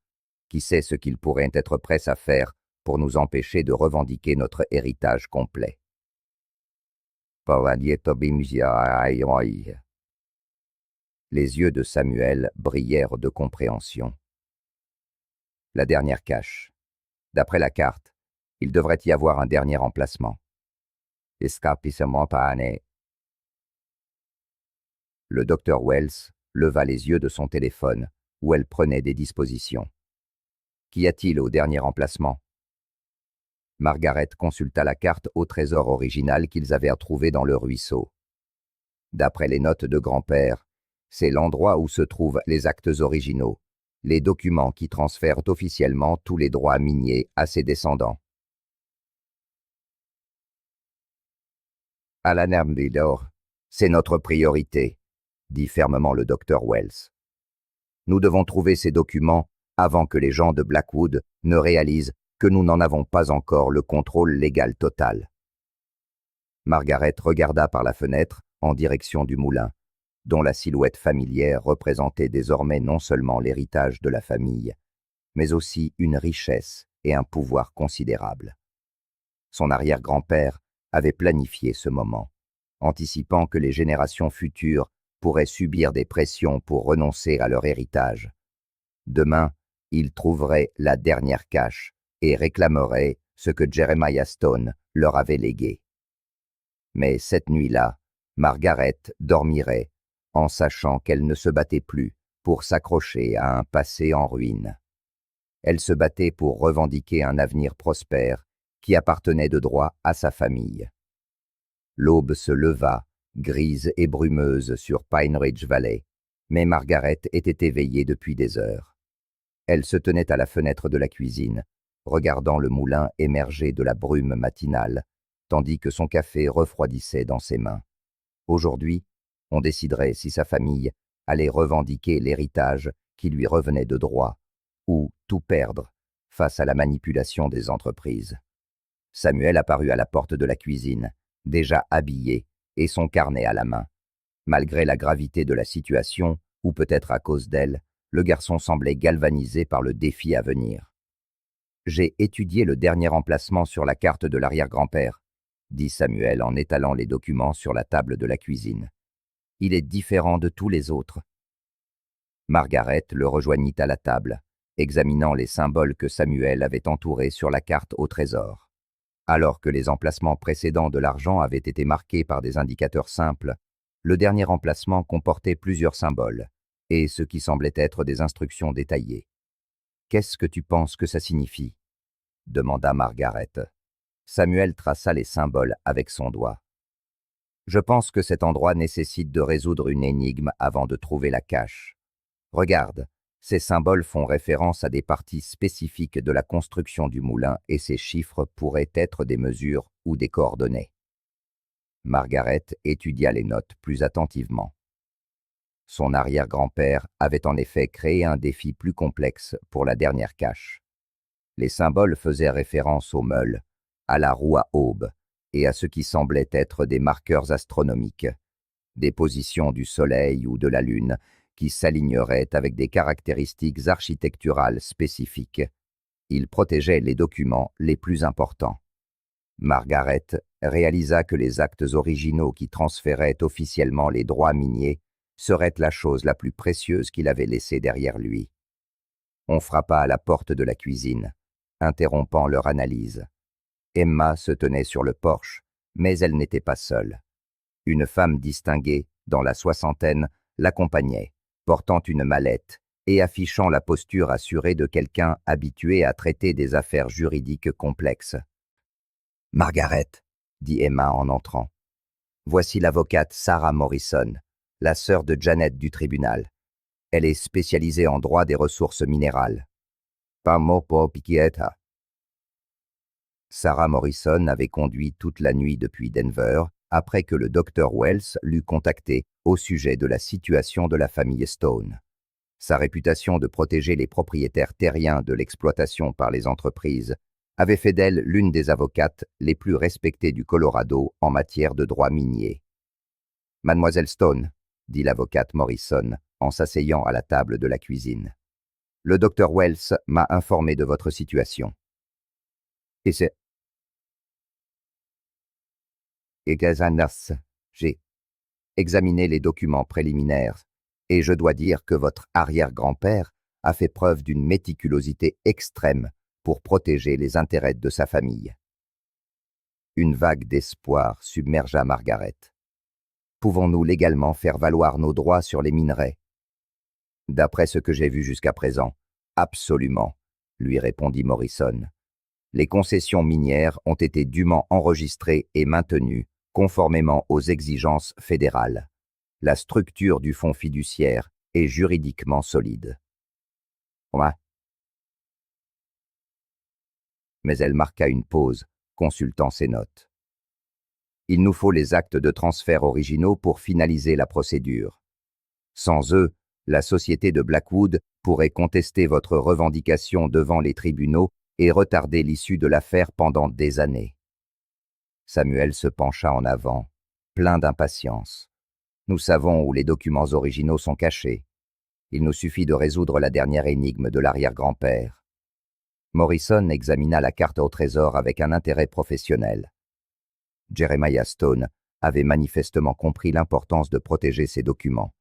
qui sait ce qu'ils pourraient être prêts à faire pour nous empêcher de revendiquer notre héritage complet. » Les yeux de Samuel brillèrent de compréhension. La dernière cache. D'après la carte, il devrait y avoir un dernier emplacement. Le docteur Wells leva les yeux de son téléphone, où elle prenait des dispositions. Qu'y a-t-il au dernier emplacement? Margaret consulta la carte au trésor original qu'ils avaient trouvé dans le ruisseau. D'après les notes de grand-père, c'est l'endroit où se trouvent les actes originaux, les documents qui transfèrent officiellement tous les droits miniers à ses descendants. Alan Ambledore, c'est notre priorité, dit fermement le docteur Wells. Nous devons trouver ces documents avant que les gens de Blackwood ne réalisent que nous n'en avons pas encore le contrôle légal total. Margaret regarda par la fenêtre en direction du moulin, dont la silhouette familière représentait désormais non seulement l'héritage de la famille, mais aussi une richesse et un pouvoir considérables. Son arrière-grand-père avait planifié ce moment, anticipant que les générations futures pourraient subir des pressions pour renoncer à leur héritage. Demain, ils trouveraient la dernière cache et réclameraient ce que Jeremiah Stone leur avait légué. Mais cette nuit-là, Margaret dormirait en sachant qu'elle ne se battait plus pour s'accrocher à un passé en ruine. Elle se battait pour revendiquer un avenir prospère qui appartenait de droit à sa famille. L'aube se leva, grise et brumeuse sur Pine Ridge Valley, mais Margaret était éveillée depuis des heures. Elle se tenait à la fenêtre de la cuisine, regardant le moulin émerger de la brume matinale, tandis que son café refroidissait dans ses mains. Aujourd'hui, on déciderait si sa famille allait revendiquer l'héritage qui lui revenait de droit, ou tout perdre face à la manipulation des entreprises. Samuel apparut à la porte de la cuisine, déjà habillé et son carnet à la main. Malgré la gravité de la situation, ou peut-être à cause d'elle, le garçon semblait galvanisé par le défi à venir. « J'ai étudié le dernier emplacement sur la carte de l'arrière-grand-père, » dit Samuel en étalant les documents sur la table de la cuisine. « Il est différent de tous les autres. » Margaret le rejoignit à la table, examinant les symboles que Samuel avait entourés sur la carte au trésor. Alors que les emplacements précédents de l'argent avaient été marqués par des indicateurs simples, le dernier emplacement comportait plusieurs symboles, et ce qui semblait être des instructions détaillées. « Qu'est-ce que tu penses que ça signifie » demanda Margaret. Samuel traça les symboles avec son doigt. « Je pense que cet endroit nécessite de résoudre une énigme avant de trouver la cache. Regarde, ces symboles font référence à des parties spécifiques de la construction du moulin et ces chiffres pourraient être des mesures ou des coordonnées. » Margaret étudia les notes plus attentivement. Son arrière-grand-père avait en effet créé un défi plus complexe pour la dernière cache. Les symboles faisaient référence au meule, à la roue à aube et à ce qui semblait être des marqueurs astronomiques, des positions du Soleil ou de la Lune qui s'aligneraient avec des caractéristiques architecturales spécifiques. Ils protégeaient les documents les plus importants. Margaret réalisa que les actes originaux qui transféraient officiellement les droits miniers seraient la chose la plus précieuse qu'il avait laissée derrière lui. On frappa à la porte de la cuisine, interrompant leur analyse. Emma se tenait sur le porche, mais elle n'était pas seule. Une femme distinguée, dans la soixantaine, l'accompagnait, portant une mallette et affichant la posture assurée de quelqu'un habitué à traiter des affaires juridiques complexes. « Margaret, » dit Emma en entrant. « Voici l'avocate Sarah Morrison, la sœur de Janet du tribunal. Elle est spécialisée en droit des ressources minérales. » Sarah Morrison avait conduit toute la nuit depuis Denver, après que le docteur Wells l'eut contacté au sujet de la situation de la famille Stone. Sa réputation de protéger les propriétaires terriens de l'exploitation par les entreprises avait fait d'elle l'une des avocates les plus respectées du Colorado en matière de droit minier. « Mademoiselle Stone, » dit l'avocate Morrison en s'asseyant à la table de la cuisine. « Le docteur Wells m'a informé de votre situation. » Et c'est Exanas, j'ai examiné les documents préliminaires, et je dois dire que votre arrière-grand-père a fait preuve d'une méticulosité extrême pour protéger les intérêts de sa famille. Une vague d'espoir submergea Margaret. Pouvons-nous légalement faire valoir nos droits sur les minerais? D'après ce que j'ai vu jusqu'à présent, absolument, lui répondit Morrison. Les concessions minières ont été dûment enregistrées et maintenues, conformément aux exigences fédérales. La structure du fonds fiduciaire est juridiquement solide. Ouais. Mais elle marqua une pause, consultant ses notes. Il nous faut les actes de transfert originaux pour finaliser la procédure. Sans eux, la société de Blackwood pourrait contester votre revendication devant les tribunaux et retarder l'issue de l'affaire pendant des années. Samuel se pencha en avant, plein d'impatience. Nous savons où les documents originaux sont cachés. Il nous suffit de résoudre la dernière énigme de l'arrière-grand-père. Morrison examina la carte au trésor avec un intérêt professionnel. Jeremiah Stone avait manifestement compris l'importance de protéger ces documents.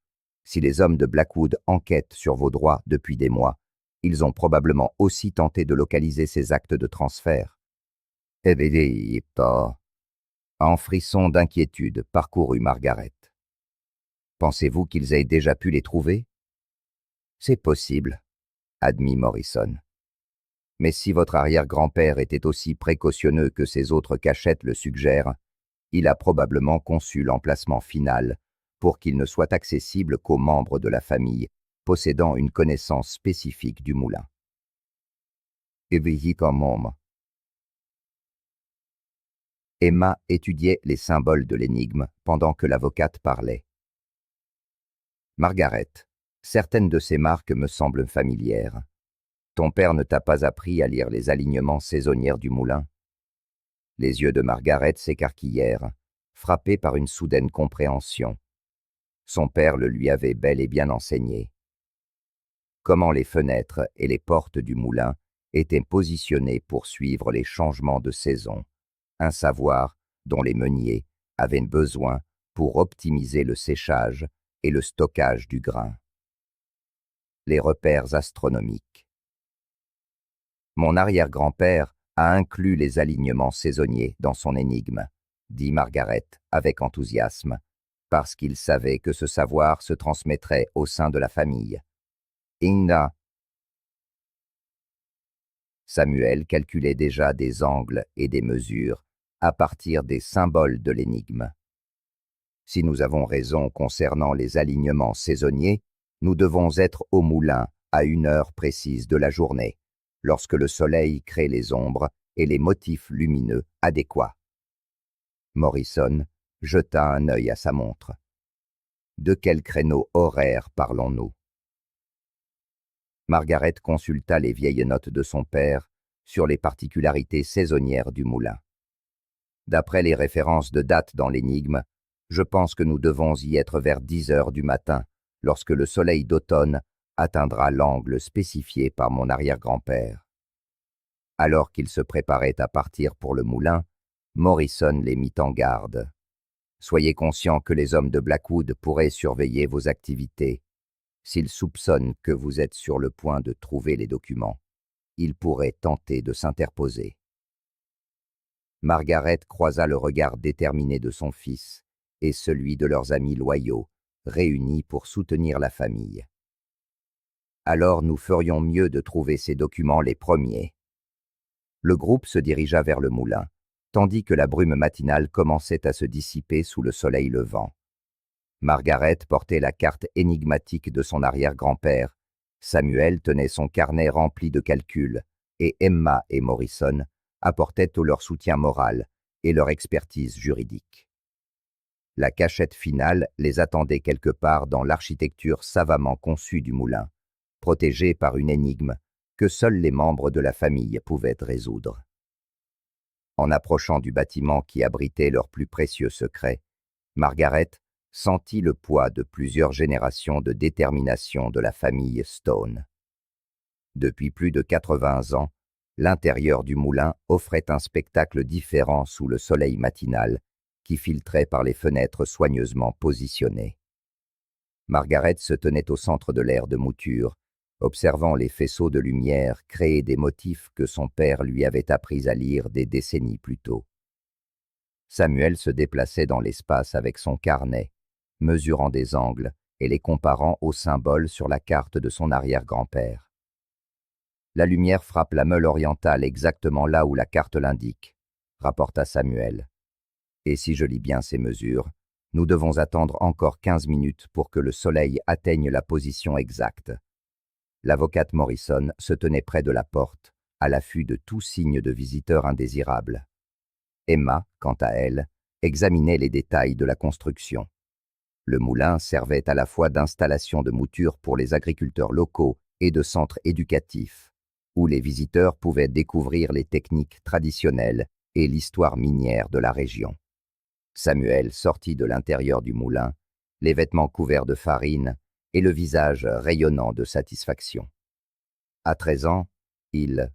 Si les hommes de Blackwood enquêtent sur vos droits depuis des mois, ils ont probablement aussi tenté de localiser ces actes de transfert. Un frisson d'inquiétude parcourut Margaret. Pensez-vous qu'ils aient déjà pu les trouver? C'est possible, admit Morrison. Mais si votre arrière-grand-père était aussi précautionneux que ses autres cachettes le suggèrent, il a probablement conçu l'emplacement final pour qu'il ne soit accessible qu'aux membres de la famille possédant une connaissance spécifique du moulin. Emma étudiait les symboles de l'énigme pendant que l'avocate parlait. Margaret, certaines de ces marques me semblent familières. Ton père ne t'a pas appris à lire les alignements saisonniers du moulin? Les yeux de Margaret s'écarquillèrent, frappés par une soudaine compréhension. Son père le lui avait bel et bien enseigné. Comment les fenêtres et les portes du moulin étaient positionnées pour suivre les changements de saison, un savoir dont les meuniers avaient besoin pour optimiser le séchage et le stockage du grain. Les repères astronomiques. Mon arrière-grand-père a inclus les alignements saisonniers dans son énigme, dit Margaret avec enthousiasme, parce qu'il savait que ce savoir se transmettrait au sein de la famille. Inna. Samuel calculait déjà des angles et des mesures à partir des symboles de l'énigme. Si nous avons raison concernant les alignements saisonniers, nous devons être au moulin à une heure précise de la journée, lorsque le soleil crée les ombres et les motifs lumineux adéquats. Morrison jeta un œil à sa montre. De quel créneau horaire parlons-nous? Margaret consulta les vieilles notes de son père sur les particularités saisonnières du moulin. D'après les références de date dans l'énigme, je pense que nous devons y être vers 10 heures du matin, lorsque le soleil d'automne atteindra l'angle spécifié par mon arrière-grand-père. Alors qu'il se préparait à partir pour le moulin, Morrison les mit en garde. Soyez conscient que les hommes de Blackwood pourraient surveiller vos activités. S'ils soupçonnent que vous êtes sur le point de trouver les documents, ils pourraient tenter de s'interposer. Margaret croisa le regard déterminé de son fils et celui de leurs amis loyaux, réunis pour soutenir la famille. Alors nous ferions mieux de trouver ces documents les premiers. Le groupe se dirigea vers le moulin, tandis que la brume matinale commençait à se dissiper sous le soleil levant. Margaret portait la carte énigmatique de son arrière-grand-père, Samuel tenait son carnet rempli de calculs, et Emma et Morrison apportaient tout leur soutien moral et leur expertise juridique. La cachette finale les attendait quelque part dans l'architecture savamment conçue du moulin, protégée par une énigme que seuls les membres de la famille pouvaient résoudre. En approchant du bâtiment qui abritait leurs plus précieux secrets, Margaret sentit le poids de plusieurs générations de détermination de la famille Stone. Depuis plus de 80 ans, l'intérieur du moulin offrait un spectacle différent sous le soleil matinal qui filtrait par les fenêtres soigneusement positionnées. Margaret se tenait au centre de l'aire de mouture, observant les faisceaux de lumière créer des motifs que son père lui avait appris à lire des décennies plus tôt. Samuel se déplaçait dans l'espace avec son carnet, mesurant des angles et les comparant aux symboles sur la carte de son arrière-grand-père. La lumière frappe la meule orientale exactement là où la carte l'indique, rapporta Samuel. Et si je lis bien ces mesures, nous devons attendre encore 15 minutes pour que le soleil atteigne la position exacte. L'avocate Morrison se tenait près de la porte, à l'affût de tout signe de visiteur indésirable. Emma, quant à elle, examinait les détails de la construction. Le moulin servait à la fois d'installation de mouture pour les agriculteurs locaux et de centre éducatif, où les visiteurs pouvaient découvrir les techniques traditionnelles et l'histoire minière de la région. Samuel sortit de l'intérieur du moulin, les vêtements couverts de farine et le visage rayonnant de satisfaction. À 13 ans, il